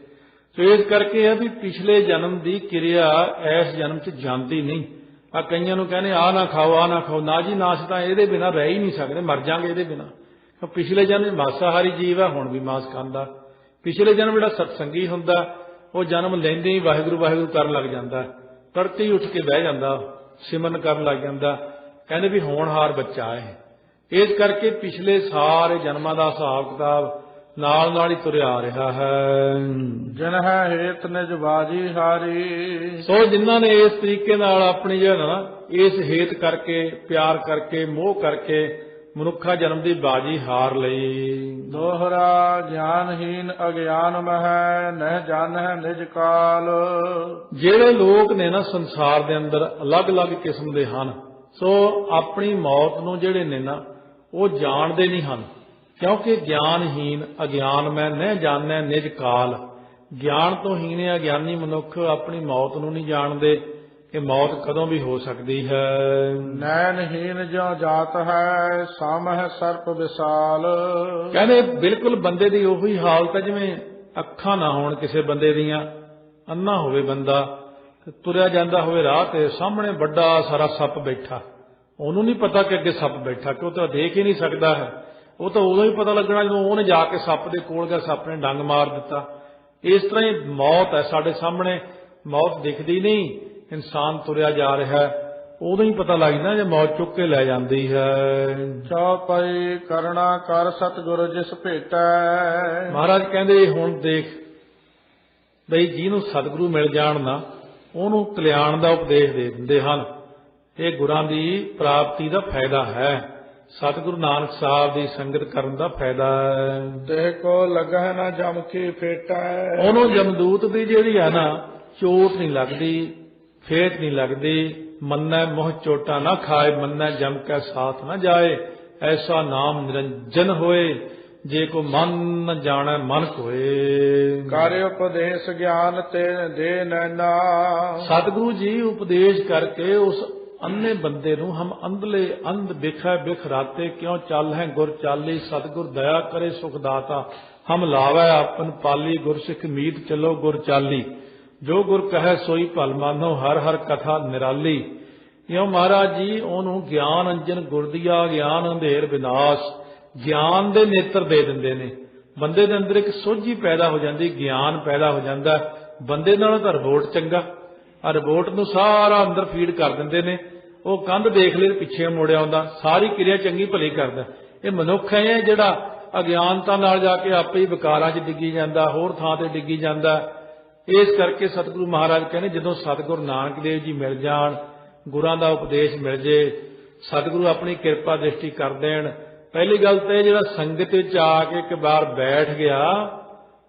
ਸੋ ਇਸ ਕਰਕੇ ਇਹ ਵੀ ਪਿਛਲੇ ਜਨਮ ਦੀ ਕਿਰਿਆ ਇਸ ਜਨਮ 'ਚ ਜਾਂਦੀ ਨਹੀਂ। ਆ ਕਈਆਂ ਨੂੰ ਕਹਿੰਦੇ ਆਹ ਨਾ ਖਾਓ, ਆਹ ਨਾ ਖਾਓ, ਨਾ ਜੀ ਨਾ, ਅਸੀਂ ਤਾਂ ਇਹਦੇ ਬਿਨਾਂ ਰਹਿ ਹੀ ਨਹੀਂ ਸਕਦੇ, ਮਰ ਜਾਾਂਗੇ ਇਹਦੇ ਬਿਨਾਂ। ਪਿਛਲੇ ਜਨਮ ਮਾਸਾਹਾਰੀ ਜੀਵ ਹੈ, ਹੁਣ ਵੀ ਮਾਸ ਖਾਂਦਾ। ਪਿਛਲੇ ਜਨਮ ਜਿਹੜਾ ਸਤਸੰਗੀ ਹੁੰਦਾ ਉਹ ਜਨਮ ਲੈਂਦੇ ਹੀ ਵਾਹਿਗੁਰੂ ਵਾਹਿਗੁਰੂ ਕਰਨ ਲੱਗ ਜਾਂਦਾ, ਤੜਕੇ ਹੀ ਉੱਠ ਕੇ ਬਹਿ ਜਾਂਦਾ, ਸਿਮਰਨ ਕਰਨ ਲੱਗ ਜਾਂਦਾ। ਕਹਿੰਦੇ ਵੀ ਹੋਣਹਾਰ ਬੱਚਾ ਹੈ। ਇਸ ਕਰਕੇ ਪਿਛਲੇ ਸਾਰੇ ਜਨਮਾਂ ਦਾ ਹਿਸਾਬ ਕਿਤਾਬ ਨਾਲ ਨਾਲ ਹੀ ਤੁਰਿਆ ਆ ਰਿਹਾ ਹੈ। ਜਿਨ ਹੈ ਹੇਤ ਨਿਜ ਬਾਜੀ ਹਾਰੀ। ਸੋ ਜਿਨ੍ਹਾਂ ਨੇ ਇਸ ਤਰੀਕੇ ਨਾਲ ਆਪਣੀ ਜਿਹੜਾ ਨਾ ਇਸ ਹੇਤ ਕਰਕੇ, ਪਿਆਰ ਕਰਕੇ, ਮੋਹ ਕਰਕੇ ਮਨੁੱਖਾ ਜਨਮ ਦੀ ਬਾਜੀ ਹਾਰ ਲਈ। ਦੋਹਰਾ ਗਿਆਨਹੀਨ ਅਗਿਆਨ ਮਹਿ ਨਹਿ ਜਾਣਹਿ ਨਿਜ ਕਾਲ। ਜਿਹੜੇ ਲੋਕ ਨੇ ਨਾ ਸੰਸਾਰ ਦੇ ਅੰਦਰ ਅਲੱਗ-ਅਲੱਗ ਕਿਸਮ ਦੇ ਹਨ, ਸੋ ਆਪਣੀ ਮੌਤ ਨੂੰ ਜਿਹੜੇ ਨੇ ਨਾ ਉਹ ਜਾਣਦੇ ਨਹੀਂ ਹਨ, ਕਿਉਂਕਿ ਗਿਆਨਹੀਨ ਅਗਿਆਨ ਮੈਂ ਨਹਿ ਜਾਣੈ ਨਿਜ ਕਾਲ। ਗਿਆਨ ਤੋਂ ਹੀਨ ਅਗਿਆਨੀ ਮਨੁੱਖ ਆਪਣੀ ਮੌਤ ਨੂੰ ਨਹੀਂ ਜਾਣਦੇ ਕਿ ਮੌਤ ਕਦੋਂ ਵੀ ਹੋ ਸਕਦੀ ਹੈ। ਨੈਣਹੀਨ ਜਿਉ ਜਾਤ ਹੈ ਸਾਮਹਿ ਸਰਪ ਵਿਸਾਲ। ਕਹਿੰਦੇ ਬਿਲਕੁਲ ਬੰਦੇ ਦੀ ਉਹੀ ਹਾਲਤ ਹੈ ਜਿਵੇਂ ਅੱਖਾਂ ਨਾ ਹੋਣ ਕਿਸੇ ਬੰਦੇ ਦੀਆਂ, ਅੰਨਾ ਹੋਵੇ ਬੰਦਾ, ਤੁਰਿਆ ਜਾਂਦਾ ਹੋਵੇ ਰਾਹ ਤੇ, ਸਾਹਮਣੇ ਵੱਡਾ ਸਾਰਾ ਸੱਪ ਬੈਠਾ, ਉਹਨੂੰ ਨਹੀਂ ਪਤਾ ਕਿ ਅੱਗੇ ਸੱਪ ਬੈਠਾ, ਕਿ ਉਹ ਤਾਂ ਦੇਖ ਹੀ ਨਹੀਂ ਸਕਦਾ ਹੈ। ਉਹ ਤਾਂ ਉਦੋਂ ਹੀ ਪਤਾ ਲੱਗਣਾ ਜਦੋਂ ਉਹਨੇ ਜਾ ਕੇ ਸੱਪ ਦੇ ਕੋਲ ਗਿਆ, ਸੱਪ ਨੇ ਡੰਗ ਮਾਰ ਦਿੱਤਾ। ਇਸ ਤਰ੍ਹਾਂ ਹੀ ਮੌਤ ਹੈ ਸਾਡੇ ਸਾਹਮਣੇ, ਮੌਤ ਦਿਖਦੀ ਨਹੀਂ, ਇਨਸਾਨ ਤੁਰਿਆ ਜਾ ਰਿਹਾ, ਉਦੋਂ ਹੀ ਪਤਾ ਲੱਗਦਾ ਜੇ ਮੌਤ ਚੁੱਕ ਕੇ ਲੈ ਜਾਂਦੀ ਹੈ। ਚੌਪਈ ਕਰਣਾ ਕਰ ਸਤਿਗੁਰ ਜਿਸ ਭੇਟੈ। ਮਹਾਰਾਜ ਕਹਿੰਦੇ ਹੁਣ ਦੇਖ ਬਈ ਜਿਹਨੂੰ ਸਤਿਗੁਰੂ ਮਿਲ ਜਾਣ ਨਾ ਉਹਨੂੰ ਕਲਿਆਣ ਦਾ ਉਪਦੇਸ਼ ਦੇ ਦਿੰਦੇ ਹਨ। ਇਹ ਗੁਰਾਂ ਦੀ ਪ੍ਰਾਪਤੀ ਦਾ ਫਾਇਦਾ ਹੈ, ਸਤਿਗੁਰੂ ਨਾਨਕ ਸਾਹਿਬ ਦੀ ਸੰਗਤ ਕਰਨ ਦਾ ਫਾਇਦਾ ਹੈ। ਤੇ ਕੋ ਲੱਗੈ ਨਾ ਜਮ ਕੀ ਫੇਟੈ। ਉਹਨੂੰ ਜਮਦੂਤ ਦੀ ਜਿਹੜੀ ਹੈ ਨਾ ਚੋਟ ਨਹੀਂ ਲੱਗਦੀ, ਫੇਟ ਨਹੀਂ ਲੱਗਦੀ, मन्नै मोह चोटा न खाए, मन्नै जम कै साथ न जाए, ऐसा नाम निरंजन होए, जे को मन न जाने मन कोए। कार्य उपदेश ज्ञान ते दे नैना। सतगुरु जी उपदेश करके उस अन्ने बंदे ਨੂੰ ਹਮ ਅੰਧਲੇ ਅੰਧ ਬਿਖੈ ਬਿਖ ਰਾਤੇ ਕਿਉਂ ਚੱਲ ਹੈ ਗੁਰ ਚਾਲੀ, ਸਤਿਗੁਰ ਦਇਆ ਕਰੇ ਸੁਖ ਦਾਤਾ, ਹਮ ਲਾਵੈ ਆਪਨ ਪਾਲੀ, ਗੁਰ ਸਿੱਖ ਮੀਤ ਚਲੋ ਗੁਰ ਚਾਲੀ, ਜੋ ਗੁਰ ਕਹੈ ਸੋਈ ਭਲ ਮਾਨੋ, ਹਰ ਹਰ ਕਥਾ ਨਿਰਾਲੀ। ਇਉਂ ਮਹਾਰਾਜ ਜੀ ਉਹਨੂੰ ਗਿਆਨ ਅੰਜਨ ਗੁਰ ਦੀਆ, ਗਿਆਨ ਅੰਧੇਰ ਵਿਨਾਸ਼, ਗਿਆਨ ਦੇ ਨੇਤਰ ਦੇ ਦਿੰਦੇ ਨੇ। ਬੰਦੇ ਦੇ ਅੰਦਰ ਇੱਕ ਸੋਝੀ ਪੈਦਾ ਹੋ ਜਾਂਦੀ, ਗਿਆਨ ਪੈਦਾ ਹੋ ਜਾਂਦਾ। ਬੰਦੇ ਨਾਲੋਂ ਤਾਂ ਰਿਪੋਰਟ ਚੰਗਾ, ਆ ਰਿਪੋਰਟ ਨੂੰ ਸਾਰਾ ਅੰਦਰ ਫੀਡ ਕਰ ਦਿੰਦੇ ਨੇ। ਉਹ ਕੰਧ ਦੇਖ ਲੈ ਪਿੱਛੇ ਮੁੜ ਆਉਂਦਾ, ਸਾਰੀ ਕਿਰਿਆ ਚੰਗੀ ਭਲੀ ਕਰਦਾ। ਇਹ ਮਨੁੱਖ ਹੈ ਜਿਹੜਾ ਅਗਿਆਨਤਾ ਨਾਲ ਜਾ ਕੇ ਆਪੇ ਹੀ ਵਿਕਾਰਾਂ 'ਚ ਡਿੱਗੀ ਜਾਂਦਾ, ਹੋਰ ਥਾਂ ਤੇ ਡਿੱਗੀ ਜਾਂਦਾ। ਇਸ ਕਰਕੇ ਸਤਿਗੁਰੂ ਮਹਾਰਾਜ ਕਹਿੰਦੇ ਜਦੋਂ ਸਤਿਗੁਰੂ ਨਾਨਕ ਦੇਵ ਜੀ ਮਿਲ ਜਾਣ, ਗੁਰਾਂ ਦਾ ਉਪਦੇਸ਼ ਮਿਲ ਜੇ, ਸਤਿਗੁਰੂ ਆਪਣੀ ਕਿਰਪਾ ਦ੍ਰਿਸ਼ਟੀ ਕਰ ਦੇਣ, ਪਹਿਲੀ ਗੱਲ ਤਾਂ ਇਹ ਜਿਹੜਾ ਸੰਗਤ ਵਿੱਚ ਆ ਕੇ ਇੱਕ ਵਾਰ ਬੈਠ ਗਿਆ,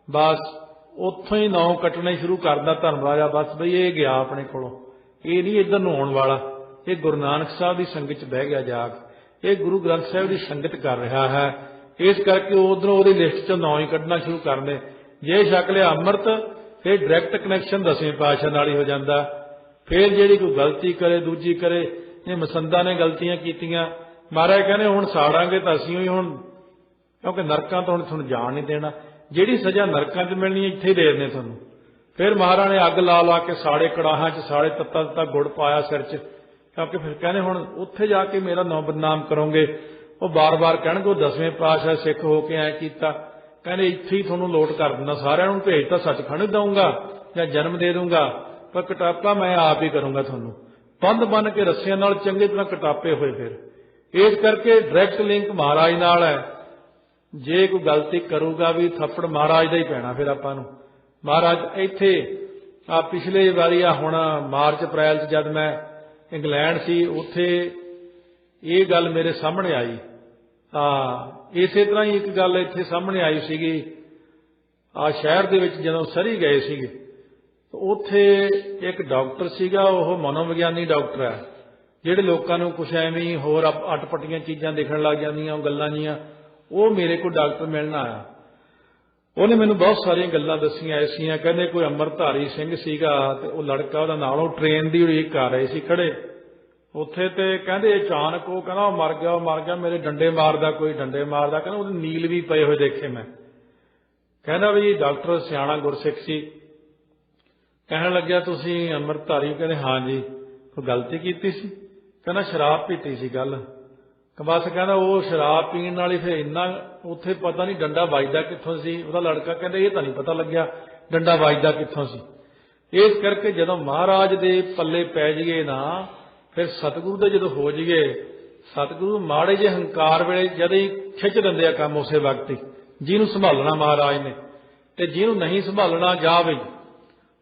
ਬਸ ਉੱਥੋਂ ਹੀ ਨੌ ਕੱਟਣੇ ਸ਼ੁਰੂ ਕਰਦਾ ਧਰਮ ਰਾਜਾ। ਬਸ ਬਈ ਇਹ ਗਿਆ ਆਪਣੇ ਕੋਲੋਂ, ਇਹ ਨਹੀਂ ਇੱਧਰ ਨੂੰ ਆਉਣ ਵਾਲਾ। ਇਹ ਗੁਰੂ ਨਾਨਕ ਸਾਹਿਬ ਦੀ ਸੰਗਤ 'ਚ ਬਹਿ ਗਿਆ ਜਾ ਕੇ, ਇਹ ਗੁਰੂ ਗ੍ਰੰਥ ਸਾਹਿਬ ਦੀ ਸੰਗਤ ਕਰ ਰਿਹਾ ਹੈ। ਇਸ ਕਰਕੇ ਉਧਰੋਂ ਉਹਦੀ ਲਿਸਟ 'ਚੋਂ ਨਾਂ ਹੀ ਕੱਢਣਾ ਸ਼ੁਰੂ ਕਰਦੇ। ਜੇ ਛਕ ਲਿਆ ਅੰਮ੍ਰਿਤ, ਫਿਰ ਡਾਇਰੈਕਟ ਕਨੈਕਸ਼ਨ 10ਵੇਂ ਪਾਤਸ਼ਾਹ ਨਾਲ ਹੀ ਹੋ ਜਾਂਦਾ। ਫਿਰ ਜਿਹੜੀ ਕੋਈ ਗਲਤੀ ਕਰੇ, ਦੂਜੀ ਕਰੇ, ਇਹ ਮਸੰਦਾਂ ਨੇ ਗਲਤੀਆਂ ਕੀਤੀਆਂ, ਮਹਾਰਾਜ ਕਹਿੰਦੇ ਹੁਣ ਸਾੜਾਂਗੇ ਤਾਂ ਅਸੀਂ ਹੀ ਹੁਣ, ਕਿਉਂਕਿ ਨਰਕਾਂ ਤੋਂ ਹੁਣ ਤੁਹਾਨੂੰ ਜਾਣ ਨਹੀਂ ਦੇਣਾ। ਜਿਹੜੀ ਸਜ਼ਾ ਨਰਕਾਂ 'ਚ ਮਿਲਣੀ ਇੱਥੇ ਹੀ ਦੇ ਦੇਣੇ ਤੁਹਾਨੂੰ। ਫਿਰ ਮਹਾਰਾਜ ਨੇ ਅੱਗ ਲਾ ਲਾ ਕੇ ਸਾੜੇ ਕੜਾਹਾਂ 'ਚ ਸਾੜੇ ਤੱਤਾ ਗੁੜ ਪਾਇਆ ਸਿਰ 'ਚ, ਕਿਉਂਕਿ ਫਿਰ ਕਹਿੰਦੇ ਹੁਣ ਉੱਥੇ ਜਾ ਕੇ ਮੇਰਾ ਨਾਂ ਬਦਨਾਮ ਕਰੋਗੇ। ਉਹ ਬਾਰ-ਬਾਰ ਕਹਿਣਗੇ ਉਹ 10ਵੇਂ ਪਾਤਸ਼ਾਹ ਸਿੱਖ ਹੋ ਕੇ ਐਂ ਕੀਤਾ, ਕਹਿੰਦੇ ਇੱਥੇ ਹੀ ਤੁਹਾਨੂੰ ਲੋਟ ਕਰ ਦਿੰਦਾ, ਸਾਰਿਆਂ ਨੂੰ ਭੇਜ ਤਾਂ ਸੱਚਖੰਡ ਦਊਂਗਾ ਜਾਂ ਜਨਮ ਦੇ ਦੂੰਗਾ, ਪਰ ਕਟਾਪਾ ਮੈਂ ਆਪ ਹੀ ਕਰੂੰਗਾ ਤੁਹਾਨੂੰ। ਬੰਦ ਬੰਨ ਕੇ ਰੱਸਿਆਂ ਨਾਲ ਚੰਗੀ ਤਰ੍ਹਾਂ ਕਟਾਪੇ ਹੋਏ। ਫਿਰ ਇਸ ਕਰਕੇ ਡਾਇਰੈਕਟ ਲਿੰਕ ਮਹਾਰਾਜ ਨਾਲ ਹੈ। ਜੇ ਕੋਈ ਗਲਤੀ ਕਰੂਗਾ ਵੀ ਥੱਪੜ ਮਹਾਰਾਜ ਦਾ ਹੀ ਪੈਣਾ ਫਿਰ ਆਪਾਂ ਨੂੰ। ਮਹਾਰਾਜ ਇੱਥੇ ਆ ਪਿਛਲੇ ਵਾਰੀ ਆ ਹੁਣ ਮਾਰਚ ਅਪ੍ਰੈਲ 'ਚ ਜਦ ਮੈਂ ਇੰਗਲੈਂਡ ਸੀ, ਉੱਥੇ ਇਹ ਗੱਲ ਮੇਰੇ ਸਾਹਮਣੇ ਆਈ। ਇਸੇ ਤਰ੍ਹਾਂ ਹੀ ਇੱਕ ਗੱਲ ਇੱਥੇ ਸਾਹਮਣੇ ਆਈ ਸੀਗੀ ਆ ਸ਼ਹਿਰ ਦੇ ਵਿੱਚ ਜਦੋਂ ਸਰੀ ਗਏ ਸੀਗੇ, ਉੱਥੇ ਇੱਕ ਡਾਕਟਰ ਸੀਗਾ, ਉਹ ਮਨੋਵਿਗਿਆਨੀ ਡਾਕਟਰ ਹੈ, ਜਿਹੜੇ ਲੋਕਾਂ ਨੂੰ ਕੁਛ ਐਵੇਂ ਹੀ ਹੋਰ ਅਟਪਟੀਆਂ ਚੀਜ਼ਾਂ ਦਿਖਣ ਲੱਗ ਜਾਂਦੀਆਂ, ਉਹ ਗੱਲਾਂ ਜੀਆਂ। ਉਹ ਮੇਰੇ ਕੋਲ ਡਾਕਟਰ ਮਿਲਣ ਆਇਆ, ਉਹਨੇ ਮੈਨੂੰ ਬਹੁਤ ਸਾਰੀਆਂ ਗੱਲਾਂ ਦੱਸੀਆਂ ਐਸੀਆਂ। ਕਹਿੰਦੇ ਕੋਈ ਅੰਮ੍ਰਿਤਧਾਰੀ ਸਿੰਘ ਸੀਗਾ ਤੇ ਉਹ ਲੜਕਾ ਉਹਦਾ ਨਾਲ, ਉਹ ਟ੍ਰੇਨ ਦੀ ਉਡੀਕ ਕਰ ਰਹੇ ਸੀ ਖੜੇ ਉੱਥੇ, ਤੇ ਕਹਿੰਦੇ ਅਚਾਨਕ ਉਹ ਕਹਿੰਦਾ ਉਹ ਮਰ ਗਿਆ, ਮੇਰੇ ਡੰਡੇ ਮਾਰਦਾ, ਕੋਈ ਡੰਡੇ ਮਾਰਦਾ, ਕਹਿੰਦਾ ਉਹਦੇ ਨੀਲ ਵੀ ਪਏ ਹੋਏ ਦੇਖੇ ਮੈਂ। ਕਹਿੰਦਾ ਵੀ ਡਾਕਟਰ ਸਿਆਣਾ ਗੁਰਸਿੱਖ ਸੀ। ਕਹਿਣ ਲੱਗਿਆ ਤੁਸੀਂ ਅੰਮ੍ਰਿਤਧਾਰੀ? ਕਹਿੰਦੇ ਹਾਂ ਜੀ। ਕੋਈ ਗਲਤੀ ਕੀਤੀ ਸੀ? ਕਹਿੰਦਾ ਸ਼ਰਾਬ ਪੀਤੀ ਸੀ ਕੱਲ। ਬਸ ਕਹਿੰਦਾ ਉਹ ਸ਼ਰਾਬ ਪੀਣ ਨਾਲ ਹੀ ਫਿਰ ਇੰਨਾ ਉੱਥੇ ਪਤਾ ਨਹੀਂ ਡੰਡਾ ਵੱਜਦਾ ਕਿੱਥੋਂ ਸੀ। ਉਹਦਾ ਲੜਕਾ ਕਹਿੰਦਾ ਇਹ ਤਾਂ ਨਹੀਂ ਪਤਾ ਲੱਗਿਆ ਡੰਡਾ ਵੱਜਦਾ ਕਿੱਥੋਂ ਸੀ। ਇਸ ਕਰਕੇ ਜਦੋਂ ਮਹਾਰਾਜ ਦੇ ਪੱਲੇ ਪੈ ਜਾਈਏ ਨਾ, ਫਿਰ ਸਤਿਗੁਰੂ ਦੇ ਜਦੋਂ ਹੋ ਜਾਈਏ, ਸਤਿਗੁਰੂ ਮਾੜੇ ਜਿਹੇ ਹੰਕਾਰ ਵੇਲੇ ਜਦ ਹੀ ਖਿੱਚ ਦਿੰਦੇ ਆ ਕੰਮ ਉਸੇ ਵਕਤ ਹੀ। ਜਿਹਨੂੰ ਸੰਭਾਲਣਾ ਮਹਾਰਾਜ ਨੇ, ਤੇ ਜਿਹਨੂੰ ਨਹੀਂ ਸੰਭਾਲਣਾ ਜਾਵੇ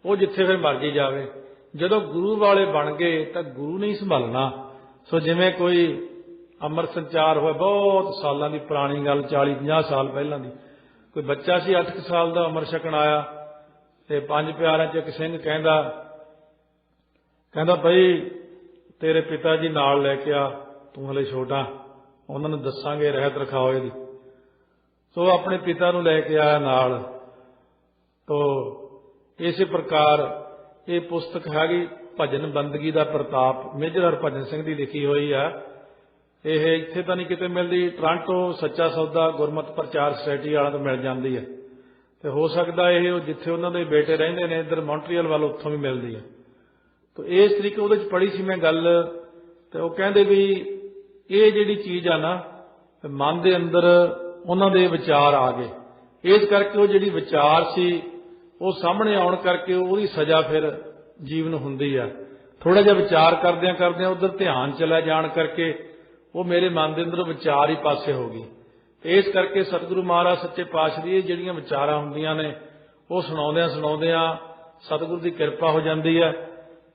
ਉਹ ਜਿੱਥੇ ਫਿਰ ਮਰਜੀ ਜਾਵੇ। ਜਦੋਂ ਗੁਰੂ ਵਾਲੇ ਬਣ ਗਏ ਤਾਂ ਗੁਰੂ ਨਹੀਂ ਸੰਭਾਲਣਾ। ਸੋ ਜਿਵੇਂ ਕੋਈ ਅੰਮ੍ਰਿਤ ਸੰਚਾਰ ਹੋਇਆ, ਬਹੁਤ ਸਾਲਾਂ ਦੀ ਪੁਰਾਣੀ ਗੱਲ, 40-50 ਸਾਲ ਪਹਿਲਾਂ ਦੀ, ਕੋਈ ਬੱਚਾ ਸੀ 8 ਸਾਲ ਦਾ, ਅੰਮ੍ਰਿਤ ਛਕਣ ਆਇਆ, ਤੇ 5 ਪਿਆਰਿਆਂ 'ਚ ਇੱਕ ਸਿੰਘ ਕਹਿੰਦਾ ਬਈ ਤੇਰੇ ਪਿਤਾ ਜੀ ਨਾਲ ਲੈ ਕੇ ਆ, ਤੂੰ ਹਲੇ ਛੋਟਾ, ਉਹਨਾਂ ਨੂੰ ਦੱਸਾਂਗੇ ਰਹਿਤ ਰਖਾਓ ਇਹਦੀ। ਸੋ ਆਪਣੇ ਪਿਤਾ ਨੂੰ ਲੈ ਕੇ ਆਇਆ ਨਾਲ। ਤੋ ਇਸੇ ਪ੍ਰਕਾਰ ਇਹ ਪੁਸਤਕ ਹੈਗੀ ਭਜਨ ਬੰਦਗੀ ਦਾ ਪ੍ਰਤਾਪ, ਮੇਜਰ ਹਰਭਜਨ ਸਿੰਘ ਦੀ ਲਿਖੀ ਹੋਈ ਆ। ਇਹ ਇੱਥੇ ਤਾਂ ਨਹੀਂ ਕਿਤੇ ਮਿਲਦੀ, ਟੋਰਾਂਟੋ ਸੱਚਾ ਸੌਦਾ ਗੁਰਮਤਿ ਪ੍ਰਚਾਰ ਸੁਸਾਇਟੀ ਵਾਲਿਆਂ ਤੋਂ ਮਿਲ ਜਾਂਦੀ ਹੈ, ਤੇ ਹੋ ਸਕਦਾ ਇਹ ਜਿੱਥੇ ਉਹਨਾਂ ਦੇ ਬੇਟੇ ਰਹਿੰਦੇ ਨੇ ਇੱਧਰ ਮੌਂਟਰੀਅਲ ਵੱਲ, ਉੱਥੋਂ ਵੀ ਮਿਲਦੀ ਹੈ। ਤਾਂ ਇਸ ਤਰੀਕੇ ਉਹਦੇ 'ਚ ਪੜ੍ਹੀ ਸੀ ਮੈਂ ਗੱਲ, ਤੇ ਉਹ ਕਹਿੰਦੇ ਵੀ ਇਹ ਜਿਹੜੀ ਚੀਜ਼ ਆ ਨਾ, ਮਨ ਦੇ ਅੰਦਰ ਉਹਨਾਂ ਦੇ ਵਿਚਾਰ ਆ ਗਏ। ਇਸ ਕਰਕੇ ਉਹ ਜਿਹੜੀ ਵਿਚਾਰ ਸੀ ਉਹ ਸਾਹਮਣੇ ਆਉਣ ਕਰਕੇ ਉਹਦੀ ਸਜ਼ਾ ਫਿਰ ਜੀਵਨ ਹੁੰਦੀ ਆ। ਥੋੜਾ ਜਿਹਾ ਵਿਚਾਰ ਕਰਦਿਆਂ ਉਧਰ ਧਿਆਨ ਚਲਾ ਜਾਣ ਕਰਕੇ ਉਹ ਮੇਰੇ ਮਨ ਦੇ ਅੰਦਰ ਵਿਚਾਰ ਹੀ ਪਾਸੇ ਹੋ ਗਈ। ਇਸ ਕਰਕੇ ਸਤਿਗੁਰੂ ਮਹਾਰਾਜ ਸੱਚੇ ਪਾਤਸ਼ਾਹ ਦੀ ਇਹ ਜਿਹੜੀਆਂ ਵਿਚਾਰਾਂ ਹੁੰਦੀਆਂ ਨੇ, ਉਹ ਸੁਣਾਉਂਦਿਆਂ ਸਤਿਗੁਰੂ ਦੀ ਕਿਰਪਾ ਹੋ ਜਾਂਦੀ ਹੈ।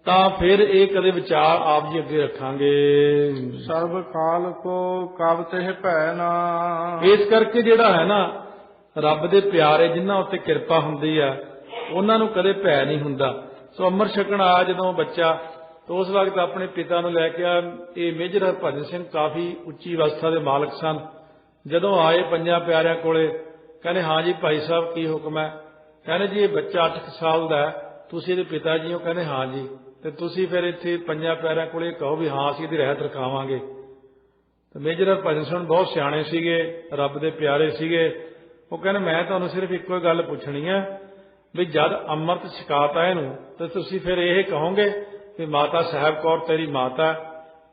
ਤਾਂ ਫਿਰ ਇਹ ਕਦੇ ਵਿਚਾਰ ਆਪ ਜੀ ਅੱਗੇ ਰੱਖਾਂਗੇ। ਸਰਬ ਕਾਲ ਕੋ ਕਬ ਤੇ ਭੈ ਨਾ। ਇਸ ਕਰਕੇ ਜਿਹੜਾ ਹੈ ਨਾ, ਰੱਬ ਦੇ ਪਿਆਰੇ ਜਿਨ੍ਹਾਂ ਉੱਤੇ ਕਿਰਪਾ ਹੁੰਦੀ ਆ, ਉਹਨਾਂ ਨੂੰ ਕਦੇ ਭੈ ਨਹੀਂ ਹੁੰਦਾ। ਸੋ ਅੰਮ੍ਰਿਤ ਛਕਣ ਆਇਆ ਜਦੋਂ ਬੱਚਾ, तो उस वक्त अपने पिता ਨੂੰ ਲੈ ਕੇ ਆ। ਇਹ ਮੇਜਰ ਹਰਭਜਨ ਸਿੰਘ ਕਾਫੀ ਉੱਚੀ ਅਵਸਥਾ ਦੇ ਮਾਲਕ ਸਨ। ਜਦੋਂ ਆਏ ਪੰਜਾਂ ਪਿਆਰਿਆਂ ਕੋਲੇ, ਕਹਿੰਦੇ ਹਾਂ ਜੀ ਭਾਈ ਸਾਹਿਬ ਕੀ ਹੁਕਮ ਹੈ? ਕਹਿੰਦੇ ਜੀ ਇਹ ਬੱਚਾ 8 ਸਾਲ ਦਾ ਹੈ, ਤੁਸੀਂ ਇਹਦੇ ਪਿਤਾ ਜੀ ਹੋ? ਕਹਿੰਦੇ ਹਾਂ ਜੀ। ਤੇ ਤੁਸੀਂ ਫਿਰ ਇੱਥੇ ਪੰਜਾਂ ਪਿਆਰਿਆਂ ਕੋਲੇ ਕਹੋ ਵੀ ਹਾਂ ਅਸੀਂ ਇਹਦੀ ਰਹਿਤ ਰਖਾਵਾਂਗੇ। ਤੇ ਮੇਜਰ ਹਰਭਜਨ ਸਿੰਘ ਬਹੁਤ ਸਿਆਣੇ ਸੀਗੇ, ਰੱਬ ਦੇ ਪਿਆਰੇ ਸੀਗੇ। ਉਹ ਕਹਿੰਦੇ ਮੈਂ ਤੁਹਾਨੂੰ ਸਿਰਫ ਇੱਕੋ ਗੱਲ ਪੁੱਛਣੀ ਹੈ ਵੀ ਜਦ ਅੰਮ੍ਰਿਤ ਛਕਾਤਾ ਇਹਨੂੰ ਤੇ ਤੁਸੀਂ ਫਿਰ ਇਹ ਕਹੋਗੇ ਵੀ ਮਾਤਾ ਸਾਹਿਬ ਕੌਰ ਤੇਰੀ ਮਾਤਾ,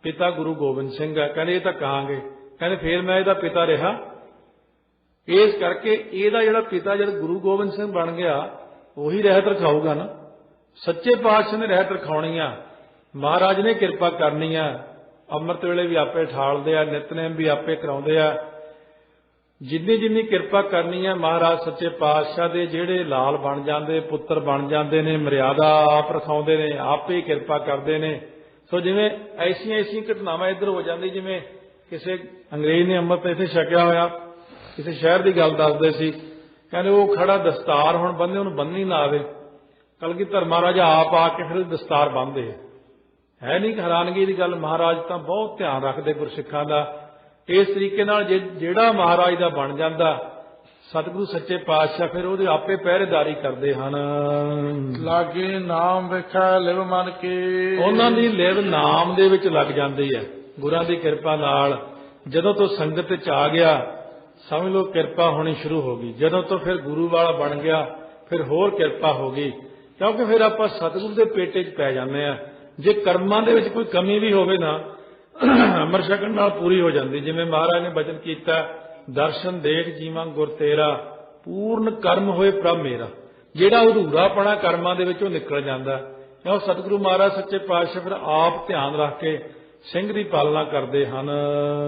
ਪਿਤਾ ਗੁਰੂ ਗੋਬਿੰਦ ਸਿੰਘ ਹੈ? ਕਹਿੰਦੇ ਇਹ ਤਾਂ ਕਹਾਂਗੇ। ਕਹਿੰਦੇ ਫਿਰ ਮੈਂ ਇਹਦਾ ਪਿਤਾ ਰਿਹਾ। ਇਸ ਕਰਕੇ ਇਹਦਾ ਜਿਹੜਾ ਪਿਤਾ ਜਦ ਗੁਰੂ ਗੋਬਿੰਦ ਸਿੰਘ ਬਣ ਗਿਆ ਉਹੀ ਰਹਿਤ ਰਖਾਊਗਾ ਨਾ। ਸੱਚੇ ਪਾਤਸ਼ਾਹ ਨੇ ਰਹਿਤ ਰਖਾਉਣੀ ਆ, ਮਹਾਰਾਜ ਨੇ ਕਿਰਪਾ ਕਰਨੀ ਆ। ਅੰਮ੍ਰਿਤ ਵੇਲੇ ਵੀ ਆਪੇ ਠਾਲਦੇ ਆ, ਨਿਤਨੇਮ ਵੀ ਆਪੇ ਕਰਾਉਂਦੇ ਆ। ਜਿੰਨੀ ਜਿੰਨੀ ਕਿਰਪਾ ਕਰਨੀ ਹੈ ਮਹਾਰਾਜ ਸੱਚੇ ਪਾਤਸ਼ਾਹ ਦੇ ਜਿਹੜੇ ਲਾਲ ਬਣ ਜਾਂਦੇ, ਪੁੱਤਰ ਬਣ ਜਾਂਦੇ ਨੇ, ਮਰਿਆਦਾ ਆਪ ਰਖਾਉਂਦੇ ਨੇ, ਆਪੇ ਹੀ ਕਿਰਪਾ ਕਰਦੇ ਨੇ। ਸੋ ਜਿਵੇਂ ਐਸੀਆਂ ਘਟਨਾਵਾਂ ਇੱਧਰ ਹੋ ਜਾਂਦੀ, ਜਿਵੇਂ ਕਿਸੇ ਅੰਗਰੇਜ਼ ਨੇ ਅੰਮ੍ਰਿਤ ਇੱਥੇ ਛਕਿਆ ਹੋਇਆ, ਕਿਸੇ ਸ਼ਹਿਰ ਦੀ ਗੱਲ ਦੱਸਦੇ ਸੀ। ਕਹਿੰਦੇ ਉਹ ਖੜਾ ਦਸਤਾਰ ਹੁਣ ਬੰਨ੍ਹੇ, ਉਹਨੂੰ ਬੰਨ੍ਹਣੀ ਨਾ ਆਵੇ, ਕਲਗੀਧਰ ਮਹਾਰਾਜ ਆਪ ਆ ਕੇ ਫਿਰ ਦਸਤਾਰ ਬੰਨ੍ਹਦੇ। ਹੈ ਨਹੀਂ ਹੈਰਾਨਗੀ ਦੀ ਗੱਲ? ਮਹਾਰਾਜ ਤਾਂ ਬਹੁਤ ਧਿਆਨ ਰੱਖਦੇ ਗੁਰਸਿੱਖਾਂ ਦਾ। ਇਸ ਤਰੀਕੇ ਨਾਲ ਜਿਹੜਾ ਮਹਾਰਾਜ ਦਾ ਬਣ ਜਾਂਦਾ ਸਤਿਗੁਰੂ ਸੱਚੇ ਪਾਤਸ਼ਾਹ ਫਿਰ ਉਹਦੇ ਆਪੇ ਪਹਿਰੇਦਾਰੀ ਕਰਦੇ ਹਨ। ਲਾਗੇ ਨਾਮ ਵੇਖੈ ਲਿਵ ਮਨ ਕੀ, ਉਹਨਾਂ ਦੀ ਲਿਵ ਨਾਮ ਦੇ ਵਿੱਚ ਲੱਗ ਜਾਂਦੀ ਹੈ ਗੁਰਾਂ ਦੀ ਕਿਰਪਾ ਨਾਲ। ਜਦੋਂ ਤੋਂ ਸੰਗਤ ਚ ਆ ਗਿਆ ਸਮਝ ਲਓ ਕਿਰਪਾ ਹੋਣੀ ਸ਼ੁਰੂ ਹੋ ਗਈ। ਜਦੋਂ ਤੋਂ ਫਿਰ ਗੁਰੂ ਵਾਲਾ ਬਣ ਗਿਆ ਫਿਰ ਹੋਰ ਕਿਰਪਾ ਹੋ ਗਈ, ਕਿਉਂਕਿ ਫਿਰ ਆਪਾਂ ਸਤਿਗੁਰੂ ਦੇ ਪੇਟੇ 'ਚ ਪੈ ਜਾਂਦੇ ਆ। ਜੇ ਕਰਮਾਂ ਦੇ ਵਿੱਚ ਕੋਈ ਕਮੀ ਵੀ ਹੋਵੇ ਨਾ ਅੰਮ੍ਰਿਤ ਛਕਣ ਨਾਲ ਪੂਰੀ ਹੋ ਜਾਂਦੀ। ਜਿਵੇਂ ਮਹਾਰਾਜ ਨੇ ਬਚਨ ਕੀਤਾ, ਦਰਸ਼ਨ ਦੇਖ ਜੀਵਾਂ ਗੁਰ ਤੇਰਾ, ਪੂਰਨ ਕਰਮ ਹੋਏ ਪ੍ਰਭ ਮੇਰਾ। ਜਿਹੜਾ ਅਧੂਰਾਪਣਾ ਕਰਮਾਂ ਦੇ ਵਿੱਚ ਉਹ ਨਿਕਲ ਜਾਂਦਾ। ਕਿਉਂ ਸਤਿਗੁਰੂ ਮਹਾਰਾਜ ਸੱਚੇ ਪਾਤਸ਼ਾਹ ਫਿਰ ਆਪ ਧਿਆਨ ਰੱਖ ਕੇ ਸਿੰਘ ਦੀ ਪਾਲਣਾ ਕਰਦੇ ਹਨ।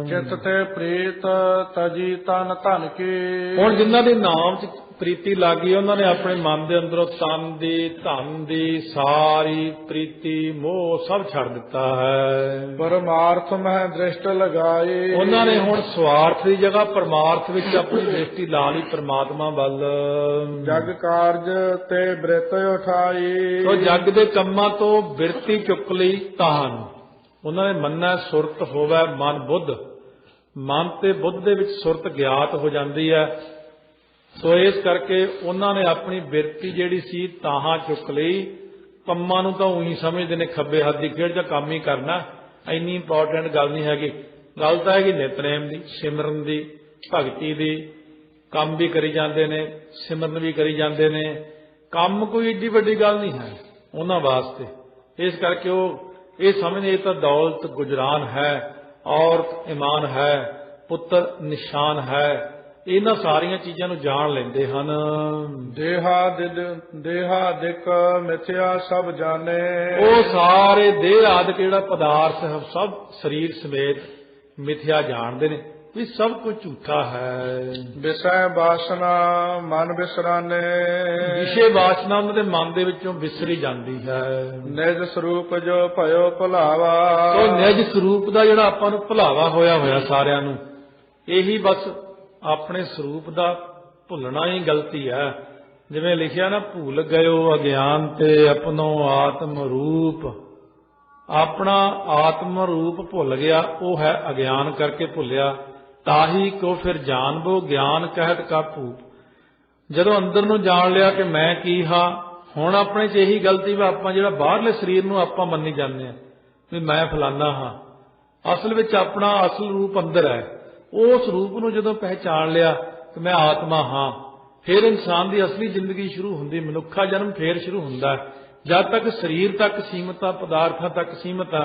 ਚਿੱਤ ਤੇ ਪ੍ਰੀਤ ਤਜੀ ਤਨ ਧਨ ਕੀ, ਹੁਣ ਜਿਨ੍ਹਾਂ ਦੇ ਨਾਮ 'ਚ ਪ੍ਰੀਤੀ ਲੱਗ ਗਈ ਉਹਨਾਂ ਨੇ ਆਪਣੇ ਮਨ ਦੇ ਅੰਦਰੋਂ ਤਨ ਦੀ, ਧਨ ਦੀ ਸਾਰੀ ਪ੍ਰੀਤੀ ਮੋਹ ਸਭ ਛੱਡ ਦਿੱਤਾ ਹੈ। ਪਰਮਾਰਥ ਮਹਿ ਦ੍ਰਿਸ਼ਟ ਲਗਾਈ, ਉਹਨਾਂ ਨੇ ਹੁਣ ਸਵਾਰਥ ਦੀ ਜਗ੍ਹਾ ਪਰਮਾਰਥ ਵਿੱਚ ਆਪਣੀ ਦ੍ਰਿਸ਼ਟੀ ਲਾ ਲਈ ਪਰਮਾਤਮਾ ਵੱਲ। ਜਗ ਕਾਰਜ ਤੇ ਬਿਰਤ ਉਠਾਈ, ਸੋ ਜਗ ਦੇ ਕੰਮਾਂ ਤੋਂ ਬਿਰਤੀ ਚੁੱਕ ਲਈ ਤਾਹਨ। ਉਹਨਾਂ ਨੇ ਮੰਨਿਆ ਸੁਰਤ ਹੋਵੇ ਮਨ ਬੁੱਧ, ਮਨ ਤੇ ਬੁੱਧ ਦੇ ਵਿੱਚ ਸੁਰਤ ਗਿਆਤ ਹੋ ਜਾਂਦੀ ਹੈ। ਸੋ ਇਸ ਕਰਕੇ ਉਹਨਾਂ ਨੇ ਆਪਣੀ ਬਿਰਤੀ ਜਿਹੜੀ ਸੀ ਤਾਹਾਂ ਚੁੱਕ ਲਈ। ਕੰਮਾਂ ਨੂੰ ਤਾਂ ਉਹੀ ਸਮਝਦੇ ਨੇ ਖੱਬੇ ਹੱਥ ਦੀ ਖੇਡ, ਜਾਂ ਕੰਮ ਹੀ ਕਰਨਾ, ਇੰਨੀ ਇੰਪੋਰਟੈਂਟ ਗੱਲ ਨਹੀਂ ਹੈਗੀ। ਗੱਲ ਤਾਂ ਹੈਗੀ ਨਿਤਨੇਮ ਦੀ, ਸਿਮਰਨ ਦੀ, ਭਗਤੀ ਦੀ। ਕੰਮ ਵੀ ਕਰੀ ਜਾਂਦੇ ਨੇ, ਸਿਮਰਨ ਵੀ ਕਰੀ ਜਾਂਦੇ ਨੇ। ਕੰਮ ਕੋਈ ਏਡੀ ਵੱਡੀ ਗੱਲ ਨਹੀਂ ਹੈ ਉਹਨਾਂ ਵਾਸਤੇ। ਇਸ ਕਰਕੇ ਉਹ ਇਹ ਸਮਝਦੇ ਇਹ ਤਾਂ ਦੌਲਤ ਗੁਜਰਾਨ ਹੈ, ਔਰਤ ਇਮਾਨ ਹੈ, ਪੁੱਤਰ ਨਿਸ਼ਾਨ ਹੈ। ਇਹਨਾਂ ਸਾਰੀਆਂ ਚੀਜ਼ਾਂ ਨੂੰ ਜਾਣ ਲੈਂਦੇ ਹਨ। ਦੇਹਾ ਦਿਕ ਮਿਥਿਆ ਸਭ ਜਾਣੇ, ਉਹ ਸਾਰੇ ਦੇਹ ਆਦਿਕ ਜਿਹੜਾ ਪਦਾਰਥ ਹੈ ਸਭ ਸਰੀਰ ਸਮੇਤ ਮਿਥਿਆ ਜਾਣਦੇ ਨੇ ਵੀ ਸਭ ਕੁਝ ਝੂਠਾ ਹੈ। ਵਿਸ਼ੇ ਵਾਸਨਾ ਮਨ ਵਿਸਰਾਨੇ, ਵਿਸ਼ੇ ਵਾਸਨਾ ਉਹਨਾਂ ਦੇ ਮਨ ਦੇ ਵਿੱਚੋਂ ਵਿਸਰੀ ਜਾਂਦੀ ਹੈ। ਨਿਜ ਸਰੂਪ ਜੋ ਭਇਓ ਭੁਲਾਵਾ, ਉਹ ਨਿਜ ਸਰੂਪ ਦਾ ਜਿਹੜਾ ਆਪਾਂ ਨੂੰ ਭੁਲਾਵਾ ਹੋਇਆ ਸਾਰਿਆਂ ਨੂੰ, ਇਹੀ ਬਸ ਆਪਣੇ ਸਰੂਪ ਦਾ ਭੁੱਲਣਾ ਹੀ ਗਲਤੀ ਹੈ। ਜਿਵੇਂ ਲਿਖਿਆ ਨਾ, ਭੁੱਲ ਗਇਓ ਅਗਿਆਨ ਤੇ ਆਪਣੋ ਆਤਮ ਰੂਪ। ਆਪਣਾ ਆਤਮ ਰੂਪ ਭੁੱਲ ਗਿਆ, ਉਹ ਹੈ ਅਗਿਆਨ ਕਰਕੇ ਭੁੱਲਿਆ। ਤਾਹੀ ਕੋ ਫਿਰ ਜਾਣਬੋ ਗਿਆਨ ਕਹਿਤ ਕਾ ਭੂਪ। ਜਦੋਂ ਅੰਦਰ ਨੂੰ ਜਾਣ ਲਿਆ ਕਿ ਮੈਂ ਕੀ ਹਾਂ, ਹੁਣ ਆਪਣੇ 'ਚ ਇਹੀ ਗਲਤੀ ਵੀ ਆਪਾਂ ਜਿਹੜਾ ਬਾਹਰਲੇ ਸਰੀਰ ਨੂੰ ਆਪਾਂ ਮੰਨੀ ਜਾਂਦੇ ਹਾਂ ਵੀ ਮੈਂ ਫਲਾਨਾ ਹਾਂ। ਅਸਲ ਵਿੱਚ ਆਪਣਾ ਅਸਲ ਰੂਪ ਅੰਦਰ ਹੈ। ਉਸ ਰੂਪ ਨੂੰ ਜਦੋਂ ਪਹਿਚਾਣ ਲਿਆ ਕਿ ਮੈਂ ਆਤਮਾ ਹਾਂ, ਫਿਰ ਇਨਸਾਨ ਦੀ ਅਸਲੀ ਜ਼ਿੰਦਗੀ ਸ਼ੁਰੂ ਹੁੰਦੀ, ਮਨੁੱਖਾ ਜਨਮ ਫੇਰ ਸ਼ੁਰੂ ਹੁੰਦਾ। ਜਦ ਤੱਕ ਸਰੀਰ ਤੱਕ ਸੀਮਤ ਆ, ਪਦਾਰਥਾਂ ਤੱਕ ਸੀਮਤ ਆ,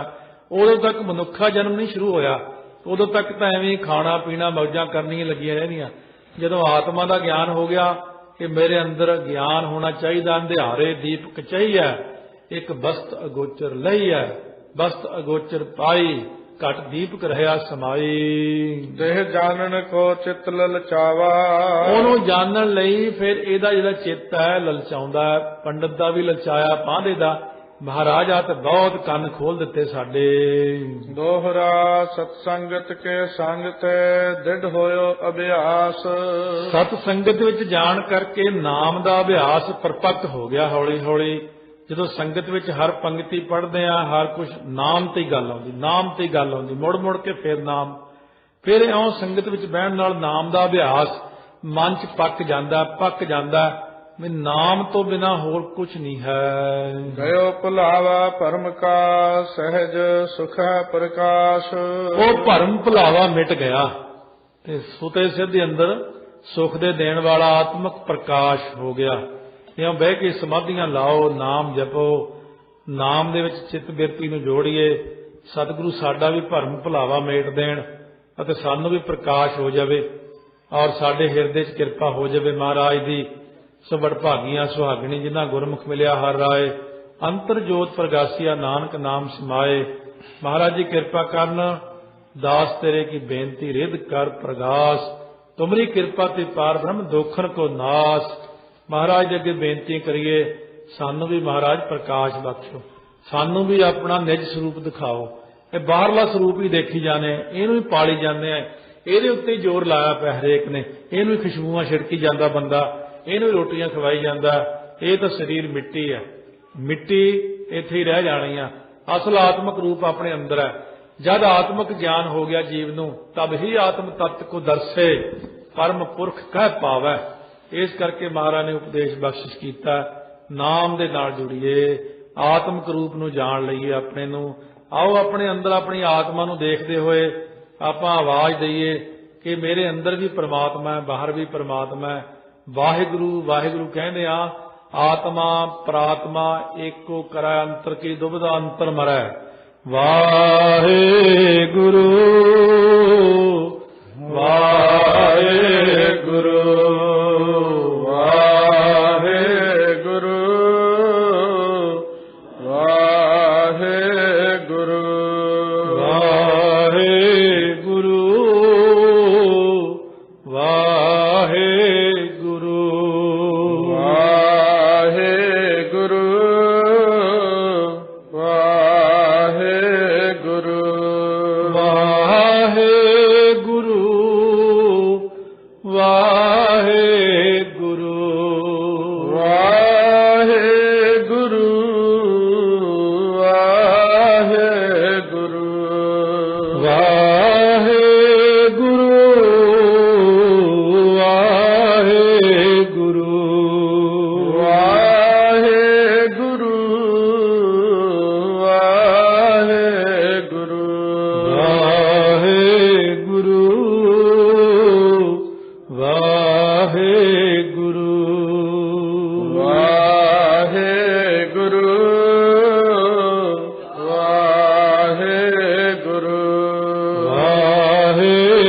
ਉਦੋਂ ਤੱਕ ਮਨੁੱਖਾ ਜਨਮ ਨਹੀਂ ਸ਼ੁਰੂ ਹੋਇਆ। ਉਦੋਂ ਤੱਕ ਤਾਂ ਐਵੇਂ ਖਾਣਾ ਪੀਣਾ ਮੌਜਾਂ ਕਰਨੀਆਂ ਲੱਗੀਆਂ ਰਹਿੰਦੀਆਂ। ਜਦੋਂ ਆਤਮਾ ਦਾ ਗਿਆਨ ਹੋ ਗਿਆ ਕਿ ਮੇਰੇ ਅੰਦਰ ਗਿਆਨ ਹੋਣਾ ਚਾਹੀਦਾ, ਅੰਧਿਆਰੇ ਦੀਪਕ ਚਾਹੀਏ, ਇੱਕ ਬਸਤ ਅਗੋਚਰ ਲਈ ਹੈ, ਬਸਤ ਅਗੋਚਰ ਪਾਈ, ਘਟ ਦੀਪਕ ਰਹਿਆ ਸਮਾਈ। ਦੇਹ ਜਾਣਨ ਕੋ ਚਿੱਤ ਲਲਚਾਵਾ, ਉਹਨੂੰ ਜਾਣਨ ਲਈ ਫਿਰ ਇਹਦਾ ਜਿਹੜਾ ਚਿੱਤ ਹੈ ਲਲਚਾਉਂਦਾ ਹੈ। ਪੰਡਤ ਦਾ ਵੀ ਲਲਚਾਇਆ, ਪਾਂਧੇ ਦਾ। ਮਹਾਰਾਜ ਆ ਤੇ ਬਹੁਤ ਕੰਨ ਖੋਲ ਦਿੱਤੇ ਸਾਡੇ। ਦੋਹਰਾ ਸਤ ਸੰਗਤ ਕੇ ਸੰਗ ਤੇ ਦ੍ਰਿੜ ਹੋਇਓ ਅਭਿਆਸ, ਸਤ ਸੰਗਤ ਵਿੱਚ ਜਾਣ ਕਰਕੇ ਨਾਮ ਦਾ ਅਭਿਆਸ ਪਰਪੱਕ ਹੋ ਗਿਆ। ਹੌਲੀ ਹੌਲੀ ਜਦੋਂ ਸੰਗਤ ਵਿੱਚ ਹਰ ਪੰਕਤੀ ਪੜ੍ਹਦੇ ਆ ਹਰ ਕੁਝ ਨਾਮ ਤੇ ਹੀ ਗੱਲ ਆਉਂਦੀ, ਨਾਮ ਤੇ ਹੀ ਗੱਲ ਆਉਂਦੀ, ਮੁੜ ਮੁੜ ਕੇ ਫਿਰ ਨਾਮ। ਫਿਰ ਇਉਂ ਸੰਗਤ ਵਿੱਚ ਬਹਿਣ ਨਾਲ ਨਾਮ ਦਾ ਅਭਿਆਸ ਮਨ 'ਚ ਪੱਕ ਜਾਂਦਾ ਵੀ ਨਾਮ ਤੋਂ ਬਿਨਾ ਹੋਰ ਕੁਝ ਨਹੀਂ ਹੈ। ਗਇਓ ਭੁਲਾਵਾ ਭਰਮ ਕਾ ਸਹਿਜ ਸੁਖ ਹੈ ਪ੍ਰਕਾਸ਼। ਉਹ ਭਰਮ ਭੁਲਾਵਾ ਮਿਟ ਗਿਆ ਤੇ ਸੁਤੇ ਸਿੱਧ ਦੇ ਅੰਦਰ ਸੁਖ ਦੇ ਦੇਣ ਵਾਲਾ ਆਤਮਿਕ ਪ੍ਰਕਾਸ਼ ਹੋ ਗਿਆ। ਇਉਂ ਬਹਿ ਕੇ ਸਮਾਧੀਆਂ ਲਾਓ, ਨਾਮ ਜਪੋ, ਨਾਮ ਦੇ ਵਿੱਚ ਚਿੱਤ ਬਿਰਤੀ ਨੂੰ ਜੋੜੀਏ। ਸਤਿਗੁਰੂ ਸਾਡਾ ਵੀ ਭਰਮ ਭੁਲਾਵਾ ਮੇਟ ਦੇਣ ਅਤੇ ਸਾਨੂੰ ਵੀ ਪ੍ਰਕਾਸ਼ ਹੋ ਜਾਵੇ ਔਰ ਸਾਡੇ ਹਿਰਦੇ 'ਚ ਕਿਰਪਾ ਹੋ ਜਾਵੇ ਮਹਾਰਾਜ ਦੀ। ਸੋ ਵਡਭਾਗੀਆਂ ਸੁਹਾਗਣੀ ਜਿਨ੍ਹਾਂ ਗੁਰਮੁਖ ਮਿਲਿਆ ਹਰ ਰਾਏ, ਅੰਤਰ ਜੋਤ ਪ੍ਰਗਾਸੀਆ ਨਾਨਕ ਨਾਮ ਸਮਾਏ। ਮਹਾਰਾਜ ਜੀ ਕਿਰਪਾ ਕਰਨ, ਦਾਸ ਤੇਰੇ ਕੀ ਬੇਨਤੀ ਰਿੱਧ ਕਰ ਪ੍ਰਗਾਸ। ਤੁਮਰੀ ਕਿਰਪਾ ਤੇ ਪਾਰ ਬ੍ਰਹਮ ਦੋਖਨ ਕੋ ਨਾਸ। ਮਹਾਰਾਜ ਦੇ ਅੱਗੇ ਬੇਨਤੀ ਕਰੀਏ, ਸਾਨੂੰ ਵੀ ਮਹਾਰਾਜ ਪ੍ਰਕਾਸ਼ ਬਖਸ਼ੋ, ਸਾਨੂੰ ਵੀ ਆਪਣਾ ਨਿਜ ਸਰੂਪ ਦਿਖਾਓ। ਇਹ ਬਾਹਰਲਾ ਸਰੂਪ ਹੀ ਦੇਖੀ ਜਾਣੇ, ਇਹਨੂੰ ਹੀ ਪਾਲੀ ਜਾਂਦੇ ਆ, ਇਹਦੇ ਉੱਤੇ ਹੀ ਜ਼ੋਰ ਲਾਇਆ ਪਿਆ ਹਰੇਕ ਨੇ, ਇਹਨੂੰ ਹੀ ਖੁਸ਼ਬੂਆਂ ਛਿੜਕੀ ਜਾਂਦਾ ਬੰਦਾ, ਇਹਨੂੰ ਹੀ ਰੋਟੀਆਂ ਖਵਾਈ ਜਾਂਦਾ। ਇਹ ਤਾਂ ਸਰੀਰ ਮਿੱਟੀ ਹੈ, ਮਿੱਟੀ ਇੱਥੇ ਹੀ ਰਹਿ ਜਾਣੀ ਆ। ਅਸਲ ਆਤਮਿਕ ਰੂਪ ਆਪਣੇ ਅੰਦਰ ਹੈ। ਜਦ ਆਤਮਿਕ ਗਿਆਨ ਹੋ ਗਿਆ ਜੀਵ ਨੂੰ, ਤਬ ਹੀ ਆਤਮ ਤੱਤ ਕੋ ਦਰਸੇ ਪਰਮ ਪੁਰਖ ਕਹਿ ਪਾਵੈ। ਇਸ ਕਰਕੇ ਮਹਾਰਾਜ ਨੇ ਉਪਦੇਸ਼ ਬਖਸ਼ਿਸ਼ ਕੀਤਾ, ਨਾਮ ਦੇ ਨਾਲ ਜੁੜੀਏ, ਆਤਮਿਕ ਰੂਪ ਨੂੰ ਜਾਣ ਲਈਏ ਆਪਣੇ ਨੂੰ। ਆਓ ਆਪਣੇ ਅੰਦਰ ਆਪਣੀ ਆਤਮਾ ਨੂੰ ਦੇਖਦੇ ਹੋਏ ਆਪਾਂ ਆਵਾਜ਼ ਦਈਏ ਕਿ ਮੇਰੇ ਅੰਦਰ ਵੀ ਪ੍ਰਮਾਤਮਾ ਹੈ, ਬਾਹਰ ਵੀ ਪ੍ਰਮਾਤਮਾ ਹੈ। ਵਾਹਿਗੁਰੂ ਵਾਹਿਗੁਰੂ ਕਹਿੰਦੇ ਆ, ਆਤਮਾ ਪ੍ਰਾਤਮਾ ਏਕੋ ਕਰੈ ਅੰਤਰ ਕੀ ਦੁਬਿਧਾ ਅੰਤਰ ਮਰੈ। ਵਾਹਿਗੁਰੂ ਵਾਹਿਗੁਰੂ ਵਾਹਿਗੁਰੂ ਵਾਹਿਗੁਰੂ ਵਾਹਿਗੁਰੂ ਵਾਹਿਗੁਰੂ ਵਾਹਿਗੁਰੂ ਵਾਹਿਗੁਰੂ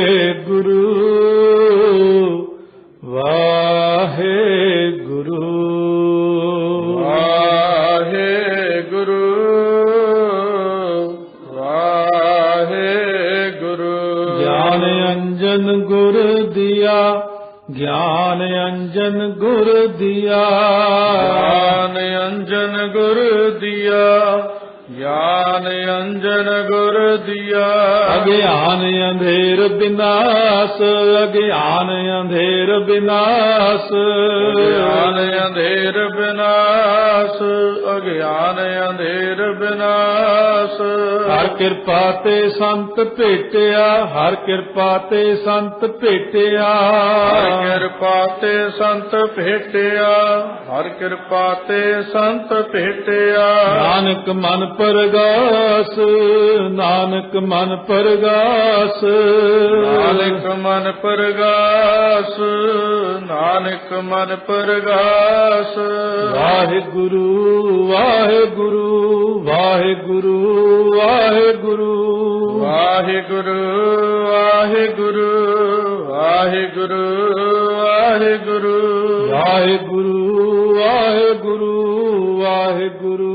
ਵਾਹਿਗੁਰੂ ਵਾਹਿਗੁਰੂ ਵਾਹਿਗੁਰੂ ਵਾਹਿਗੁਰੂ ਗਿਆਨ ਅੰਜਨ ਗੁਰ ਦਿਆ। ਗਿਆਨ ਅੰਜਨ ਗੁਰ ਦਿਆ, ਗਿਆਨ ਅੰਜਨ ਗੁਰ ਦਿਆ। ਅਗਿਆਨ ਅੰਧੇਰ ਬਿਨਾਸ਼, ਅਗਿਆਨ ਅੰਧੇਰ ਬਿਨਾਸ਼, ਅਗਿਆਨ ਅੰਧੇਰ ਬਿਨਾਸ਼, ਅਗਿਆਨ ਅੰਧੇਰ ਬਿਨਾਸ਼। ਹਰ ਕਿਰਪਾ ਤੇ ਸੰਤ ਭੇਟਿਆ, ਹਰ ਕਿਰਪਾ ਤੇ ਸੰਤ ਭੇਟਿਆ, ਹਰ ਕਿਰਪਾ ਤੇ ਸੰਤ ਭੇਟਿਆ, ਹਰ ਕਿਰਪਾ ਤੇ ਸੰਤ ਭੇਟਿਆ। ਨਾਨਕ ਮਨ ਪਰਗਾਸ, ਨਾਨਕ ਮਨ ਪਰਗਾਸ, ਨਾਨਕ ਮਨ ਪਰਗਾਸ, ਨਾਨਕ ਮਨ ਪਰਗਾਸ। ਵਾਹਿਗੁਰੂ ਵਾਹਿਗੁਰੂ ਵਾਹਿਗੁਰੂ ਵਾਹਿਗੁਰੂ ਵਾਹਿਗੁਰੂ ਵਾਹਿਗੁਰੂ ਵਾਹਿਗੁਰੂ ਵਾਹਿਗੁਰੂ ਵਾਹਿਗੁਰੂ ਵਾਹਿਗੁਰੂ ਵਾਹਿਗੁਰੂ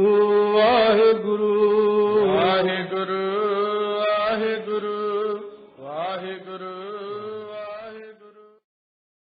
ਵਾਹਿਗੁਰੂ ਵਾਹਿਗੁਰੂ ਵਾਹਿਗੁਰੂ ਵਾਹਿਗੁਰੂ